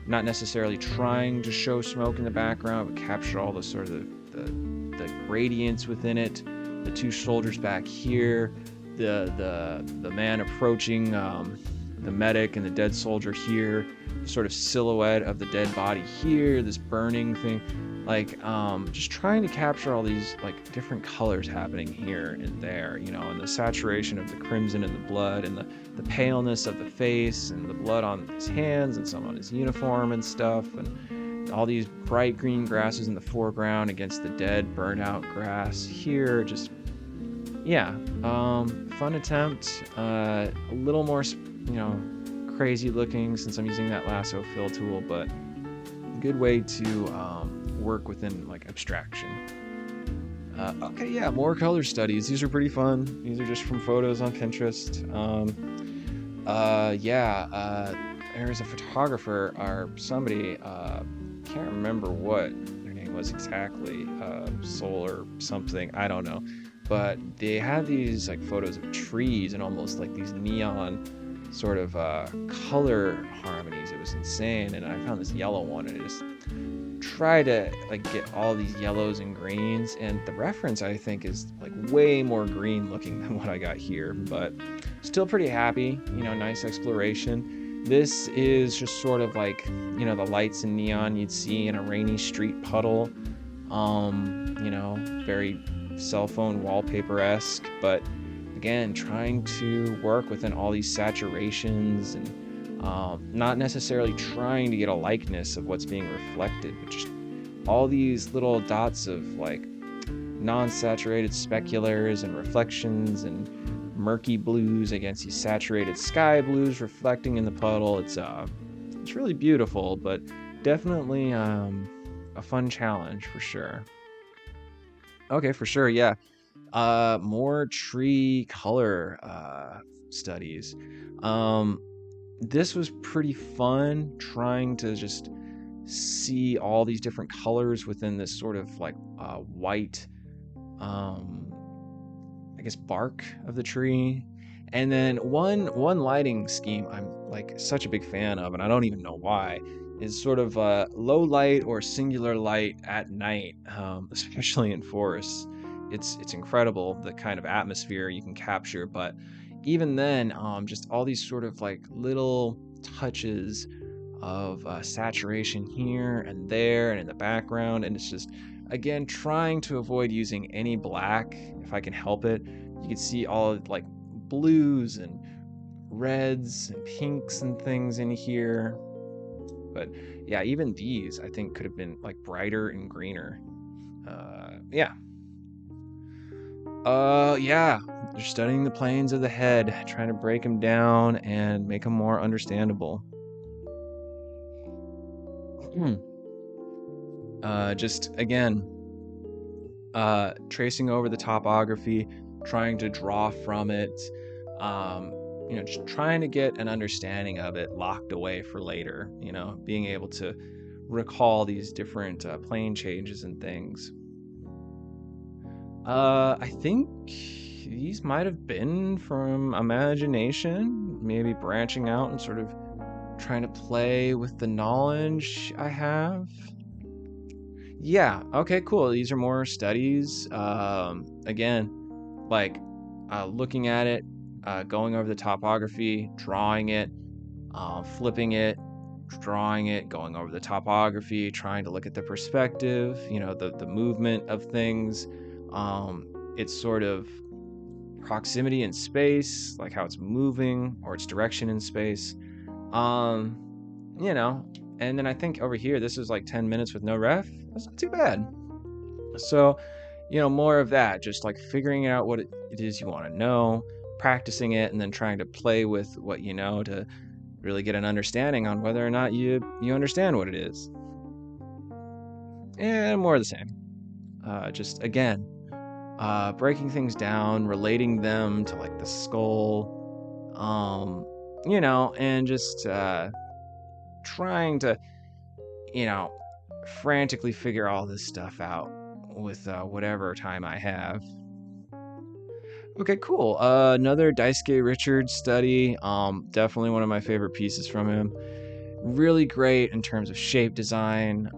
Not necessarily trying to show smoke in the background, but capture all the sort of the gradients within it. The two soldiers back here, the man approaching the medic and the dead soldier here, the sort of silhouette of the dead body here, this burning thing, like just trying to capture all these like different colors happening here and there, and the saturation of the crimson and the blood, and the paleness of the face and the blood on his hands and some on his uniform and stuff, and all these bright green grasses in the foreground against the dead, burnt-out grass here. Just, yeah, fun attempt. A little more, crazy looking since I'm using that lasso fill tool, but good way to work within like abstraction. Okay, yeah, more color studies. These are pretty fun. These are just from photos on Pinterest. Yeah, there's a photographer or somebody, can't remember what their name was exactly, Soul or something, I don't know. But they had these like photos of trees and almost like these neon sort of color harmonies. It was insane. And I found this yellow one and it just try to like get all these yellows and greens, and the reference I think is like way more green looking than what I got here, but still pretty happy. Nice exploration. This is just sort of like the lights and neon you'd see in a rainy street puddle. Very cell phone wallpaper-esque, but again trying to work within all these saturations and not necessarily trying to get a likeness of what's being reflected, but just all these little dots of like non-saturated speculars and reflections and murky blues against these saturated sky blues reflecting in the puddle. It's really beautiful, but definitely a fun challenge for sure. Okay, for sure, yeah. More tree color studies. Um, this was pretty fun trying to just see all these different colors within this sort of like white, um, I guess, bark of the tree. And then one lighting scheme I'm like such a big fan of, and I don't even know why, is sort of low light or singular light at night, especially in forests. It's incredible the kind of atmosphere you can capture, but even then, just all these sort of like little touches of saturation here and there and in the background, and it's just again trying to avoid using any black if I can help it. You can see all of like blues and reds and pinks and things in here, but yeah, even these I think could have been like brighter and greener. Yeah. Yeah, they're studying the planes of the head, trying to break them down and make them more understandable. Just again, tracing over the topography, trying to draw from it, um, just trying to get an understanding of it locked away for later, being able to recall these different plane changes and things. I think these might have been from imagination, maybe branching out and sort of trying to play with the knowledge I have. Yeah, okay, cool. These are more studies. Again, like looking at it, going over the topography, drawing it, flipping it, drawing it, going over the topography, trying to look at the perspective, the movement of things. It's sort of proximity in space, like how it's moving or its direction in space. Um, you know, and then I think over here, this is like 10 minutes with no ref. That's not too bad. So, more of that, just like figuring out what it is you want to know, practicing it, and then trying to play with what you know to really get an understanding on whether or not you understand what it is. And more of the same. Just again, breaking things down, relating them to like the skull, and just trying to, you know, frantically figure all this stuff out with whatever time I have. Okay, cool. Another Daisuke Richards study. Definitely one of my favorite pieces from him. Really great in terms of shape design,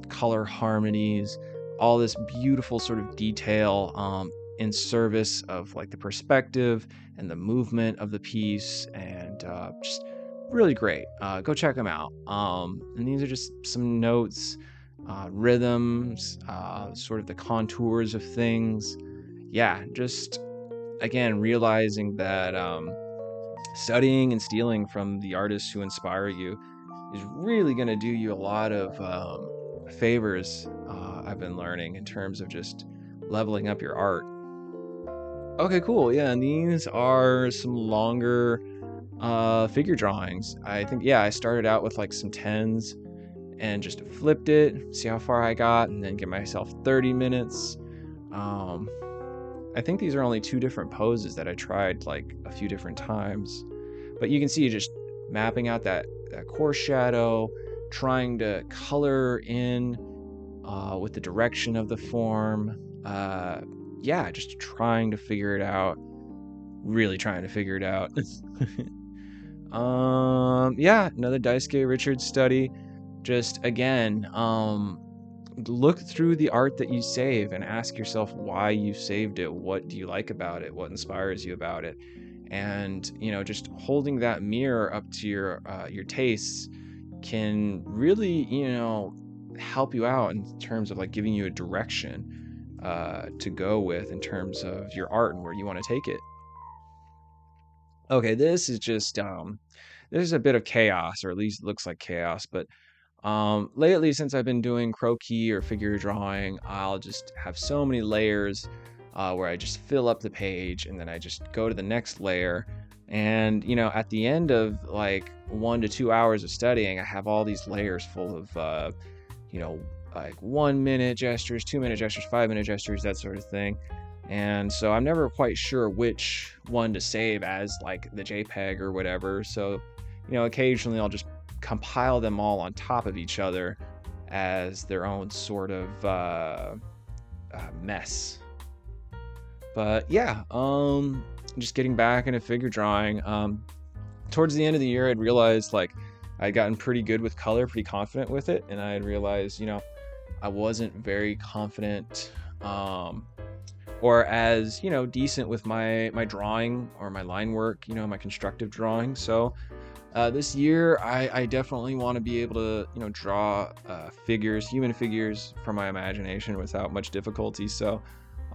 color harmonies, all this beautiful sort of detail in service of like the perspective and the movement of the piece, and just really great. Go check them out. And these are just some notes, rhythms, sort of the contours of things. Yeah, just again realizing that studying and stealing from the artists who inspire you is really going to do you a lot of favors. I've been learning in terms of just leveling up your art. Okay, cool. Yeah, and these are some longer figure drawings. I think, yeah, I started out with like some tens and just flipped it, see how far I got, and then give myself 30 minutes. Um, I think these are only two different poses that I tried like a few different times. But you can see just mapping out that core shadow, trying to color in with the direction of the form. Yeah, just trying to figure it out. Really trying to figure it out. Yeah, another Daisuke Richards study. Just again, look through the art that you save and ask yourself why you saved it. What do you like about it? What inspires you about it? And just holding that mirror up to your tastes can really help you out in terms of like giving you a direction to go with in terms of your art and where you want to take it. Okay, this is just this is a bit of chaos, or at least looks like chaos, but lately, since I've been doing croquis or figure drawing, I'll just have so many layers where I just fill up the page and then I just go to the next layer. And, at the end of like 1 to 2 hours of studying, I have all these layers full of, you know, like 1 minute gestures, 2 minute gestures, 5 minute gestures, that sort of thing. And so I'm never quite sure which one to save as like the JPEG or whatever. So, occasionally I'll just compile them all on top of each other as their own sort of mess. But yeah, just getting back into figure drawing. Towards the end of the year, I'd realized like I'd gotten pretty good with color, pretty confident with it, and I had realized, I wasn't very confident or as decent with my drawing or my line work, my constructive drawing. So this year, I definitely want to be able to, draw figures, human figures from my imagination without much difficulty. So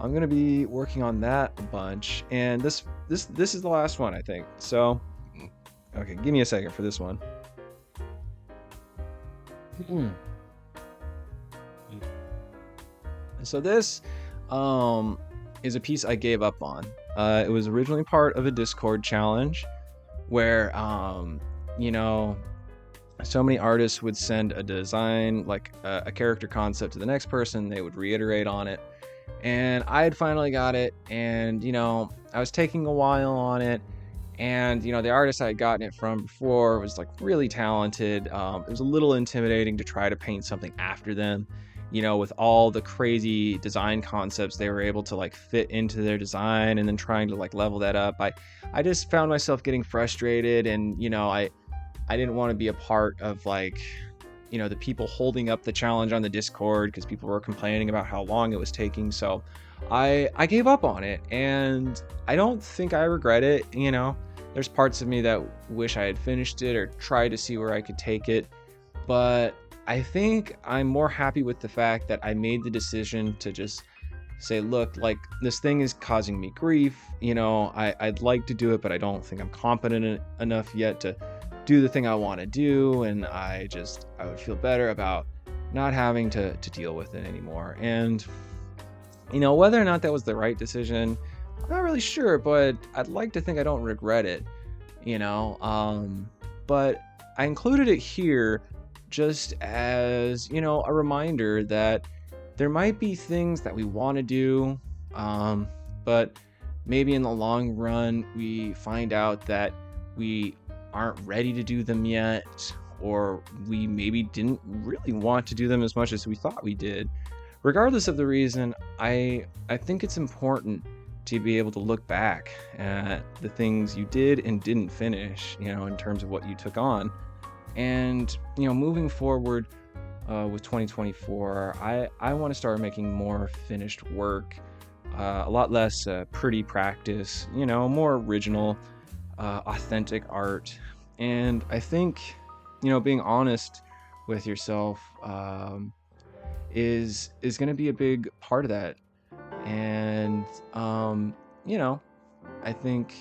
I'm gonna be working on that a bunch, and this is the last one, I think. So, okay, give me a second for this one. So this is a piece I gave up on. It was originally part of a Discord challenge where you know, so many artists would send a design, like a character concept to the next person, they would reiterate on it. And I had finally got it, and I was taking a while on it. And the artist I had gotten it from before was like really talented. It was a little intimidating to try to paint something after them, with all the crazy design concepts they were able to like fit into their design, and then trying to like level that up. I just found myself getting frustrated, and I didn't want to be a part of like the people holding up the challenge on the Discord because people were complaining about how long it was taking. So I gave up on it, and I don't think I regret it. There's parts of me that wish I had finished it or tried to see where I could take it, but I think I'm more happy with the fact that I made the decision to just say, look, like this thing is causing me grief. I'd like to do it, but I don't think I'm competent enough yet to do the thing I want to do, and I would feel better about not having to deal with it anymore. And whether or not that was the right decision, I'm not really sure, but I'd like to think I don't regret it. But I included it here just as a reminder that there might be things that we want to do, but maybe in the long run we find out that we aren't ready to do them yet, or we maybe didn't really want to do them as much as we thought we did. Regardless of the reason, I think it's important to be able to look back at the things you did and didn't finish, in terms of what you took on. And moving forward with 2024, I want to start making more finished work, a lot less pretty practice, more original, authentic art. And I think being honest with yourself is going to be a big part of that. And I think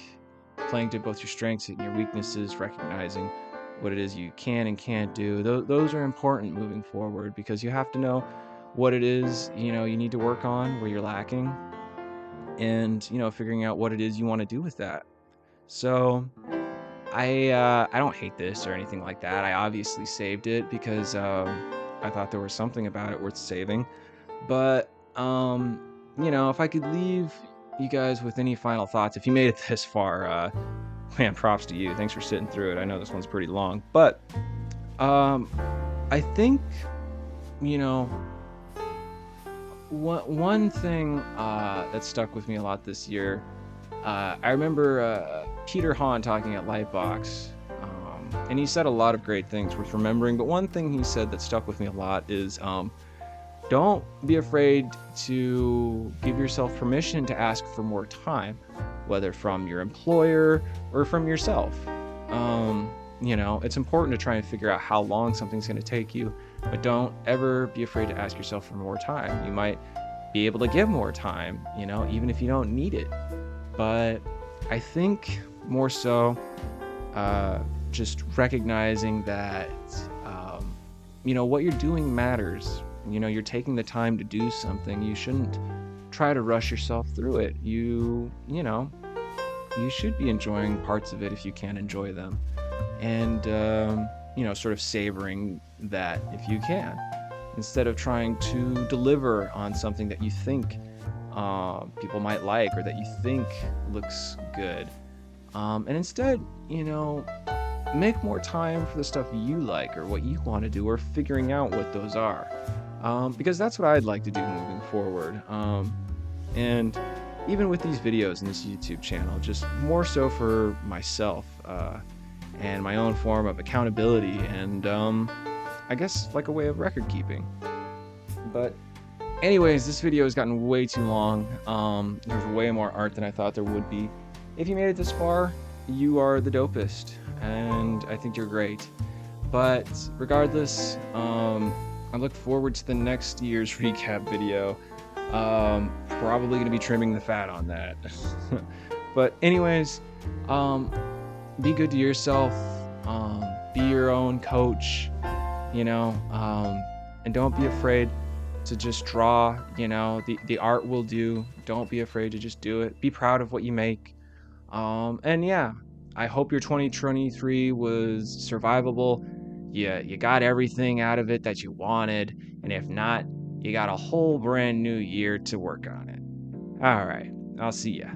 playing to both your strengths and your weaknesses, recognizing what it is you can and can't do. Those are important moving forward, because you have to know what it is, you need to work on, where you're lacking, and, figuring out what it is you want to do with that. So I don't hate this or anything like that. I obviously saved it because I thought there was something about it worth saving. But if I could leave you guys with any final thoughts, if you made it this far, man, props to you. Thanks for sitting through it. I know this one's pretty long, but um, I think, you know, one thing that stuck with me a lot this year. I remember Peter Hahn talking at Lightbox, and he said a lot of great things worth remembering. But one thing he said that stuck with me a lot is, don't be afraid to give yourself permission to ask for more time, whether from your employer or from yourself. It's important to try and figure out how long something's going to take you, but don't ever be afraid to ask yourself for more time. You might be able to give more time, even if you don't need it. But I think more so, just recognizing that, what you're doing matters. You're taking the time to do something. You shouldn't try to rush yourself through it. You should be enjoying parts of it if you can enjoy them. And, sort of savoring that if you can, instead of trying to deliver on something that you think people might like, or that you think looks good. And instead, make more time for the stuff you like or what you want to do, or figuring out what those are. Because that's what I'd like to do moving forward. And even with these videos and this YouTube channel, just more so for myself, and my own form of accountability, and I guess like a way of record keeping. But anyways, this video has gotten way too long. There's way more art than I thought there would be. If you made it this far, you are the dopest, and I think you're great. But regardless, I look forward to the next year's recap video. Probably going to be trimming the fat on that. But anyways, be good to yourself. Be your own coach, and don't be afraid to just draw. The art will do. Don't be afraid to just do it. Be proud of what you make. And yeah, I hope your 2023 was survivable. You got everything out of it that you wanted, and if not, you got a whole brand new year to work on it. All right, I'll see ya.